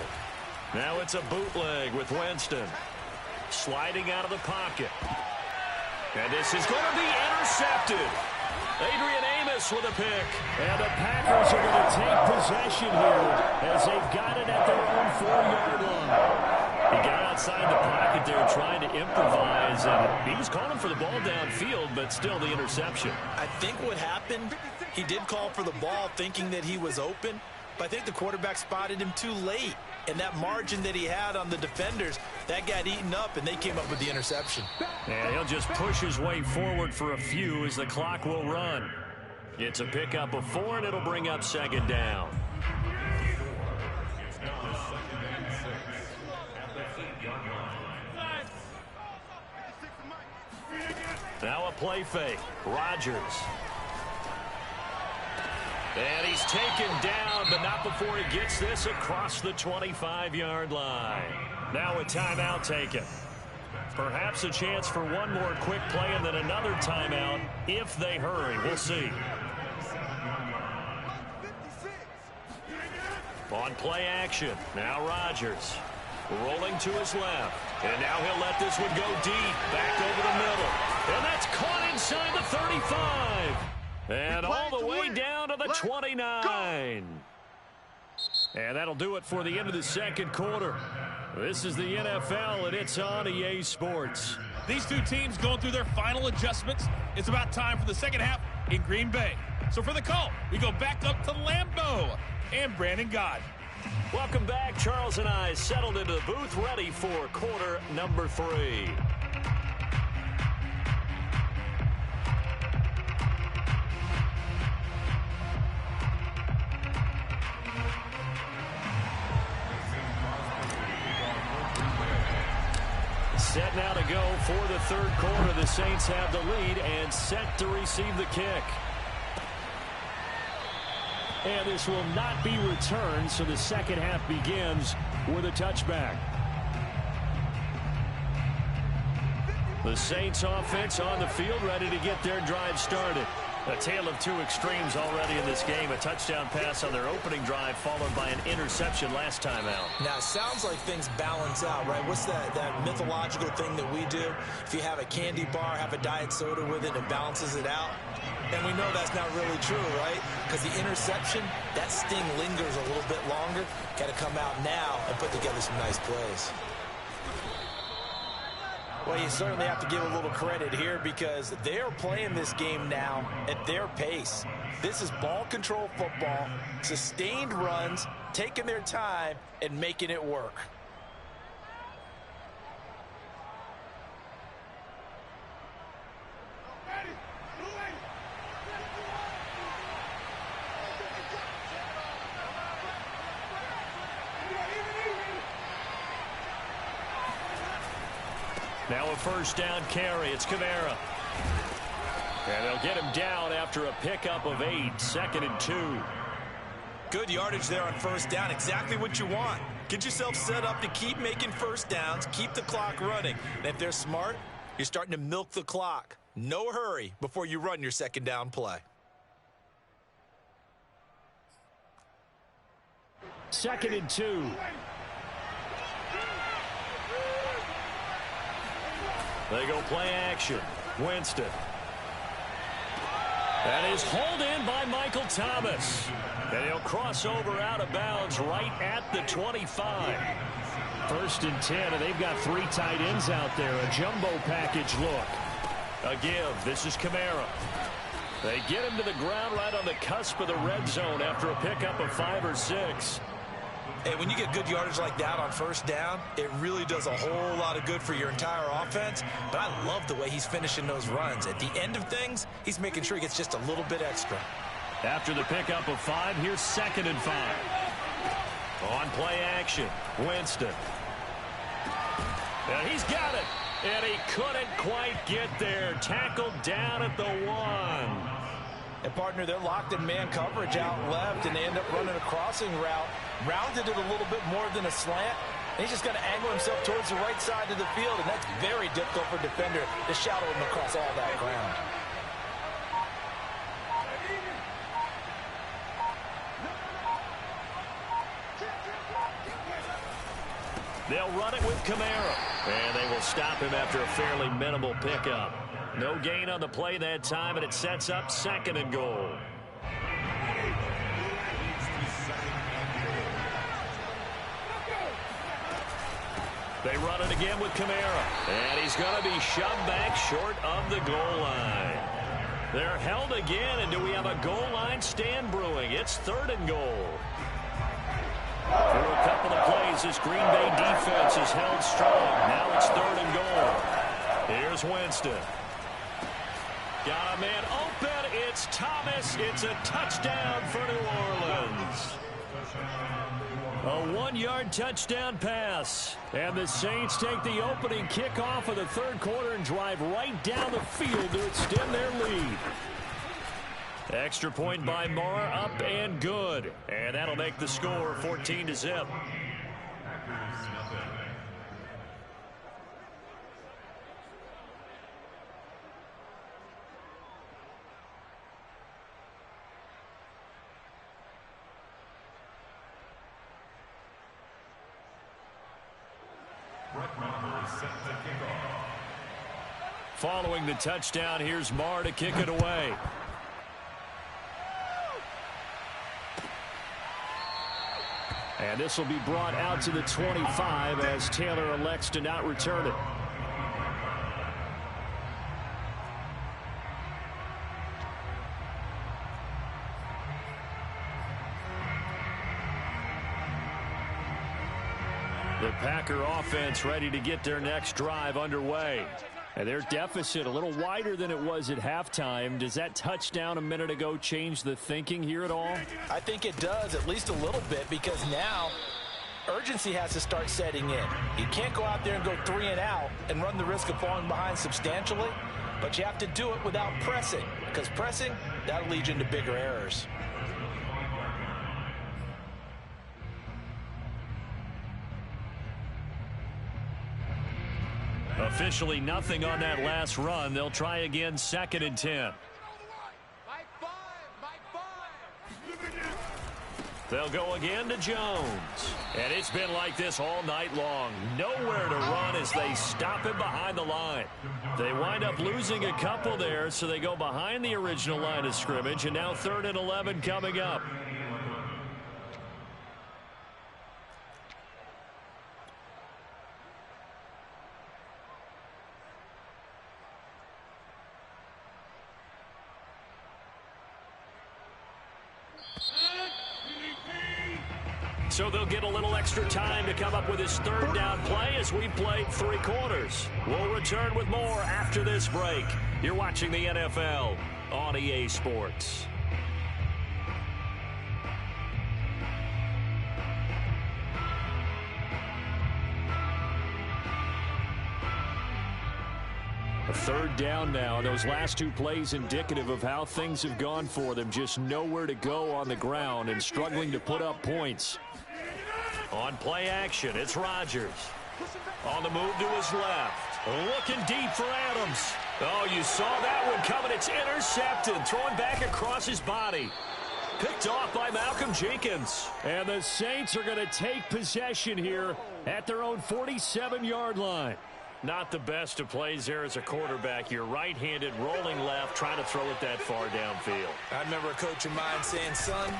Now it's a bootleg with Winston. Sliding out of the pocket. And this is going to be intercepted. Adrian Amos with a pick. And the Packers are going to take possession here as they've got it at their own 4-yard line. He got outside the pocket there trying to improvise, and he was calling for the ball downfield, but still the interception. I think what happened, he did call for the ball thinking that he was open, but I think the quarterback spotted him too late. And that margin that he had on the defenders, that got eaten up, and they came up with the interception. And he'll just push his way forward for a few as the clock will run. It's a pickup of 4, and it'll bring up 2nd down. Now a play fake. Rodgers. And he's taken down, but not before he gets this across the 25-yard line. Now a timeout taken. Perhaps a chance for one more quick play and then another timeout if they hurry. We'll see. On play action, now Rodgers. Rolling to his left. And now he'll let this one go deep. Back over the middle. And that's caught inside the 35. And all the way down to the 29. And that'll do it for the end of the second quarter. This is the NFL, and it's on EA Sports. These two teams going through their final adjustments. It's about time for the second half in Green Bay. So for the call, we go back up to Lambeau and Brandon Gott. Welcome back. Charles and I settled into the booth, ready for quarter number 3. Set now to go for the third quarter. The Saints have the lead and set to receive the kick. And this will not be returned, so the second half begins with a touchback. The Saints offense on the field, ready to get their drive started. A tale of two extremes already in this game. A touchdown pass on their opening drive, followed by an interception last time out. Now, it sounds like things balance out, right? What's that mythological thing that we do? If you have a candy bar, have a diet soda with it, it balances it out. And we know that's not really true, right? Because the interception, that sting lingers a little bit longer. Got to come out now and put together some nice plays. Well, you certainly have to give a little credit here because they are playing this game now at their pace. This is ball control football, sustained runs, taking their time, and making it work. Now a first down carry. It's Kamara. And they'll get him down after a pickup of 8. 2nd and 2. Good yardage there on first down. Exactly what you want. Get yourself set up to keep making first downs, keep the clock running. And if they're smart, you're starting to milk the clock. No hurry before you run your second down play. 2nd and 2. They go play action. Winston. That is hauled in by Michael Thomas. And he'll cross over out of bounds right at the 25. 1st and 10, and they've got 3 tight ends out there. A jumbo package look. A give. This is Kamara. They get him to the ground right on the cusp of the red zone after a pickup of 5 or 6. Hey, when you get good yardage like that on first down, it really does a whole lot of good for your entire offense. But I love the way he's finishing those runs. At the end of things, he's making sure he gets just a little bit extra. After the pickup of 5, here's 2nd and 5. On play action, Winston. And he's got it. And he couldn't quite get there. Tackled down at the 1. And, partner, they're locked in man coverage out left, and they end up running a crossing route. Rounded it a little bit more than a slant. And he's just going to angle himself towards the right side of the field, and that's very difficult for a defender to shadow him across all that ground. They'll run it with Kamara. And they will stop him after a fairly minimal pickup. No gain on the play that time, and it sets up 2nd and goal. They run it again with Kamara. And he's going to be shoved back short of the goal line. They're held again, and do we have a goal line stand brewing? It's 3rd and goal. Through a couple of plays, this Green Bay defense is held strong. Now it's 3rd and goal. Here's Winston. Got a man open. It's Thomas. It's a touchdown for New Orleans. A 1-yard touchdown pass. And the Saints take the opening kickoff of the third quarter and drive right down the field to extend their lead. Extra point by Marr, up and good. And that'll make the score 14-0. Following the touchdown, here's Marr to kick it away. And this will be brought out to the 25 as Taylor elects to not return it. The Packer offense ready to get their next drive underway. And their deficit a little wider than it was at halftime. Does that touchdown a minute ago change the thinking here at all? I think it does, at least a little bit, because now urgency has to start setting in. You can't go out there and go 3 and out and run the risk of falling behind substantially, but you have to do it without pressing, because pressing, that'll lead you into bigger errors. Officially nothing on that last run. They'll try again, 2nd and 10. They'll go again to Jones. And it's been like this all night long. Nowhere to run as they stop him behind the line. They wind up losing a couple there, so they go behind the original line of scrimmage, and now 3rd and 11 coming up. So they'll get a little extra time to come up with his 3rd down play as we played 3 quarters. We'll return with more after this break. You're watching the NFL on EA Sports. A 3rd down now. Those last 2 plays indicative of how things have gone for them. Just nowhere to go on the ground and struggling to put up points. On play action, it's Rodgers. On the move to his left. Looking deep for Adams. Oh, you saw that one coming. It's intercepted. Throwing back across his body. Picked off by Malcolm Jenkins. And the Saints are going to take possession here at their own 47-yard line. Not the best of plays there as a quarterback. You're right-handed, rolling left, trying to throw it that far downfield. I remember a coach of mine saying, son,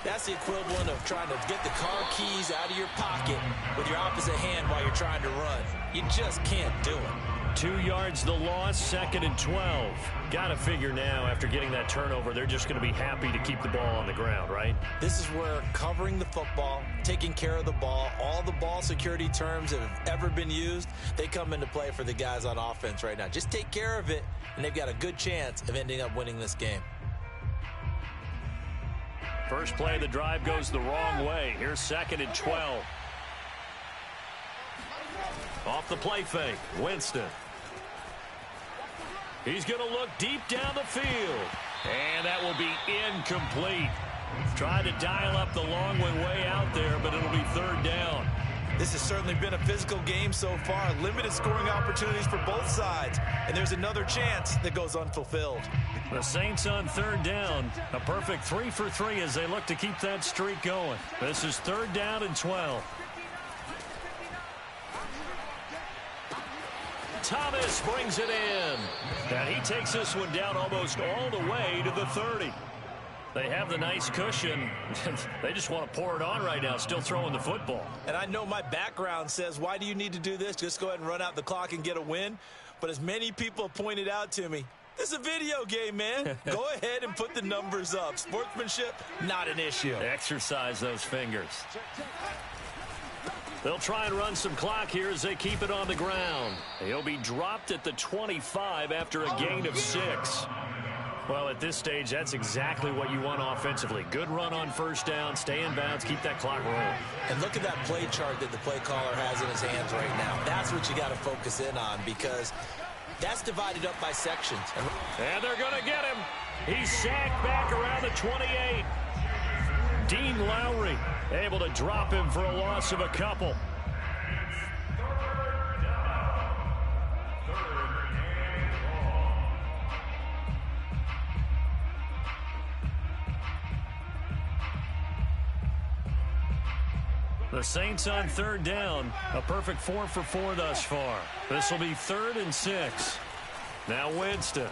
that's the equivalent of trying to get the car keys out of your pocket with your opposite hand while you're trying to run. You just can't do it. 2 yards the loss, 2nd and 12. Got to figure now, after getting that turnover, they're just going to be happy to keep the ball on the ground, right? This is where covering the football, taking care of the ball, all the ball security terms that have ever been used, they come into play for the guys on offense right now. Just take care of it, and they've got a good chance of ending up winning this game. First play of the drive goes the wrong way. Here's 2nd and 12. Off the play fake, Winston. He's going to look deep down the field. And that will be incomplete. Tried to dial up the long one way out there, but it'll be 3rd down. This has certainly been a physical game so far. Limited scoring opportunities for both sides. And there's another chance that goes unfulfilled. The Saints on 3rd down. A perfect 3 for 3 as they look to keep that streak going. This is 3rd down and 12. Thomas brings it in. And he takes this one down almost all the way to the 30. They have the nice cushion. They just want to pour it on right now, still throwing the football. And I know my background says, why do you need to do this? Just go ahead and run out the clock and get a win. But as many people have pointed out to me, this is a video game, man. Go ahead and put the numbers up. Sportsmanship, not an issue. Exercise those fingers. They'll try and run some clock here as they keep it on the ground. He'll be dropped at the 25 after a gain of 6. Well, at this stage, that's exactly what you want offensively. Good run on 1st down, stay in bounds, keep that clock rolling. And look at that play chart that the play caller has in his hands right now. That's what you got to focus in on, because that's divided up by sections. And they're going to get him. He's sacked back around the 28. Dean Lowry able to drop him for a loss of a couple. The Saints on 3rd down. A perfect 4 for 4 thus far. This will be 3rd and 6. Now Winston.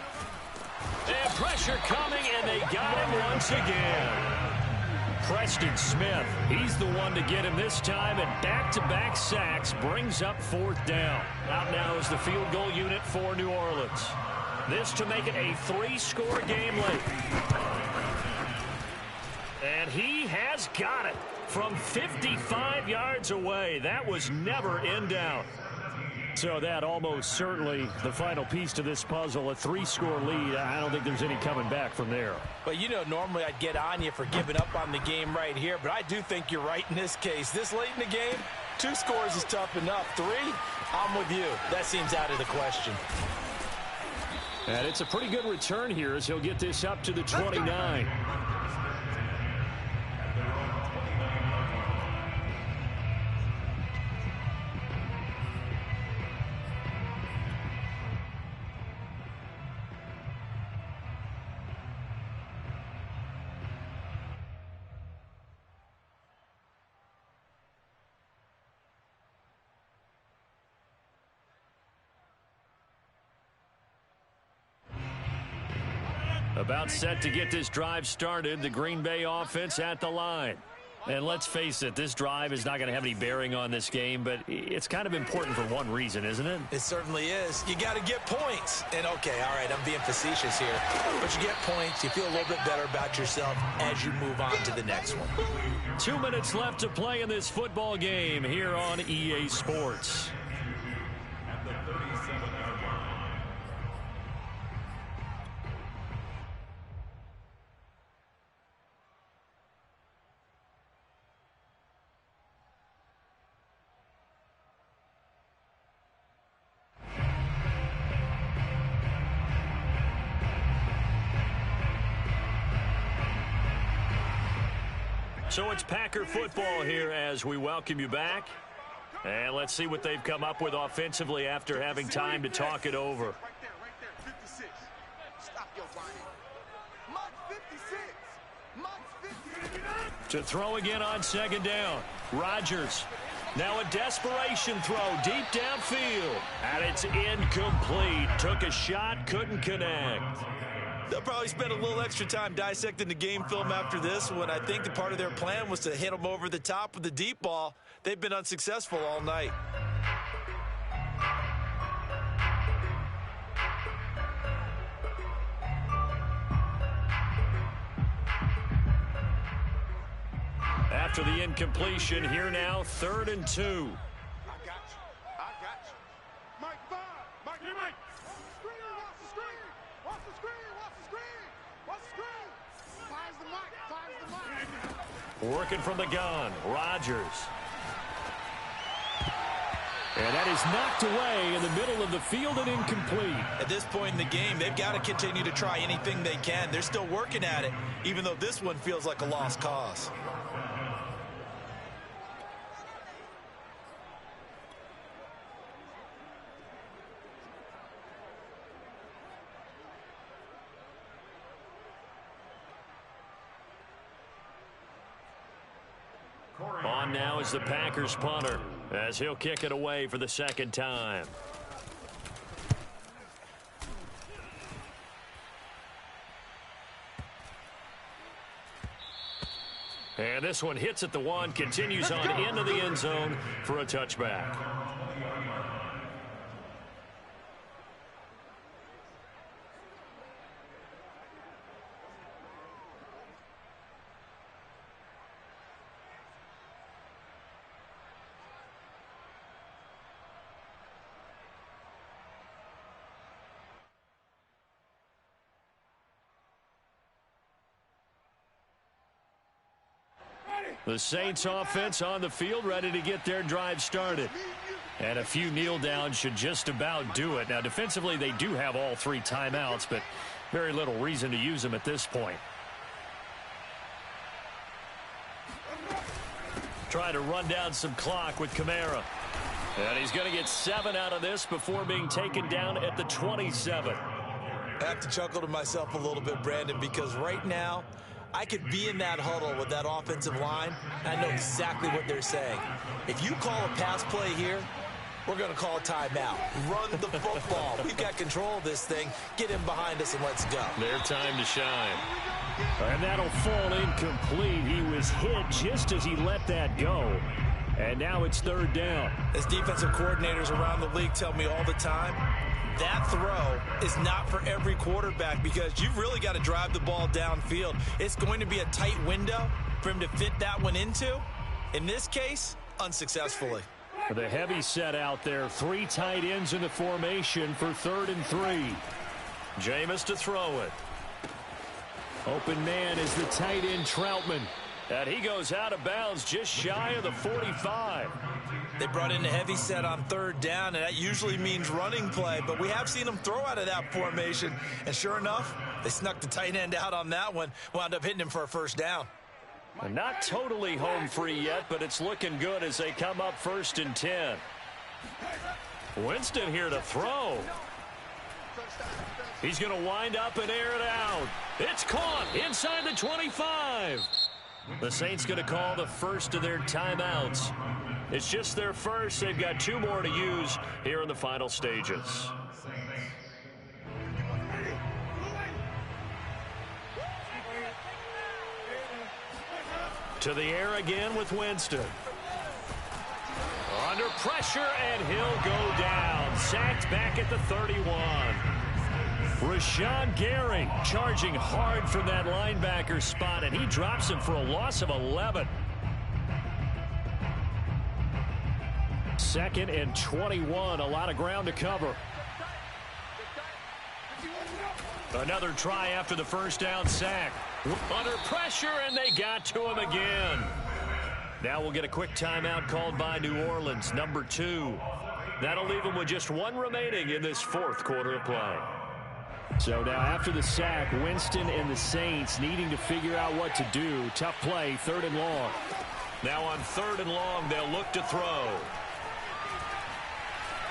And pressure coming, and they got him once again. Preston Smith, he's the one to get him this time, and back-to-back sacks brings up 4th down. Out now is the field goal unit for New Orleans. This to make it a 3-score game late. And he has got it from 55 yards away. That was never in doubt. So that almost certainly the final piece to this puzzle, a 3-score lead. I don't think there's any coming back from there. But, you know, normally I'd get on you for giving up on the game right here, but I do think you're right in this case. This late in the game, 2 scores is tough enough. 3, I'm with you. That seems out of the question. And it's a pretty good return here as he'll get this up to the 29. About set to get this drive started. The Green Bay offense at the line. And let's face it, this drive is not going to have any bearing on this game, but it's kind of important for one reason, isn't it? It certainly is. You got to get points. And, okay, all right, I'm being facetious here. But you get points, you feel a little bit better about yourself as you move on to the next one. 2 minutes left to play in this football game here on EA Sports. At the 37-yard line. So it's Packer football here as we welcome you back. And let's see what they've come up with offensively after having time to talk it over. Right there, 56. Stop your whining. Mark 56. Mark 50. To throw again on second down. Rodgers. Now a desperation throw deep downfield. And it's incomplete. Took a shot, couldn't connect. They'll probably spend a little extra time dissecting the game film after this one. I think the part of their plan was to hit them over the top with the deep ball. They've been unsuccessful all night. After the incompletion, here now, 3rd and 2. I got you. Mike 5. Mike, here, Mike. Screen, watch the screen. Watch the screen. Watch the screen. Watch the screen. Finds the mic. Finds the mic. Working from the gun, Rodgers. And that is knocked away in the middle of the field and incomplete. At this point in the game, they've got to continue to try anything they can. They're still working at it, even though this one feels like a lost cause. On now is the Packers punter as he'll kick it away for the second time. And this one hits at the 1, continues on into the end zone for a touchback. The Saints offense on the field, ready to get their drive started. And a few kneel downs should just about do it. Now, defensively, they do have all 3 timeouts, but very little reason to use them at this point. Trying to run down some clock with Kamara. And he's going to get 7 out of this before being taken down at the 27. I have to chuckle to myself a little bit, Brandon, because right now, I could be in that huddle with that offensive line. I know exactly what they're saying. If you call a pass play here, we're going to call a timeout. Run the football. We've got control of this thing. Get him behind us and let's go. Their time to shine. And that'll fall incomplete. He was hit just as he let that go. And now it's 3rd down. As defensive coordinators around the league tell me all the time, that throw is not for every quarterback because you've really got to drive the ball downfield. It's going to be a tight window for him to fit that one into. In this case, unsuccessfully. The heavy set out there. 3 tight ends in the formation for 3rd and 3. Jameis to throw it. Open man is the tight end Troutman. And he goes out of bounds just shy of the 45. They brought in the heavy set on 3rd down, and that usually means running play. But we have seen them throw out of that formation. And sure enough, they snuck the tight end out on that one. Wound up hitting him for a 1st down. Not totally home free yet, but it's looking good as they come up 1st and 10. Winston here to throw. He's going to wind up and air it out. It's caught inside the 25. The Saints going to call the first of their timeouts. It's just their first. They've got 2 more to use here in the final stages. To the air again with Winston. Under pressure, and he'll go down. Sacked back at the 31. Rashawn Gary charging hard from that linebacker spot, and he drops him for a loss of 11. 2nd and 21. A lot of ground to cover. Another try after the 1st down sack. Under pressure, and they got to him again. Now we'll get a quick timeout called by New Orleans, number 2. That'll leave them with just 1 remaining in this 4th quarter of play. So now after the sack, Winston and the Saints needing to figure out what to do. Tough play, 3rd and long. Now on 3rd and long, they'll look to throw.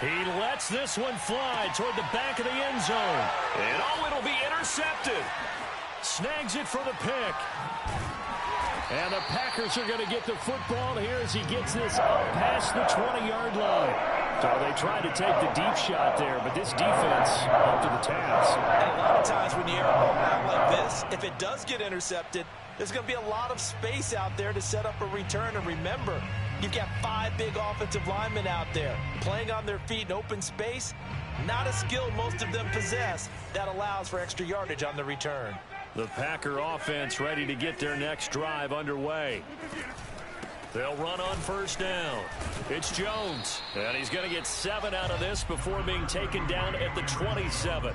He lets this one fly toward the back of the end zone. And it'll be intercepted. Snags it for the pick. And the Packers are going to get the football here as he gets this up past the 20-yard line. So they tried to take the deep shot there, but this defense up to the task. And a lot of times when you air a ball out like this, if it does get intercepted, there's going to be a lot of space out there to set up a return. And remember, you've got 5 big offensive linemen out there playing on their feet in open space. Not a skill most of them possess that allows for extra yardage on the return. The Packer offense ready to get their next drive underway. They'll run on 1st down. It's Jones, and he's going to get 7 out of this before being taken down at the 27.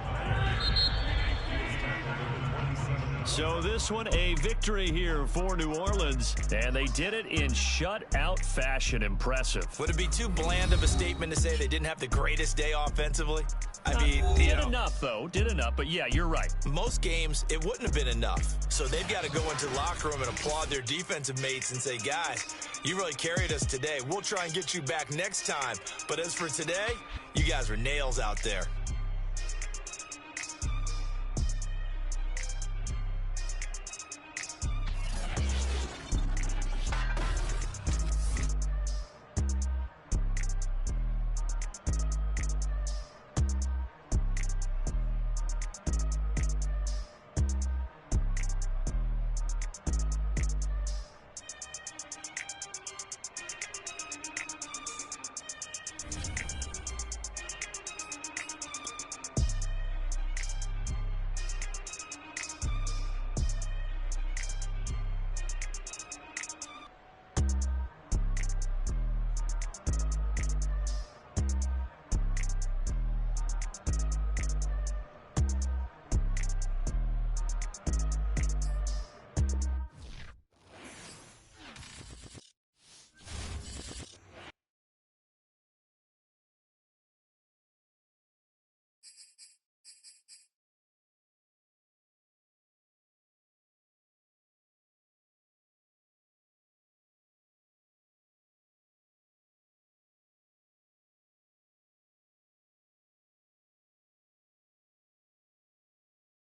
So this one a victory here for New Orleans, and they did it in shutout fashion. Impressive. Would it be too bland of a statement to say they didn't have the greatest day offensively? I mean, did enough, though. Did enough, but yeah, you're right. Most games, it wouldn't have been enough. So they've got to go into the locker room and applaud their defensive mates and say, guys, you really carried us today. We'll try and get you back next time. But as for today, you guys were nails out there.